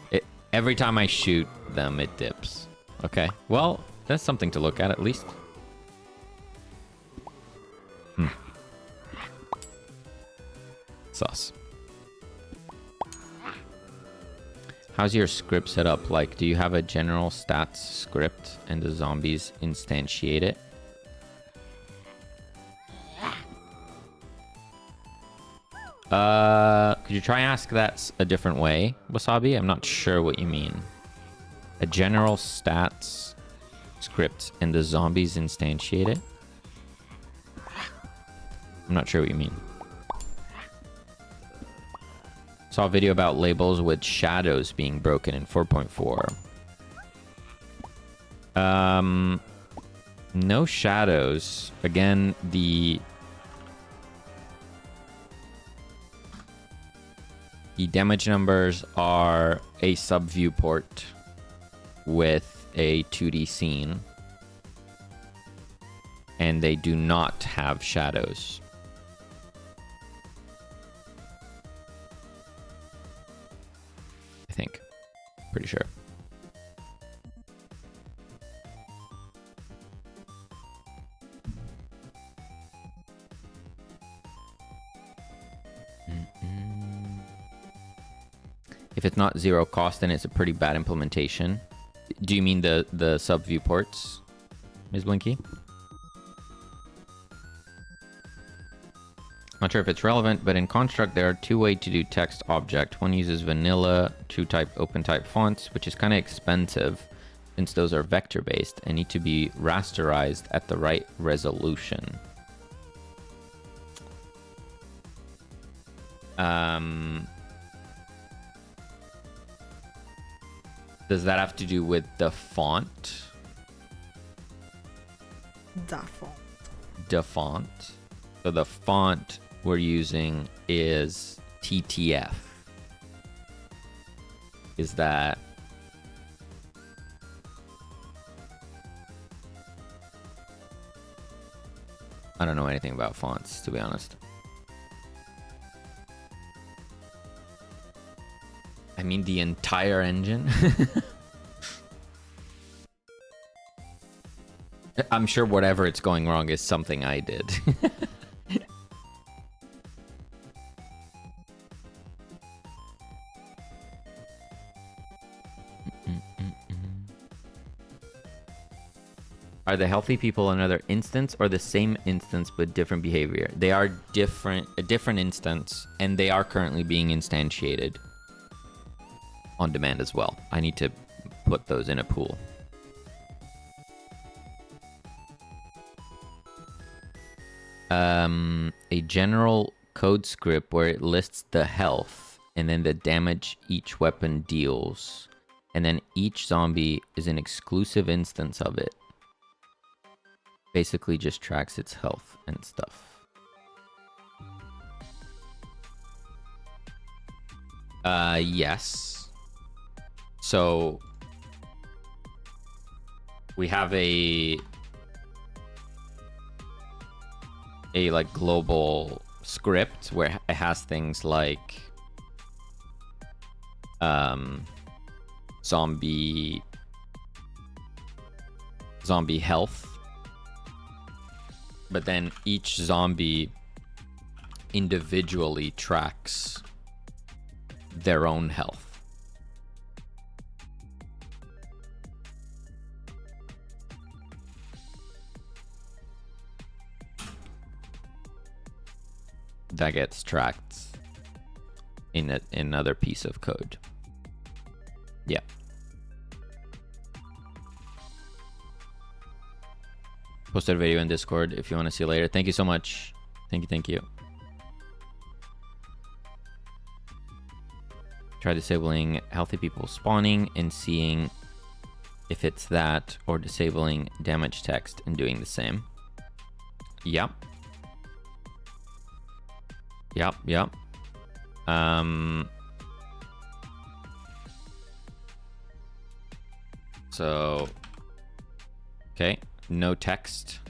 Every time I shoot them, it dips. Okay, well, that's something to look at least. Sus. How's your script set up? Like, do you have a general stats script and the zombies instantiate it? Could you try and ask that a different way, Wasabi? I'm not sure what you mean. A general stats script and the zombies instantiate it? I'm not sure what you mean. Saw a video about labels with shadows being broken in 4.4. No shadows. Again, the damage numbers are a sub viewport with a 2D scene, and they do not have shadows. I think. Pretty sure. If it's not zero cost, then it's a pretty bad implementation. Do you mean the sub viewports, Ms. Blinky? Not sure if it's relevant, but in Construct there are two ways to do text object. One uses vanilla TrueType OpenType fonts, which is kind of expensive since those are vector based and need to be rasterized at the right resolution. Does that have to do with the font? The font. The font. So the font we're using is TTF. Is that... I don't know anything about fonts, to be honest. I mean the entire engine. I'm sure whatever it's going wrong is something I did. Are the healthy people another instance or the same instance but different behavior? They are a different instance, and they are currently being instantiated on demand as well. I need to put those in a pool. A general code script where it lists the health and then the damage each weapon deals, and then each zombie is an exclusive instance of it. Basically just tracks its health and stuff. Yes. So we have a like global script where it has things like zombie health, but then each zombie individually tracks their own health. That gets tracked in another piece of code. Yeah. Posted a video in Discord if you want to see it later. Thank you so much. Thank you. Try disabling healthy people spawning and seeing if it's that, or disabling damage text and doing the same. Yep. So, okay, no text.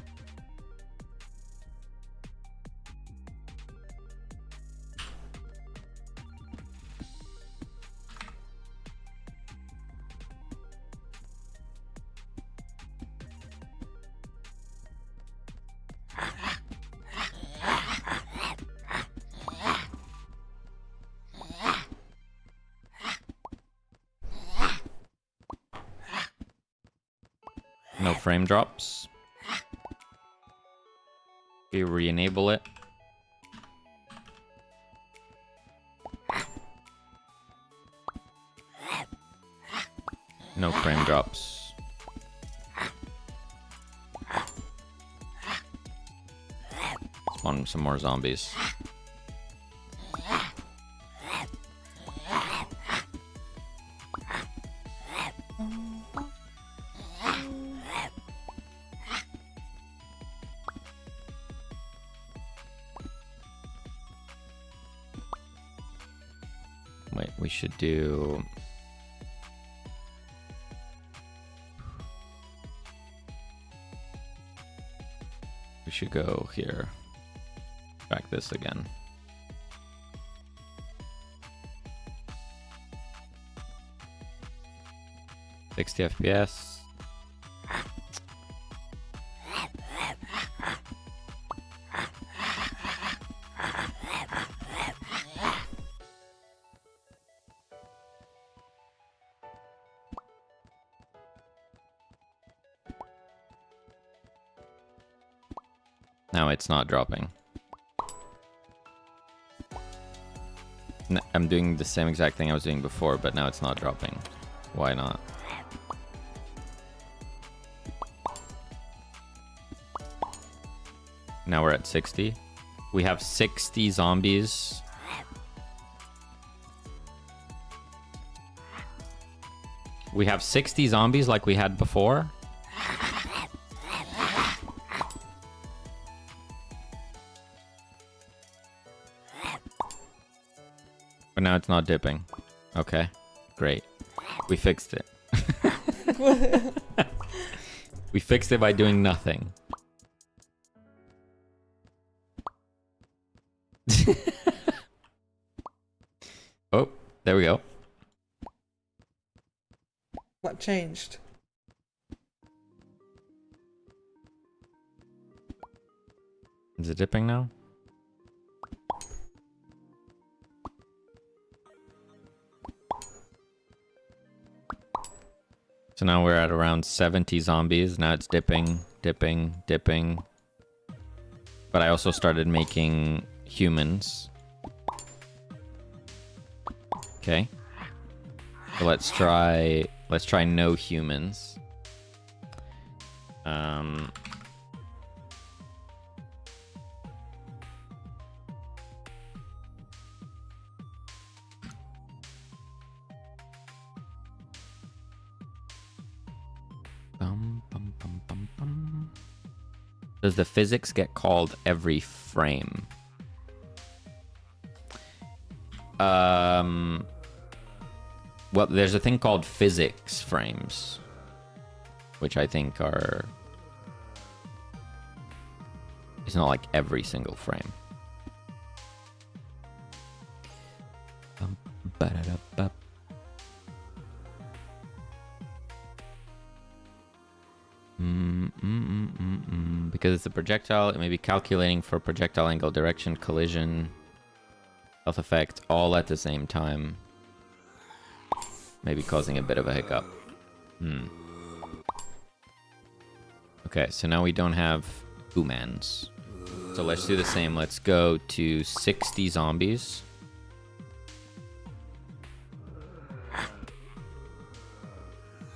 No frame drops. We re-enable it. No frame drops. Spawn some more zombies. Wait, we should do... We should go here. Track this again. $60 FPS. Now it's not dropping. I'm doing the same exact thing I was doing before, but now it's not dropping. Why not? Now we're at 60. We have 60 zombies. We have 60 zombies like we had before. But now it's not dipping. Okay, great. We fixed it. We fixed it by doing nothing. Oh, there we go. What changed? Is it dipping now? So now we're at around 70 zombies. Now it's dipping. dipping. But I also started making humans. Okay. So let's try no humans. Does the physics get called every frame? Well, there's a thing called physics frames, which I think are... It's not like every single frame. Ba-da-da-ba. Because it's a projectile, it may be calculating for projectile angle, direction, collision, health effect, all at the same time. Maybe causing a bit of a hiccup. Okay, so now we don't have humans. So let's do the same. Let's go to 60 zombies.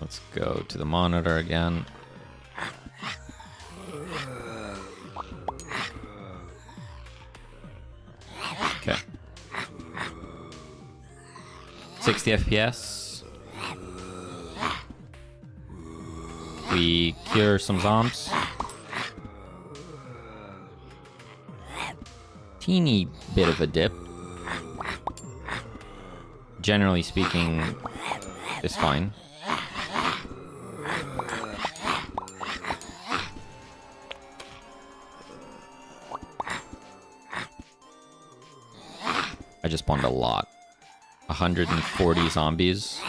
Let's go to the monitor again. Okay. 60 FPS. We cure some zombies. Teeny bit of a dip. Generally speaking, it's fine. I just spawned a lot. 140 zombies.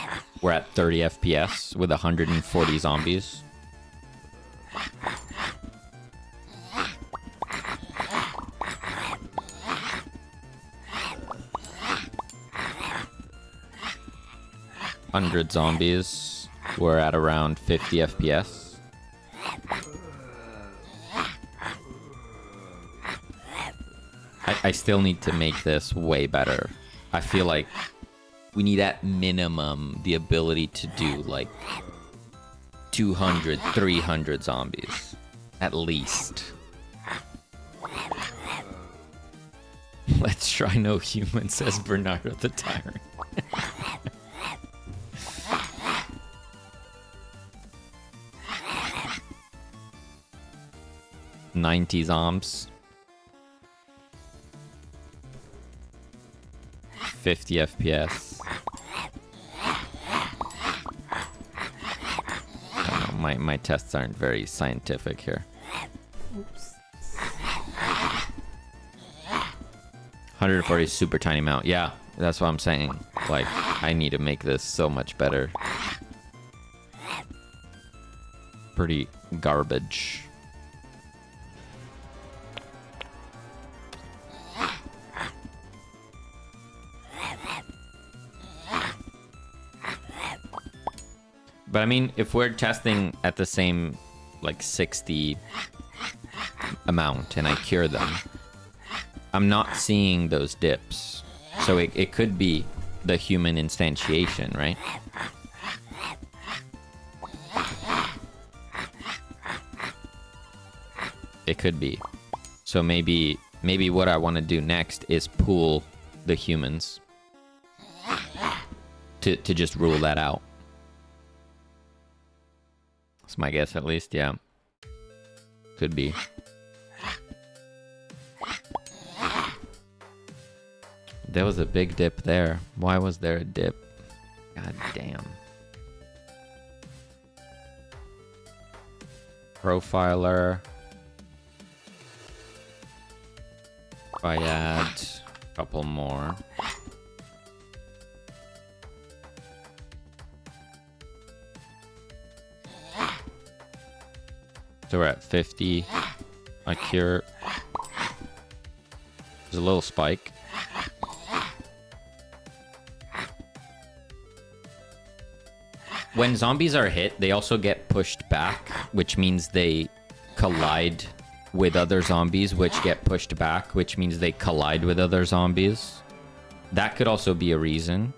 We're at 30 FPS with 140 zombies. Hundred zombies. We're at around 50 FPS. I still need to make this way better. I feel like we need at minimum the ability to do like 200, 300 zombies. At least. Let's try no human, says Bernardo the Tyrant. 90 zombies. 50 FPS. I don't know, my tests aren't very scientific here. Oops. 140 is super tiny amount. Yeah, that's what I'm saying. Like, I need to make this so much better. Pretty garbage. But I mean, if we're testing at the same, like, 60 amount and I cure them, I'm not seeing those dips. So it could be the human instantiation, right? It could be. So maybe what I want to do next is pool the humans to just rule that out. That's my guess, at least. Yeah, could be. There was a big dip there. Why was there a dip? God damn. Profiler. If I add a couple more. So we're at 50. I cure. There's a little spike. When zombies are hit, they also get pushed back, which means they collide with other zombies, which get pushed back, which means they collide with other zombies. That could also be a reason.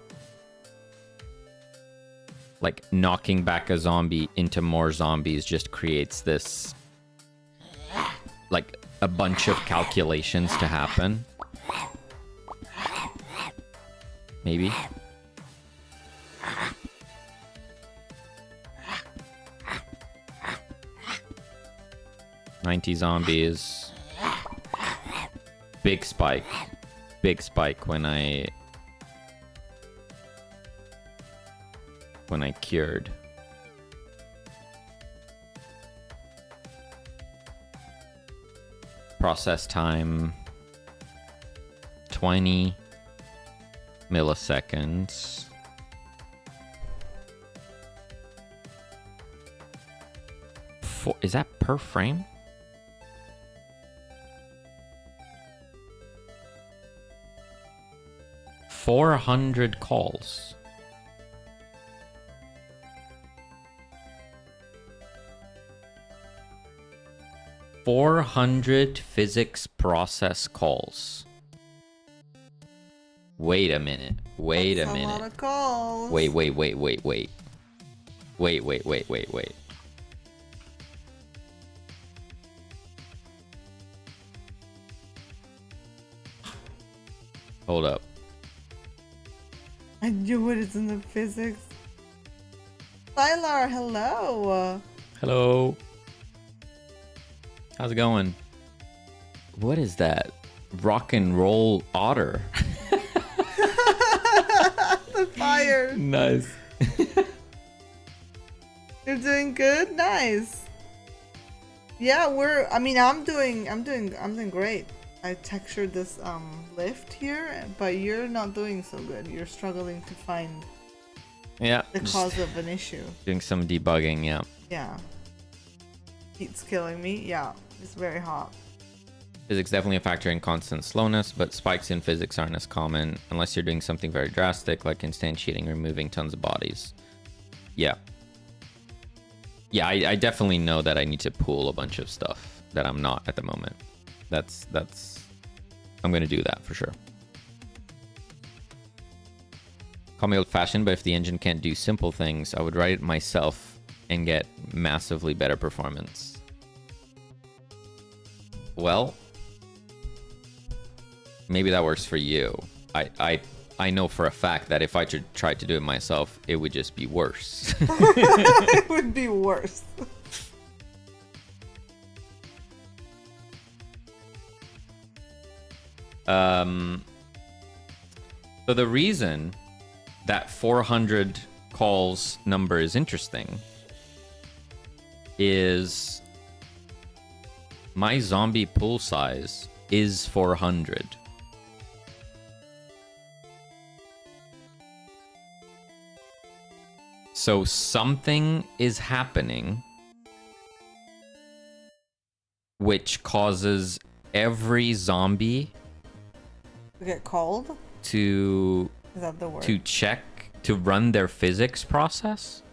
Like, knocking back a zombie into more zombies just creates this, like, a bunch of calculations to happen. Maybe. "90 zombies." Big spike. Big spike when I cured. Process time 20 milliseconds. Is that per frame? "400 calls. "400 physics process calls." Wait a minute. Wait a That's minute. a lot of calls. Wait. Wait. Hold up. I knew it is in the physics. Sylar, hello. Hello. How's it going? What is that? Rock and roll otter. The fire. Nice. You're doing good? Nice. Yeah, I'm doing great. I textured this lift here, but you're not doing so good. You're struggling to find Yeah. the just cause of an issue. doing some debugging, yeah. Yeah. Heat's killing me. Yeah, it's very hot. Physics definitely a factor in constant slowness, but spikes in physics aren't as common unless you're doing something very drastic, like instantiating or removing tons of bodies. Yeah. Yeah, I definitely know that I need to pool a bunch of stuff that I'm not at the moment. That's I'm gonna do that for sure. Call me old-fashioned, but if the engine can't do simple things, I would write it myself and get massively better performance. Well, maybe that works for you. I know for a fact that if I tried to do it myself, it would just be worse. It would be worse. So the reason that 400 calls number is interesting is my zombie pool size is 400. So something is happening which causes every zombie To get cold? to Is that the word? to run their physics process.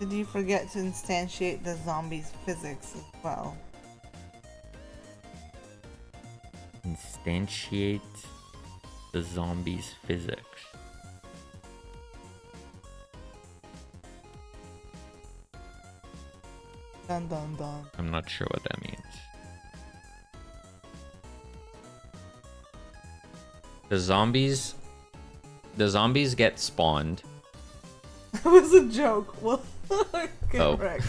Did you forget to instantiate the zombies' physics as well? Instantiate the zombies' physics. Dun dun dun. I'm not sure what that means. The zombies get spawned. That was a joke. Well, Oh. correct.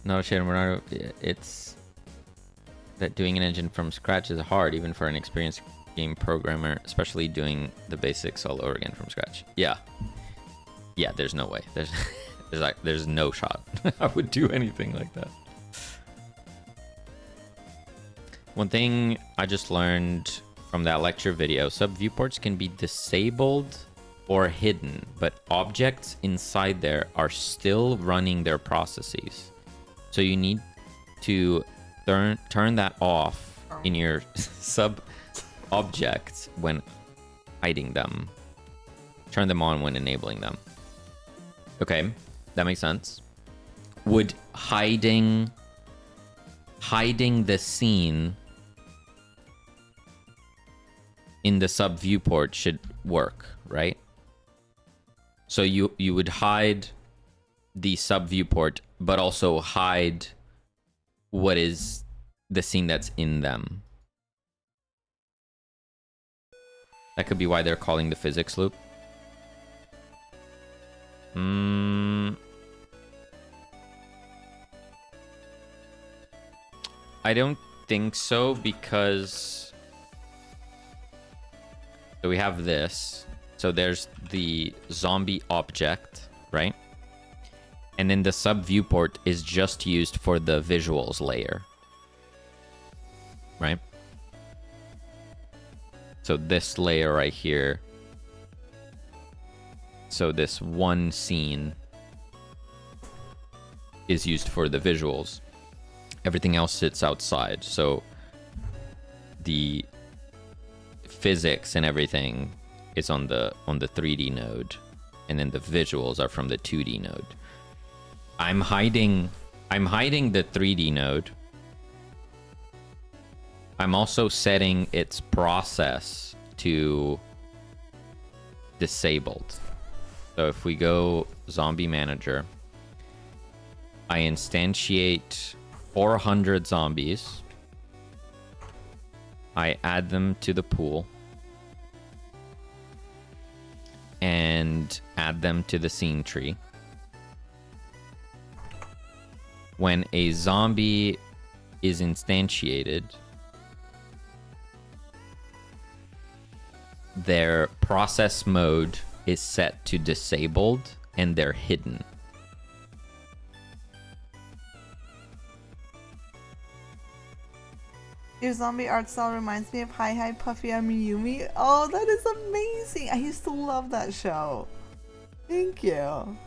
No shit, we're not. It's that doing an engine from scratch is hard, even for an experienced game programmer, especially doing the basics all over again from scratch. Yeah, there's no way. There's no shot I would do anything like that. One thing I just learned from that lecture video: sub viewports can be disabled or hidden, but objects inside there are still running their processes. So you need to turn that off in your sub objects when hiding them. Turn them on when enabling them. Okay, that makes sense. Would hiding the scene in the sub viewport should work, right? So you would hide the sub viewport, but also hide what is the scene that's in them. That could be why they're calling the physics loop. I don't think so, because so we have this. So there's the zombie object, right? And then the sub viewport is just used for the visuals layer, right? So this layer right here. So this one scene is used for the visuals. Everything else sits outside. So the physics and everything is on the 3D node, and then the visuals are from the 2D node. I'm hiding the 3D node. I'm also setting its process to disabled. So if we go zombie manager, I instantiate 400 zombies. I add them to the pool and add them to the scene tree. When a zombie is instantiated, their process mode is set to disabled and they're hidden. Your zombie art style reminds me of Hi Hi Puffy Amiyumi. Oh, that is amazing. I used to love that show. Thank you.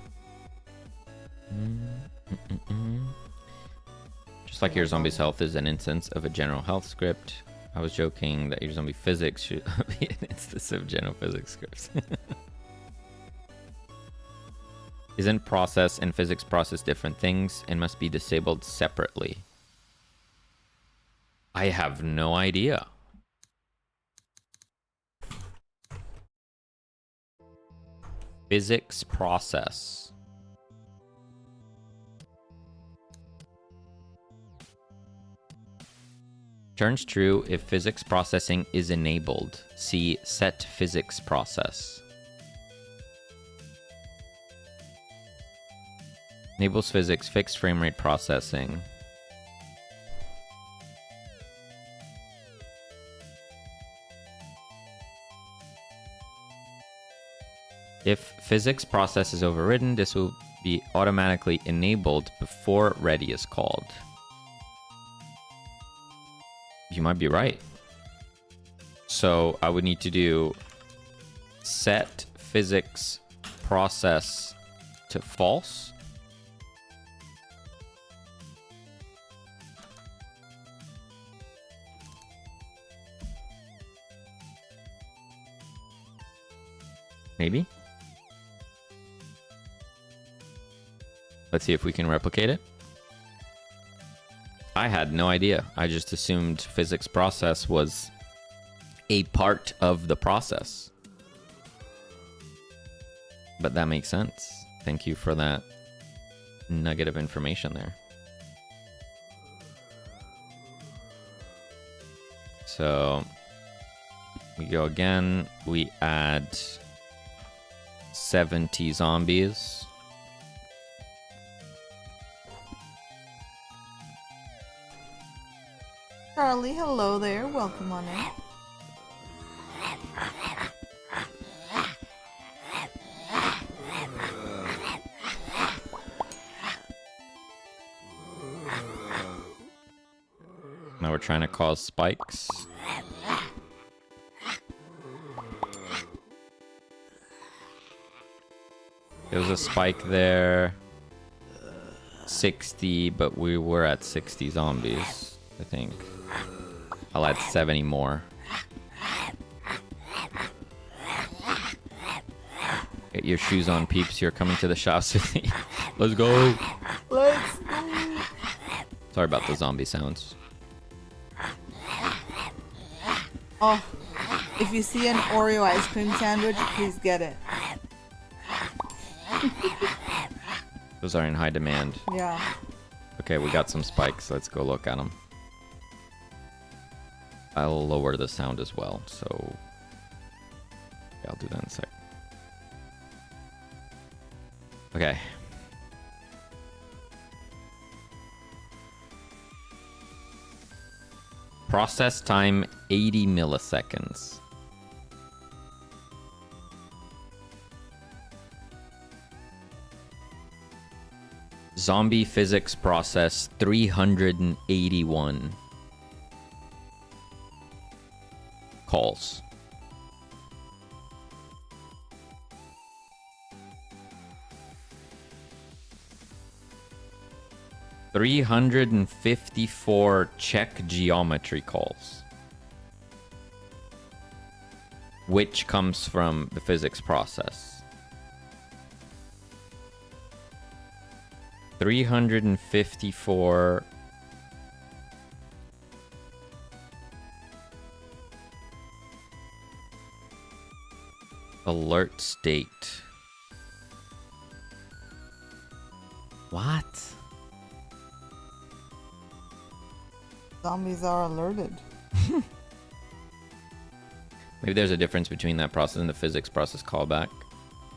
Just like your zombie's health is an instance of a general health script, I was joking that your zombie physics should be an instance of general physics scripts. Isn't process and physics process different things and must be disabled separately? I have no idea. Physics process. Turns true if physics processing is enabled. See set physics process. Enables physics fixed frame rate processing. If physics process is overridden, this will be automatically enabled before ready is called. You might be right. So I would need to do set physics process to false. Maybe. Let's see if we can replicate it. I had no idea. I just assumed physics process was a part of the process. But that makes sense. Thank you for that nugget of information there. So we go again. We add 70 zombies. Charlie, hello there. Welcome on in. Now we're trying to cause spikes. There was a spike there. 60, but we were at 60 zombies, I think. I'll add 70 more. Get your shoes on, peeps. You're coming to the shops with me. Let's go. Let's go. Sorry about the zombie sounds. Oh, if you see an Oreo ice cream sandwich, please get it. Those are in high demand. Yeah. Okay, we got some spikes. Let's go look at them. I'll lower the sound as well, so... Yeah, I'll do that in a sec. Okay. Process time 80 milliseconds. Zombie physics process 381 calls. $354 check geometry calls, which comes from the physics process. 354 alert state. What? Zombies are alerted. Maybe there's a difference between that process and the physics process callback.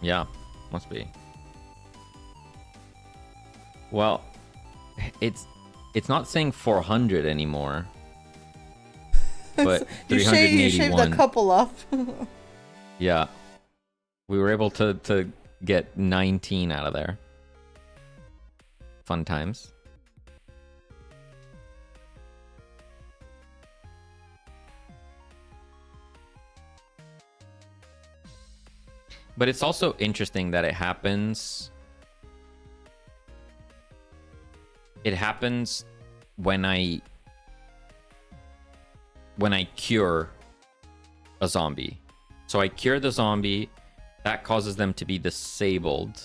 Yeah, must be. Well, it's not saying 400 anymore. But you 381. shaved a couple off. Yeah. We were able to get 19 out of there. Fun times. But it's also interesting that it happens. It happens when I cure a zombie. So I cure the zombie, that causes them to be disabled.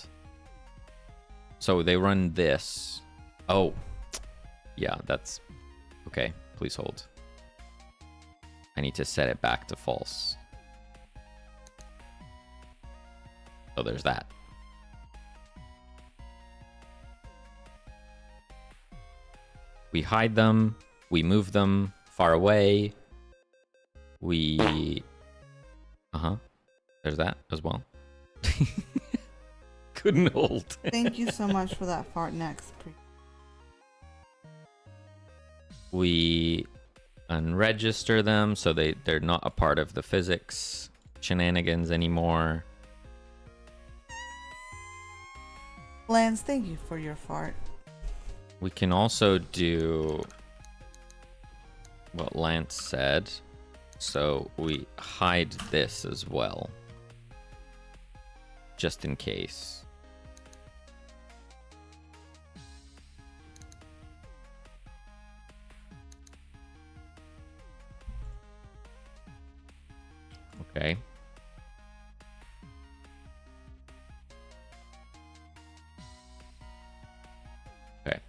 So they run this. Oh, yeah, that's okay. Please hold. I need to set it back to false. So there's that. We hide them. We move them far away. We... There's that as well. Couldn't hold. Thank you so much for that fart next. We unregister them so they're not a part of the physics shenanigans anymore. Lance, thank you for your fart. We can also do what Lance said. So we hide this as well. Just in case. Okay. Okay.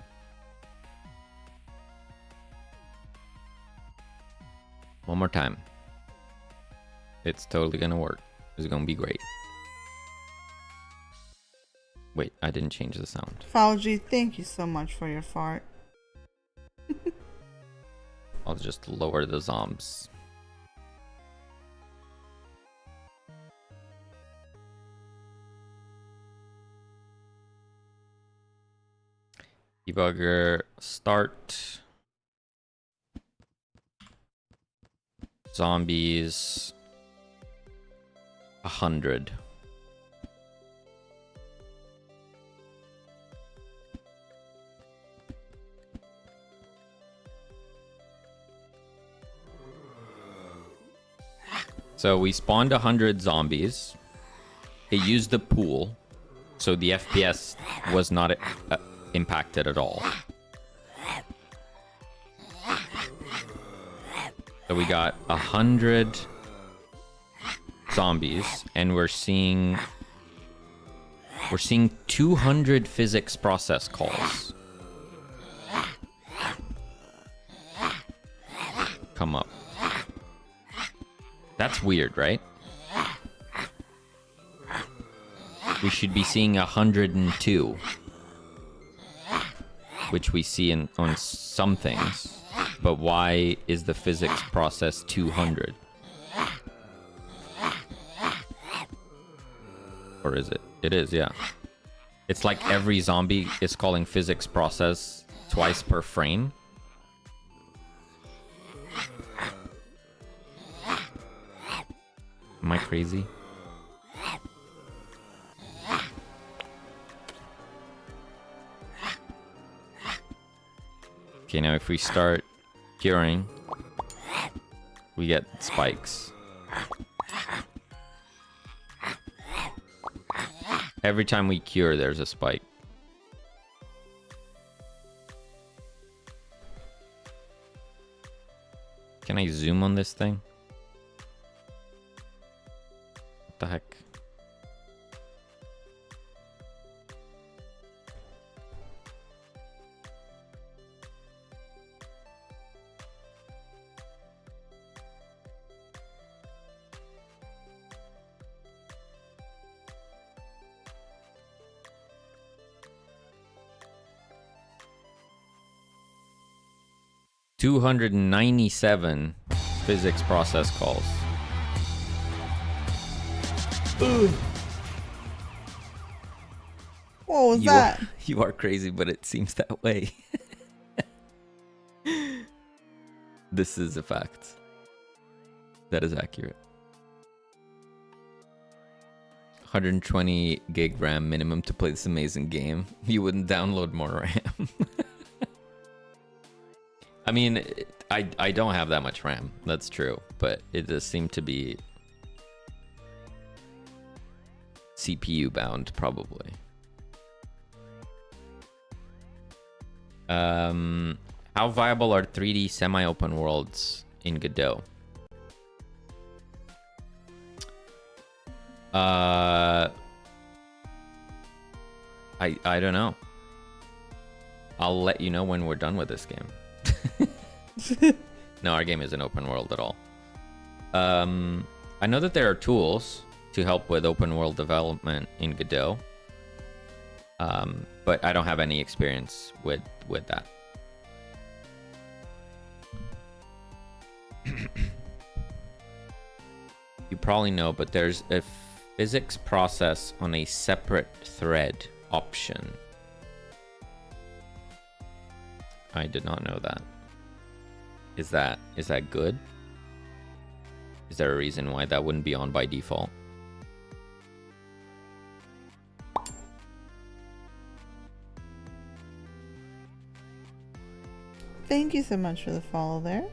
One more time. It's totally gonna work. It's gonna be great. Wait, I didn't change the sound. Fauji, thank you so much for your fart. I'll just lower the zombs. Debugger start. Zombies 100. So we spawned 100 zombies. It used the pool. So the FPS was not impacted at all. So we got 100 zombies, and we're seeing 200 physics process calls come up. That's weird, right? We should be seeing 102, which we see on some things. But why is the physics process 200? Or is it? It is, yeah. It's like every zombie is calling physics process twice per frame. Am I crazy? Okay, now if we start curing, we get spikes. Every time we cure, there's a spike. Can I zoom on this thing? What the heck? $297 physics process calls. What was that? You are crazy, but it seems that way. This is a fact. That is accurate. 120 gig RAM minimum to play this amazing game. You wouldn't download more RAM. I mean, I don't have that much RAM. That's true. But it does seem to be CPU bound, probably. How viable are 3D semi-open worlds in Godot? I don't know. I'll let you know when we're done with this game. No, our game isn't open world at all. I know that there are tools to help with open world development in Godot, but I don't have any experience with that. You probably know, but there's a physics process on a separate thread option. I did not know that. Is that good? Is there a reason why that wouldn't be on by default? Thank you so much for the follow there.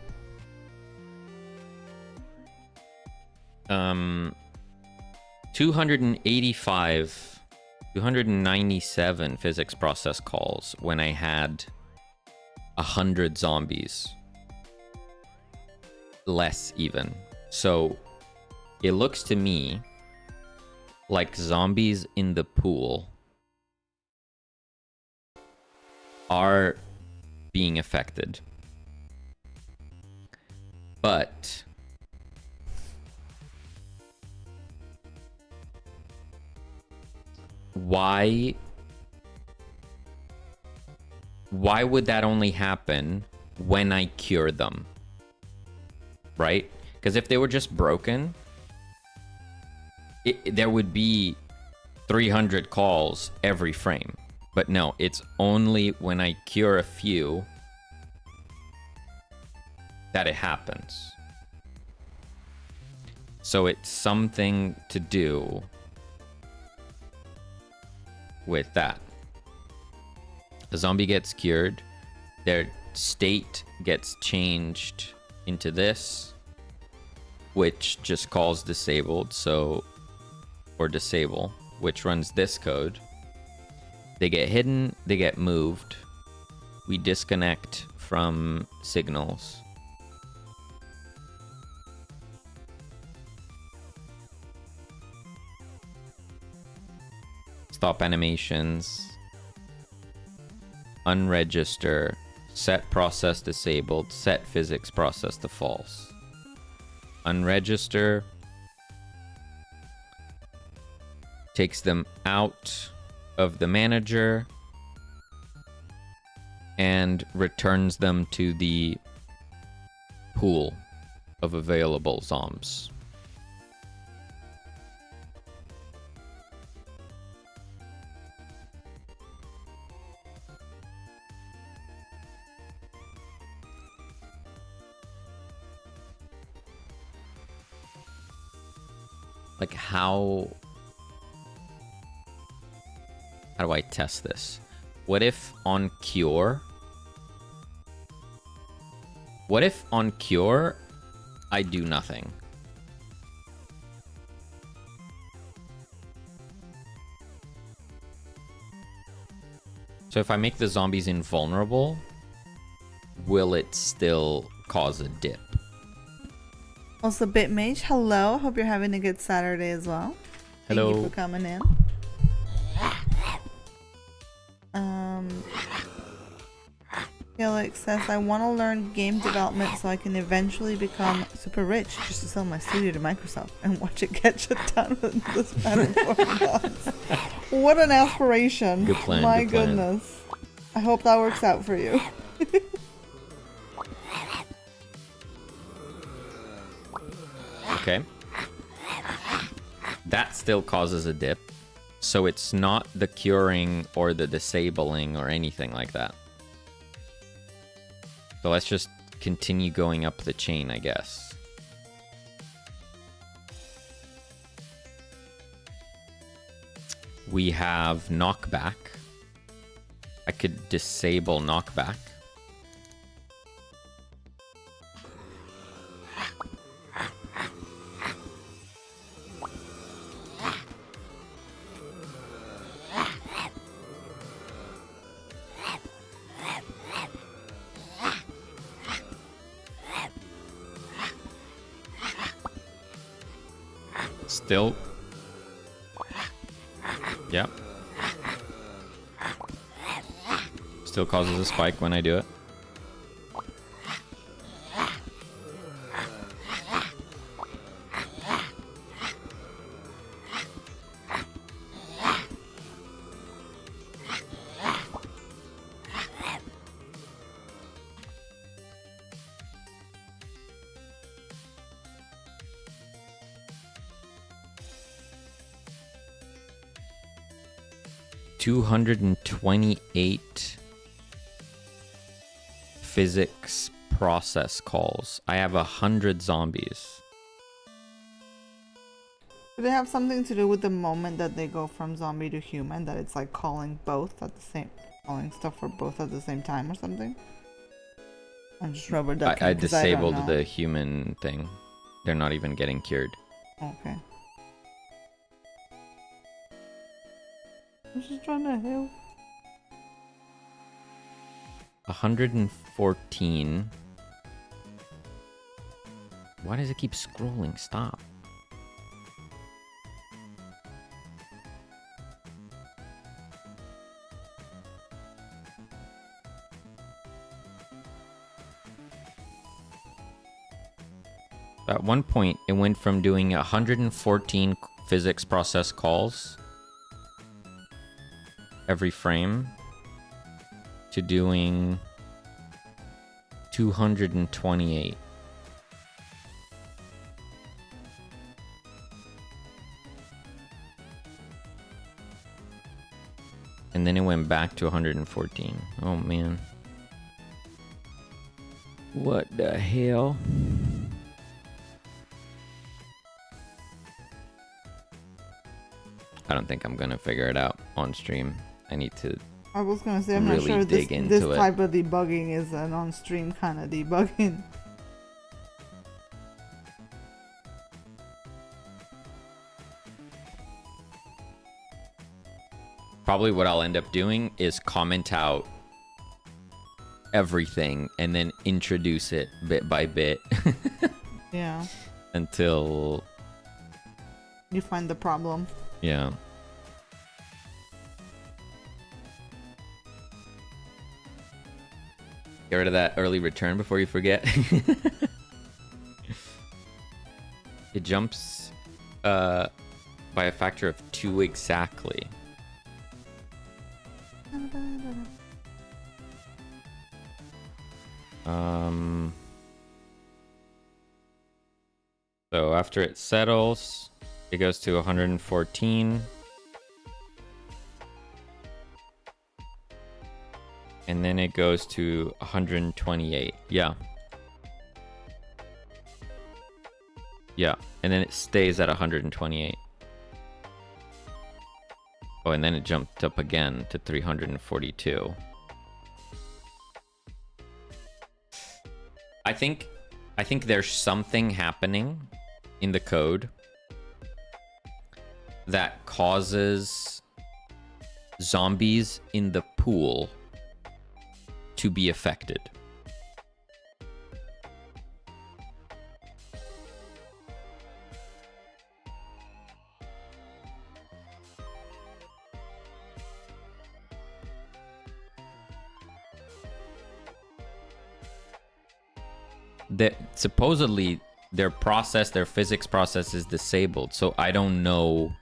297 physics process calls when I had 100 zombies. Less even. So it looks to me like zombies in the pool are being affected. But why would that only happen when I cure them? Right? Because if they were just broken, there would be 300 calls every frame. But no, it's only when I cure a few that it happens. So it's something to do with that. The zombie gets cured, their state gets changed into this, which just calls disabled, so, or disable, which runs this code, They get hidden, they get moved. We disconnect from signals. Stop animations. Unregister. Set process disabled. Set physics process to false. Unregister. Takes them out of the manager and returns them to the pool of available zombs. Like how do I test this? What if on cure I do nothing? So if I make the zombies invulnerable, will it still cause a dip? Also, Bitmage, hello. Hope you're having a good Saturday as well. Hello. Thank you for coming in. Felix says, I want to learn game development so I can eventually become super rich just to sell my studio to Microsoft and watch it get shut down with the span of 4 months. What an aspiration. Good plan, My good plan. goodness. I hope that works out for you. Okay. That still causes a dip. So it's not the curing or the disabling or anything like that. So let's just continue going up the chain, I guess. We have knockback. I could disable knockback. Still. Yep. Still causes a spike when I do it. $228 physics process calls. I have 100 zombies. Do they have something to do with the moment that they go from zombie to human? That it's like calling both at the same, calling stuff for both at the same time or something? I'm just rubber ducking. I 'cause I don't disabled know. the human thing. They're not even getting cured. Okay. I'm just trying to help. 114. Why does it keep scrolling? Stop. At one point, it went from doing 114 physics process calls every frame to doing 228. And then it went back to 114. Oh man. What the hell? I don't think I'm gonna figure it out on stream. I need to. I was gonna say, I'm not really sure dig this into it. type of debugging is an on-stream kind of debugging. Probably what I'll end up doing is comment out everything and then introduce it bit by bit. Yeah. Until you find the problem. Yeah. Get rid of that early return before you forget. It jumps by a factor of 2 exactly. So after it settles, it goes to 114. And then it goes to 128. Yeah. Yeah. And then it stays at 128. Oh, and then it jumped up again to 342. I think there's something happening in the code that causes zombies in the pool to be affected. That supposedly their physics process is disabled, so I don't know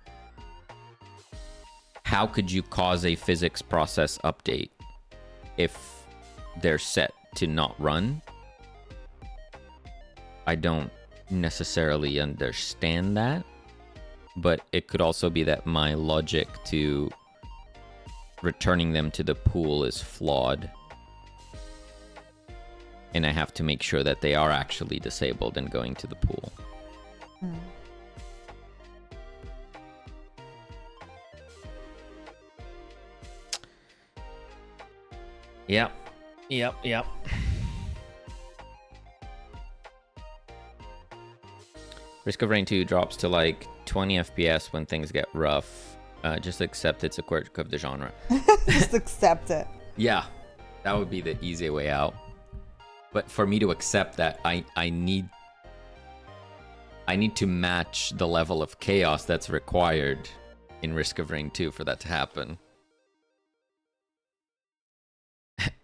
how could you cause a physics process update if they're set to not run. I don't necessarily understand that, but it could also be that my logic to returning them to the pool is flawed. And I have to make sure that they are actually disabled and going to the pool. Yep. Risk of Rain 2 drops to like 20 FPS when things get rough. Just accept it's a quirk of the genre. Just accept it. Yeah, that would be the easy way out. But for me to accept that, I need to match the level of chaos that's required in Risk of Rain 2 for that to happen.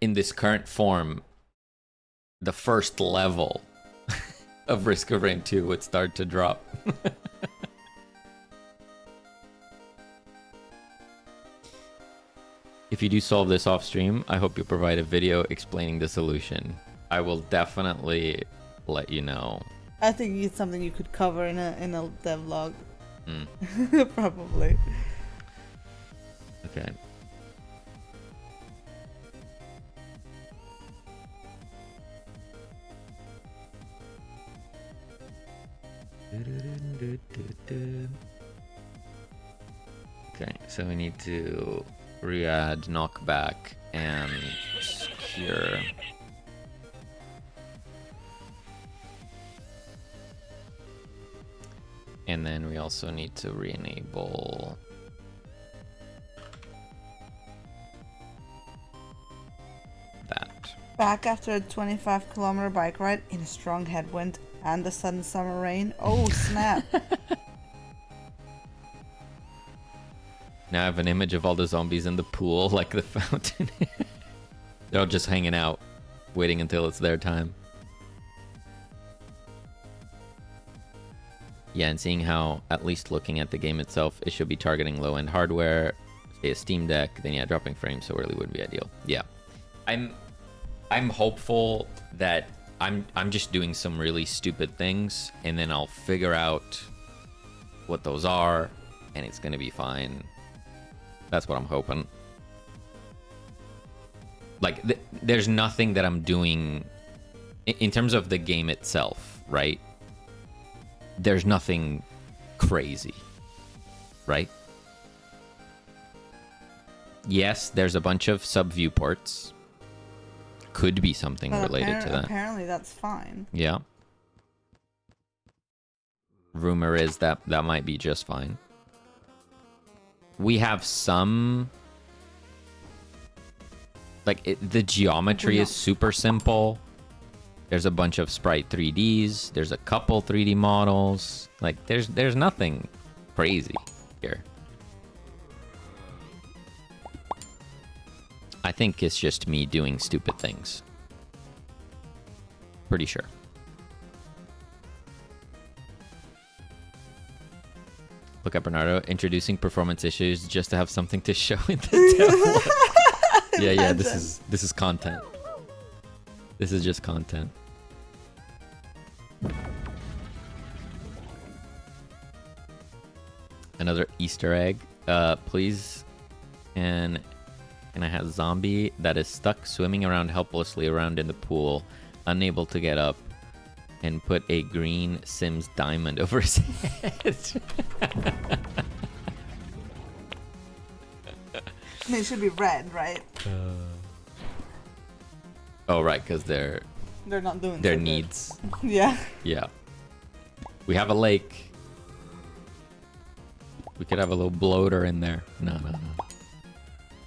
In this current form, the first level of Risk of Rain 2 would start to drop. If you do solve this off stream, I hope you'll provide a video explaining the solution. I will definitely let you know. I think it's something you could cover in a devlog. Probably. Okay. Okay, so we need to re-add knockback and secure. And then we also need to re-enable that. Back after a 25-kilometer bike ride in a strong headwind and the sudden summer rain. Oh, snap. Now I have an image of all the zombies in the pool, like the fountain. They're all just hanging out, waiting until it's their time. Yeah, and seeing how, at least looking at the game itself, it should be targeting low-end hardware, say a Steam Deck, then yeah, dropping frames so early wouldn't be ideal. Yeah. I'm hopeful that I'm just doing some really stupid things, and then I'll figure out what those are, and it's gonna be fine. That's what I'm hoping. Like, there's nothing that I'm doing in terms of the game itself, right? There's nothing crazy, right? Yes, there's a bunch of sub-viewports. Could be something related to that. Apparently that's fine. Yeah. Rumor is that that might be just fine. We have some Like, the geometry No. is super simple. There's a bunch of sprite 3Ds. There's a couple 3D models. Like, there's nothing crazy here. I think it's just me doing stupid things. Pretty sure. Look at Bernardo introducing performance issues just to have something to show in the demo. Yeah, this is content. This is just content. Another Easter egg. Please, can I have zombie that is stuck swimming around helplessly around in the pool, unable to get up, and put a green Sims diamond over his head. I mean, it should be red, right? Oh, right, because they're not doing their so good. needs. Yeah. Yeah. We have a lake. We could have a little bloater in there. No.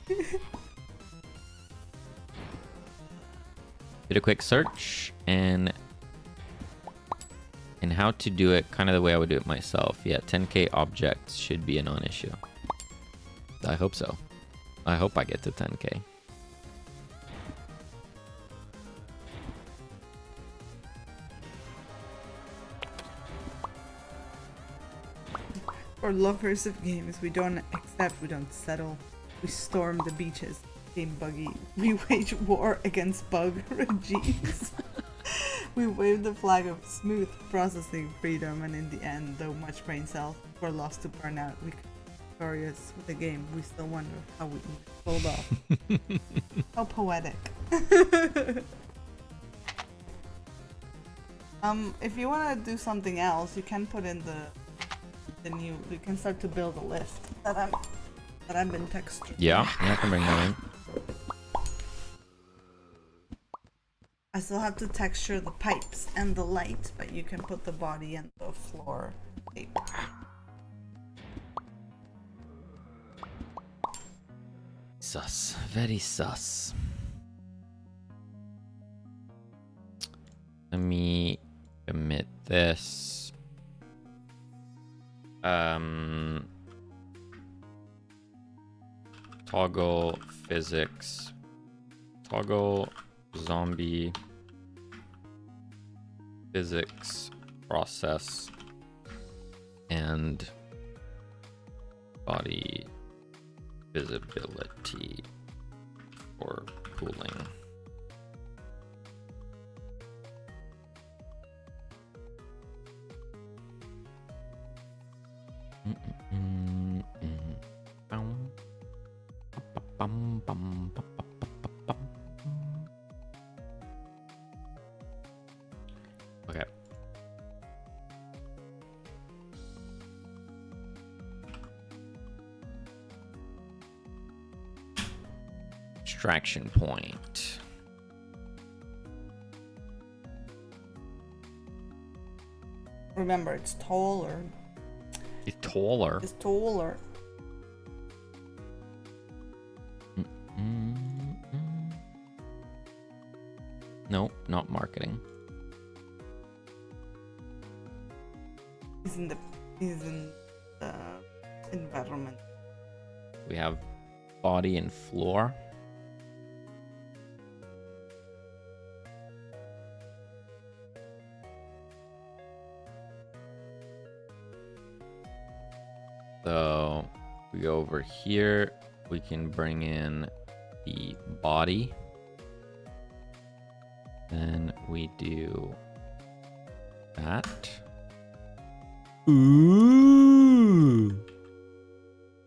Did a quick search and how to do it kind of the way I would do it myself. Yeah, 10k objects should be a non-issue. I hope so. I hope I get to 10k. For lovers of games, we don't accept, we don't settle. We storm the beaches, game buggy. We wage war against bug regimes. We wave the flag of smooth processing freedom, and in the end, though much brain cells were lost to burnout, we victorious with the game. We still wonder how we pulled off. How poetic. If you want to do something else, you can put in the new. You can start to build a lift that I've been texturing. Yeah, I can bring that in. I still have to texture the pipes and the light, but you can put the body and the floor tape. Sus. Very sus. Let me commit this. Toggle physics. Toggle zombie physics process and body visibility for cooling. Okay. Extraction point. Remember, it's taller. It's taller. It's taller. No, not marketing. He's in the environment. We have body and floor. So we go over here, we can bring in the body. Then we do that. Ooh.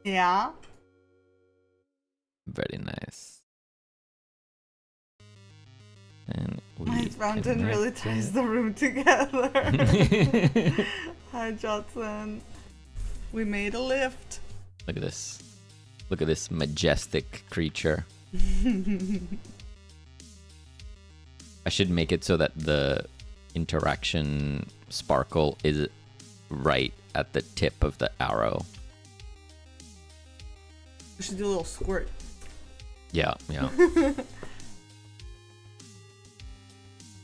Yeah. Very nice. And we Nice fountain really connect ties it. the room together. Hi, Johnson. We made a lift. Look at this. Look at this majestic creature. I should make it so that the interaction sparkle is right at the tip of the arrow. We should do a little squirt. Yeah, yeah.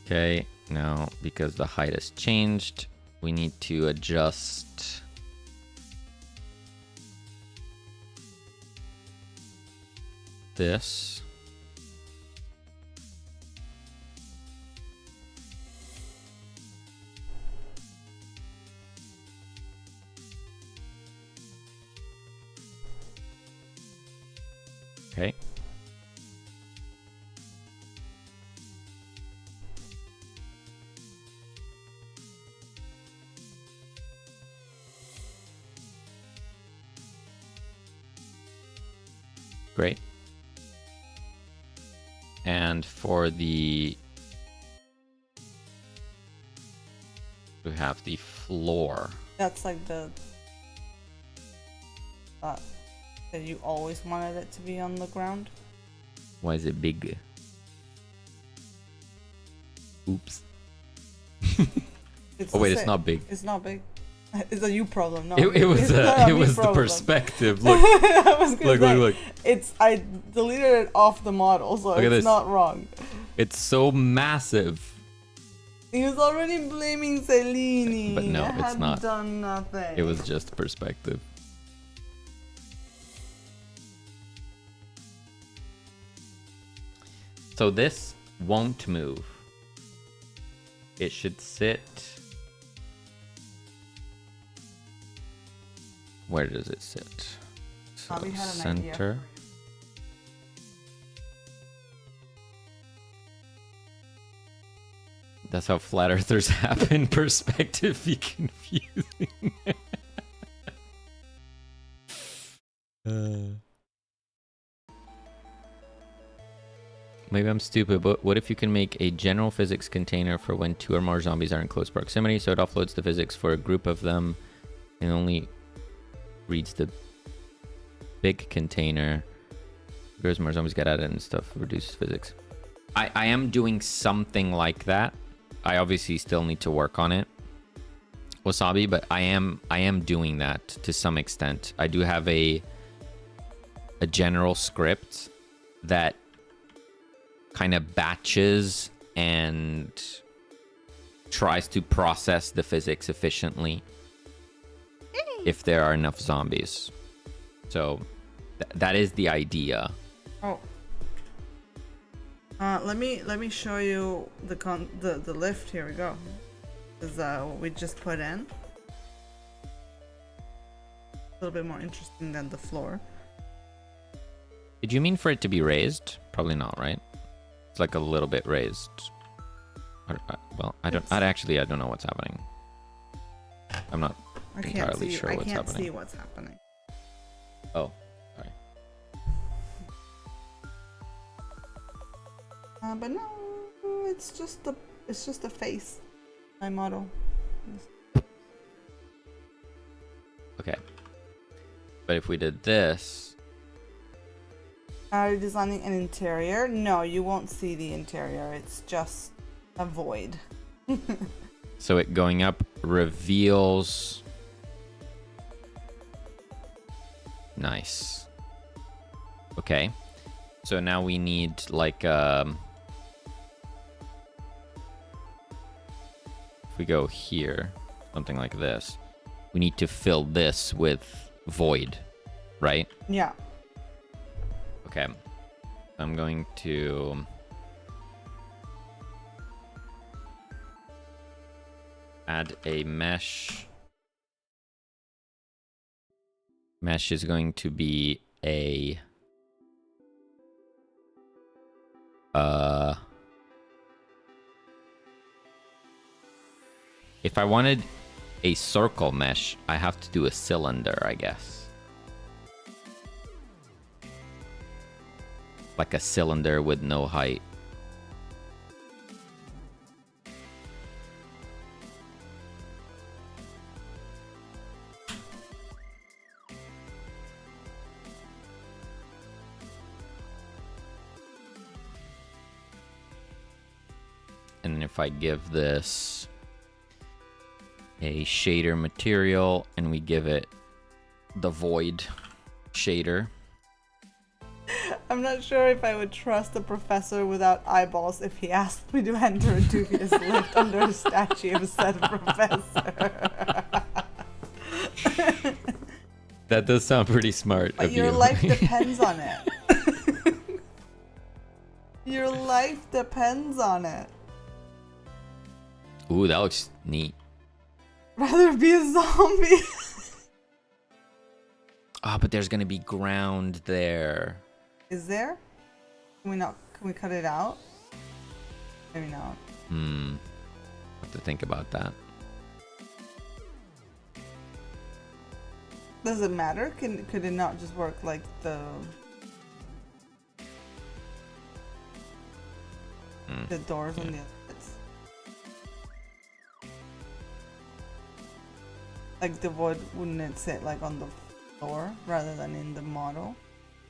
Okay, now because the height has changed, we need to adjust this. Okay. Great. And for the... we have the floor. That's like the... that you always wanted it to be on the ground. Why is it big? Oops. It's Oh wait, the it's same. not big. It's not big. It's a you problem. No, It was it's not a it me was the problem. perspective. Look, I was gonna look, say, look. It's I deleted it off the model, so Look at it's this. not wrong. It's so massive. He was already blaming Cellini. But no, I it's hadn't not. done nothing. It was just perspective. So this won't move. It should sit. Where does it sit? So Bobby had an idea. center. That's how flat earthers happen. Perspective be confusing. Maybe I'm stupid, but what if you can make a general physics container for when 2 or more zombies are in close proximity, so it offloads the physics for a group of them and only reads the big container. Because more zombies get added and stuff, reduces physics. I am doing something like that. I obviously still need to work on it, Wasabi, but I am doing that to some extent. I do have a general script that kind of batches and tries to process the physics efficiently if there are enough zombies. So that is the idea. Oh. Let me show you the lift. Here we go. This is what we just put in. A little bit more interesting than the floor. Did you mean for it to be raised? Probably not, right? It's like a little bit raised. Well, I don't know what's happening. I'm not entirely sure what's happening. I can't see what's happening. Oh, sorry. But no, it's just a face. My model. Okay. But if we did this, Are you designing an interior? No, you won't see the interior. It's just a void. so it going up reveals. Nice. Okay. So now we need like if we go here, something like this, we need to fill this with void, right? Yeah. Okay. I'm going to add a mesh. Mesh is going to be a if I wanted a circle mesh, I have to do a cylinder, I guess. Like a cylinder with no height. And if I give this a shader material and we give it the void shader. I'm not sure if I would trust a professor without eyeballs if he asked me to enter a dubious lift under a statue of said professor. That does sound pretty smart But of your you. life depends on it. Your life depends on it. Ooh, that looks neat. Rather be a zombie. Oh, but there's gonna be ground there. Is there? Can we not? Can we cut it out? Maybe not. Have to think about that. Does it matter? Could it not just work like the doors on the exits? Like the void, wouldn't it sit like on the floor rather than in the model?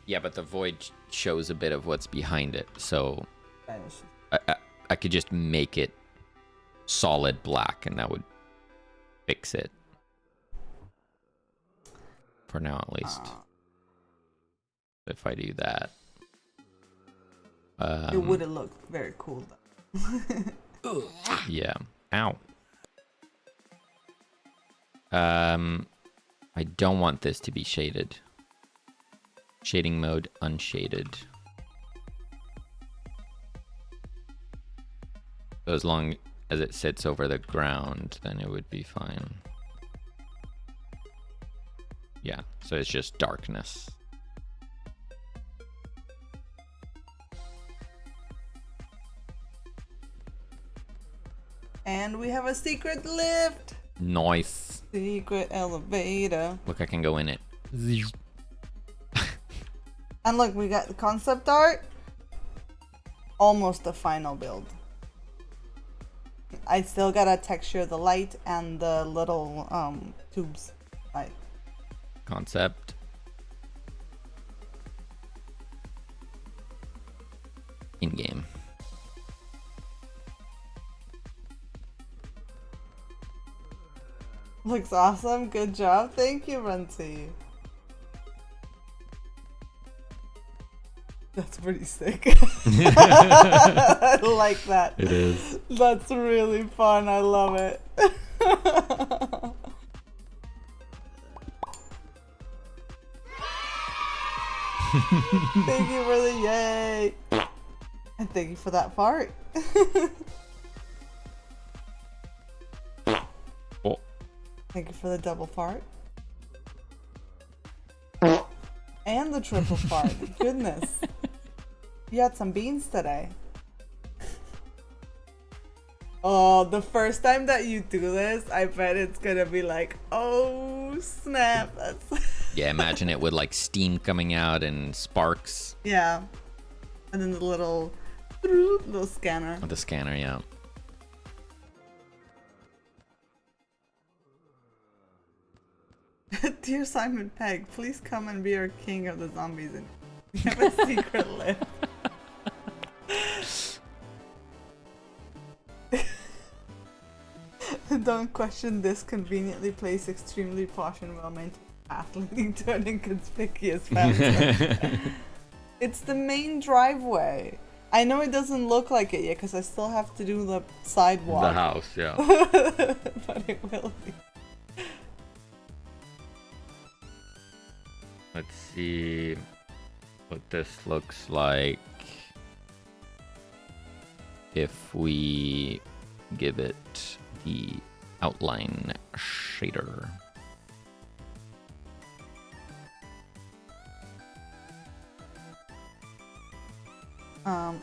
Yeah, but the void shows a bit of what's behind it, so That is just- I could just make it solid black, and that would fix it. For now, at least. If I do that. it wouldn't look very cool though. Yeah. Ow. I don't want this to be shaded. Shading mode unshaded. So as long as it sits over the ground, then it would be fine. Yeah, so it's just darkness. And we have a secret lift. Nice. Secret elevator. Look, I can go in it. And look, we got the concept art. Almost the final build. I still gotta texture the light and the little tubes. Right. Concept. In game. Looks awesome. Good job. Thank you, Runty. That's pretty sick. I like that. It is. That's really fun. I love it. Thank you for the yay. And thank you for that fart. Oh. Thank you for the double fart. And the triple fart. Goodness. You had some beans today. Oh, the first time that you do this, I bet it's gonna be like, oh snap. That's Yeah, imagine it with like steam coming out and sparks. yeah. And then the little scanner. With the scanner, yeah. Dear Simon Pegg, please come and be our king of the zombies and we have a secret lift. Don't question this conveniently placed, extremely posh and well-maintained path leading to an inconspicuous fountain. It's the main driveway. I know it doesn't look like it yet because I still have to do the sidewalk. The house, yeah. But it will be. Let's see what this looks like if we give it the outline shader.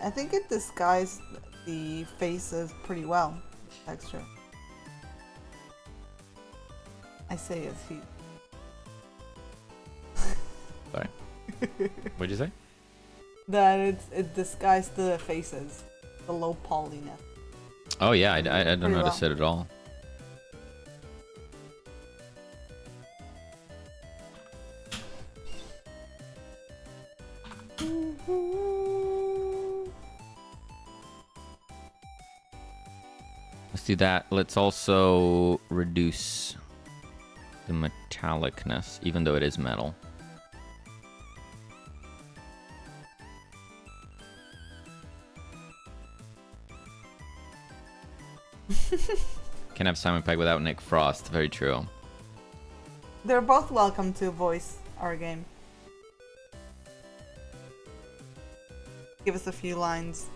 I think it disguised the faces pretty well. Texture. I say it's heat. Sorry. What'd you say? That it disguised the faces, the low polyness. Oh yeah, I don't Pretty notice well. it at all. Let's do that. Let's also reduce the metallicness, even though it is metal. Can have Simon Pegg without Nick Frost. Very true. They're both welcome to voice our game. Give us a few lines.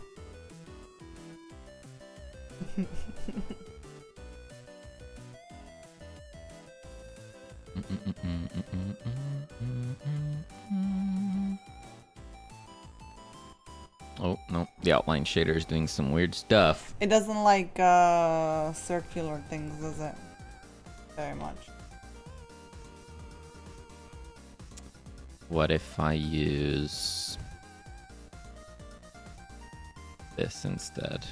Oh, no. The outline shader is doing some weird stuff. It doesn't like circular things, does it? Very much. What if I use this instead?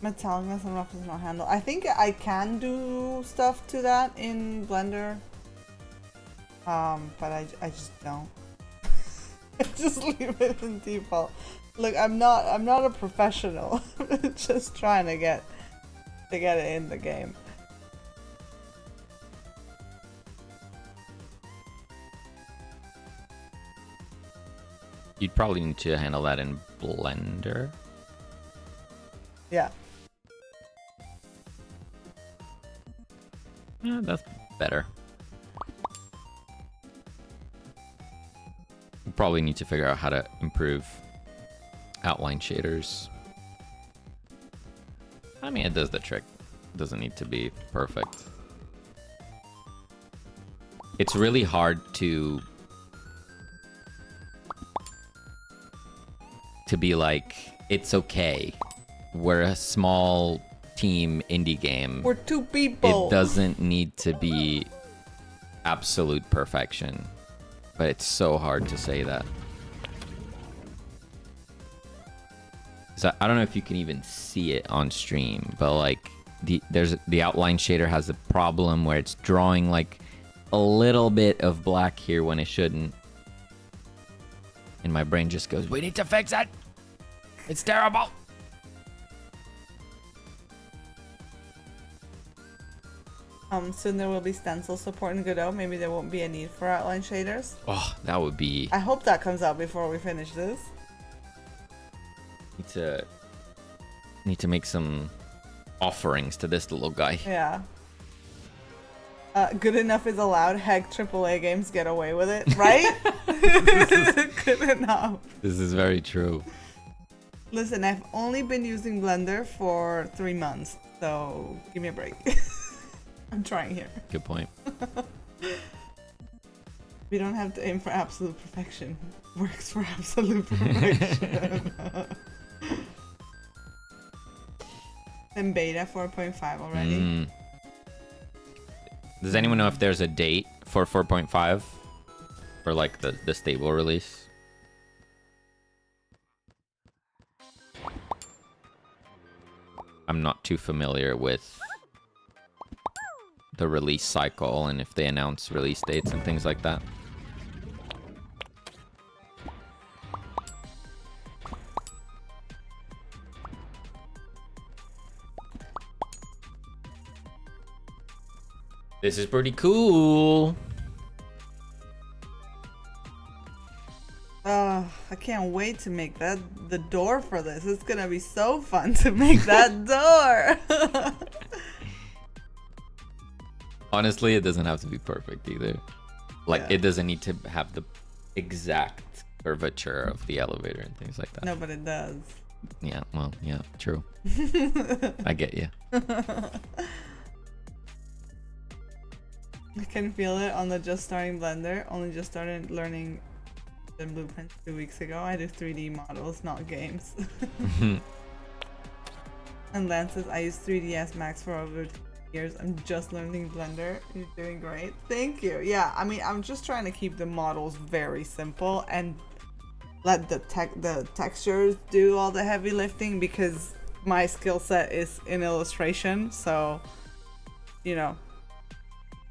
Metallicness and roughness not handle. I think I can do stuff to that in Blender. But I just don't. Just leave it in default. Look, I'm not a professional. Just trying to get it in the game. You'd probably need to handle that in Blender. Yeah. Yeah, that's better. We probably need to figure out how to improve outline shaders. I mean, it does the trick. It doesn't need to be perfect. It's really hard to be like, it's okay. We're a small team indie game. We're two people. It doesn't need to be absolute perfection. But it's so hard to say that. So I don't know if you can even see it on stream, but like the outline shader has a problem where it's drawing like a little bit of black here when it shouldn't. And my brain just goes, we need to fix it. It's terrible. Soon there will be stencil support in Godot. Maybe there won't be a need for outline shaders. Oh, that would be... I hope that comes out before we finish this. Need to make some offerings to this little guy. Yeah. Good enough is allowed. Heck, AAA games get away with it, right? Good enough. This is very true. Listen, I've only been using Blender for 3 months, so give me a break. I'm trying here. Good point. We don't have to aim for absolute perfection. Works for absolute perfection. In beta 4.5 already. Does anyone know if there's a date for 4.5? For like the stable release? I'm not too familiar with the release cycle and if they announce release dates and things like that. This is pretty cool. I can't wait to make the door for this. It's gonna be so fun to make that door. Honestly, it doesn't have to be perfect either. Like, Yeah. it doesn't need to have the exact curvature of the elevator and things like that. No, but it does. Yeah, well, yeah, true. I get you. I can feel it on the just starting Blender. Only just started learning the blueprints 2 weeks ago. I do 3D models, not games. And Lance says, I use 3ds Max for over 2 years. I'm just learning Blender. You're doing great. Thank you. Yeah, I mean, I'm just trying to keep the models very simple and let the textures do all the heavy lifting because my skill set is in illustration. So, you know,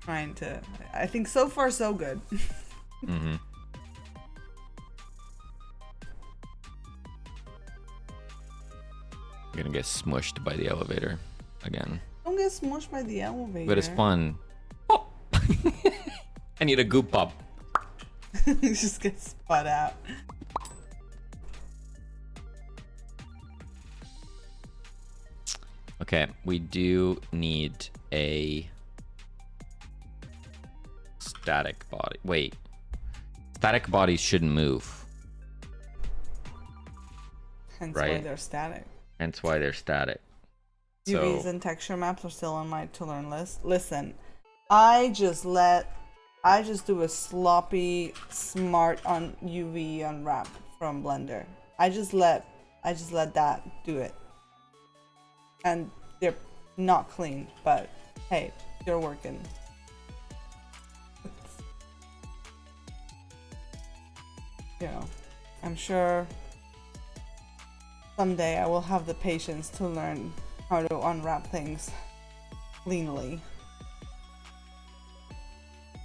trying to, I think so far so good. Mm-hmm. You're gonna get smushed by the elevator again. Don't get smushed by the elevator. But it's fun. Oh. I need a goop pop. Just get spun out. Okay, we do need a static body. Wait. Static bodies shouldn't move. Hence why Right. they're static. Hence why they're static. UVs So, and texture maps are still on my to learn list. Listen, I just do a sloppy smart on UV unwrap from Blender. I just let that do it. And they're not clean, but hey, they're working. You know, I'm sure someday I will have the patience to learn how to unwrap things cleanly.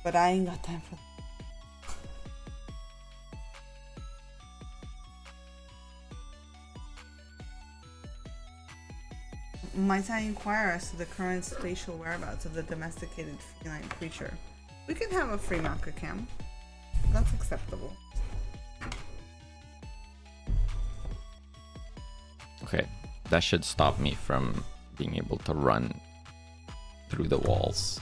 But I ain't got time for that. Might I inquire as to the current spatial whereabouts of the domesticated feline creature? We can have a free marker cam. That's acceptable. okay. That should stop me from being able to run through the walls.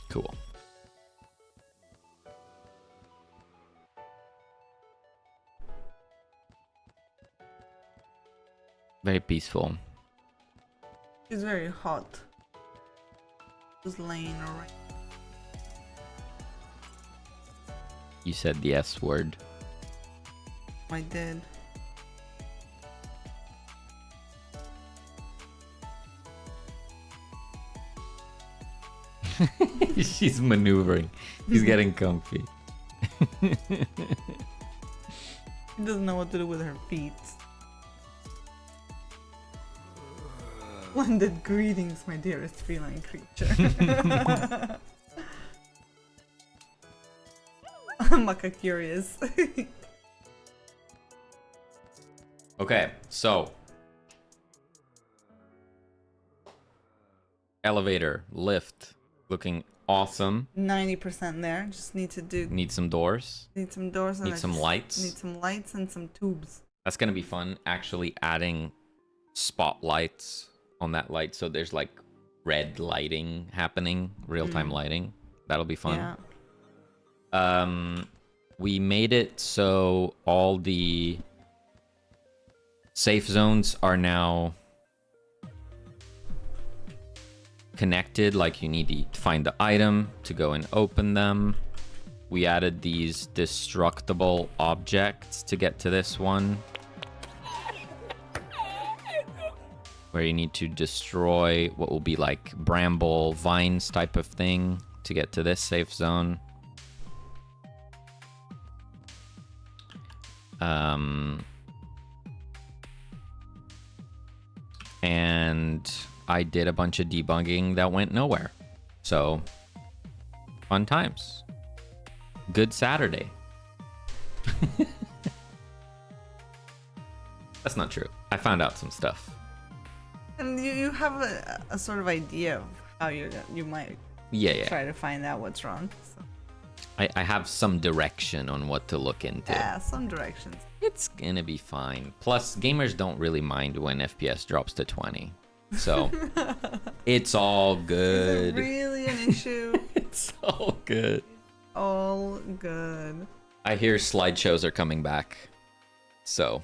Cool. Very peaceful. It's very hot. Just laying around. You said the S word. I did. She's maneuvering. She's getting comfy. She doesn't know what to do with her feet. Splendid greetings, my dearest feline creature. I'm Maka curious. Okay, so elevator, lift, looking awesome. 90% there. Just need to do. Need some doors. Need some doors. And Need I some just lights. Need some lights and some tubes. That's gonna be fun. Actually, adding spotlights on that light, so there's like red lighting happening, real-time lighting. That'll be fun. Yeah. We made it so all the safe zones are now connected. Like, you need to find the item to go and open them. We added these destructible objects to get to this one, where you need to destroy what will be like bramble vines type of thing to get to this safe zone. And I did a bunch of debugging that went nowhere. So, fun times. Good Saturday. That's not true. I found out some stuff. And you have a sort of idea of how you might Yeah. try to find out what's wrong. So. I have some direction on what to look into. Yeah, some directions. It's gonna be fine. Plus, gamers don't really mind when FPS drops to 20. So, it's all Is good. it really an issue? It's all good. All good. I hear slideshows are coming back. So,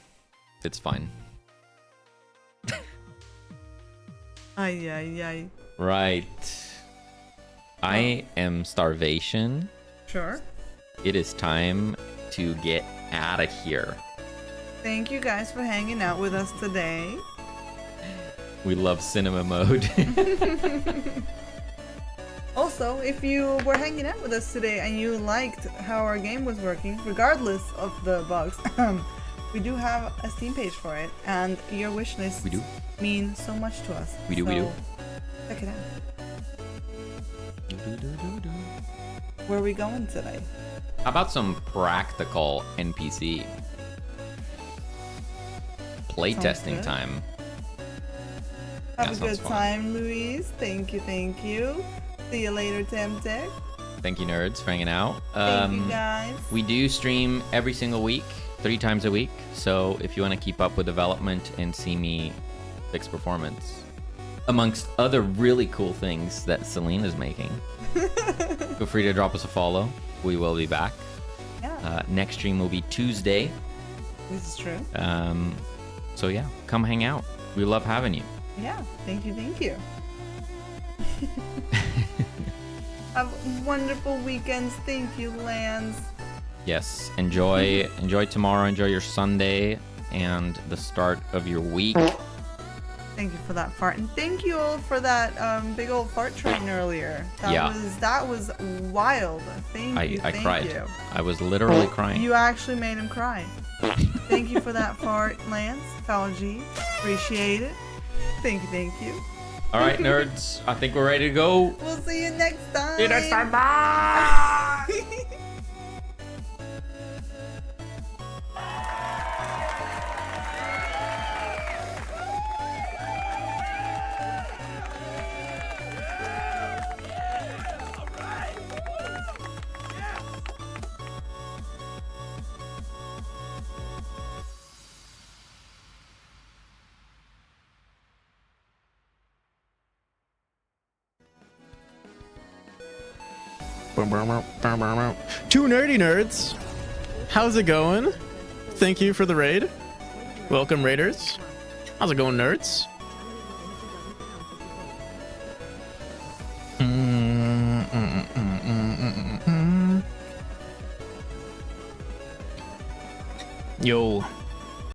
it's fine. Ay, ay, ay. Right. I am starvation. Sure. It is time to get out of here. Thank you guys for hanging out with us today. We love cinema mode. Also, if you were hanging out with us today and you liked how our game was working, regardless of the bugs, we do have a Steam page for it, and your wish lists We do. mean so much to us. We do, we do. Check it out. Where are we going today? How about some practical NPC? Playtesting good. time. Have That a sounds good fun. time, Louise. Thank you, thank you. See you later, Temtech. Thank you, nerds, for hanging out. Thank you guys. We do stream every single week, 3 times a week. So if you want to keep up with development and see me fix performance, amongst other really cool things that Celine is making, feel free to drop us a follow. We will be back. Yeah, Next stream will be Tuesday. this is true. So yeah, come hang out. We love having you. Yeah, thank you, thank you. Have wonderful weekends. Thank you, Lance. Yes, enjoy tomorrow, enjoy your Sunday and the start of your week. Thank you for that fart, and thank you all for that big old fart train earlier. That was wild. Thank you. I Thank cried. you. I was literally crying. You actually made him cry. Thank you for that fart, Lance. Foul G. Appreciate it. Thank you. All right, nerds. I think we're ready to go. We'll see you next time. See you next time. Bye. Two nerdy nerds. How's it going? Thank you for the raid. Welcome, raiders. How's it going, nerds? Yo.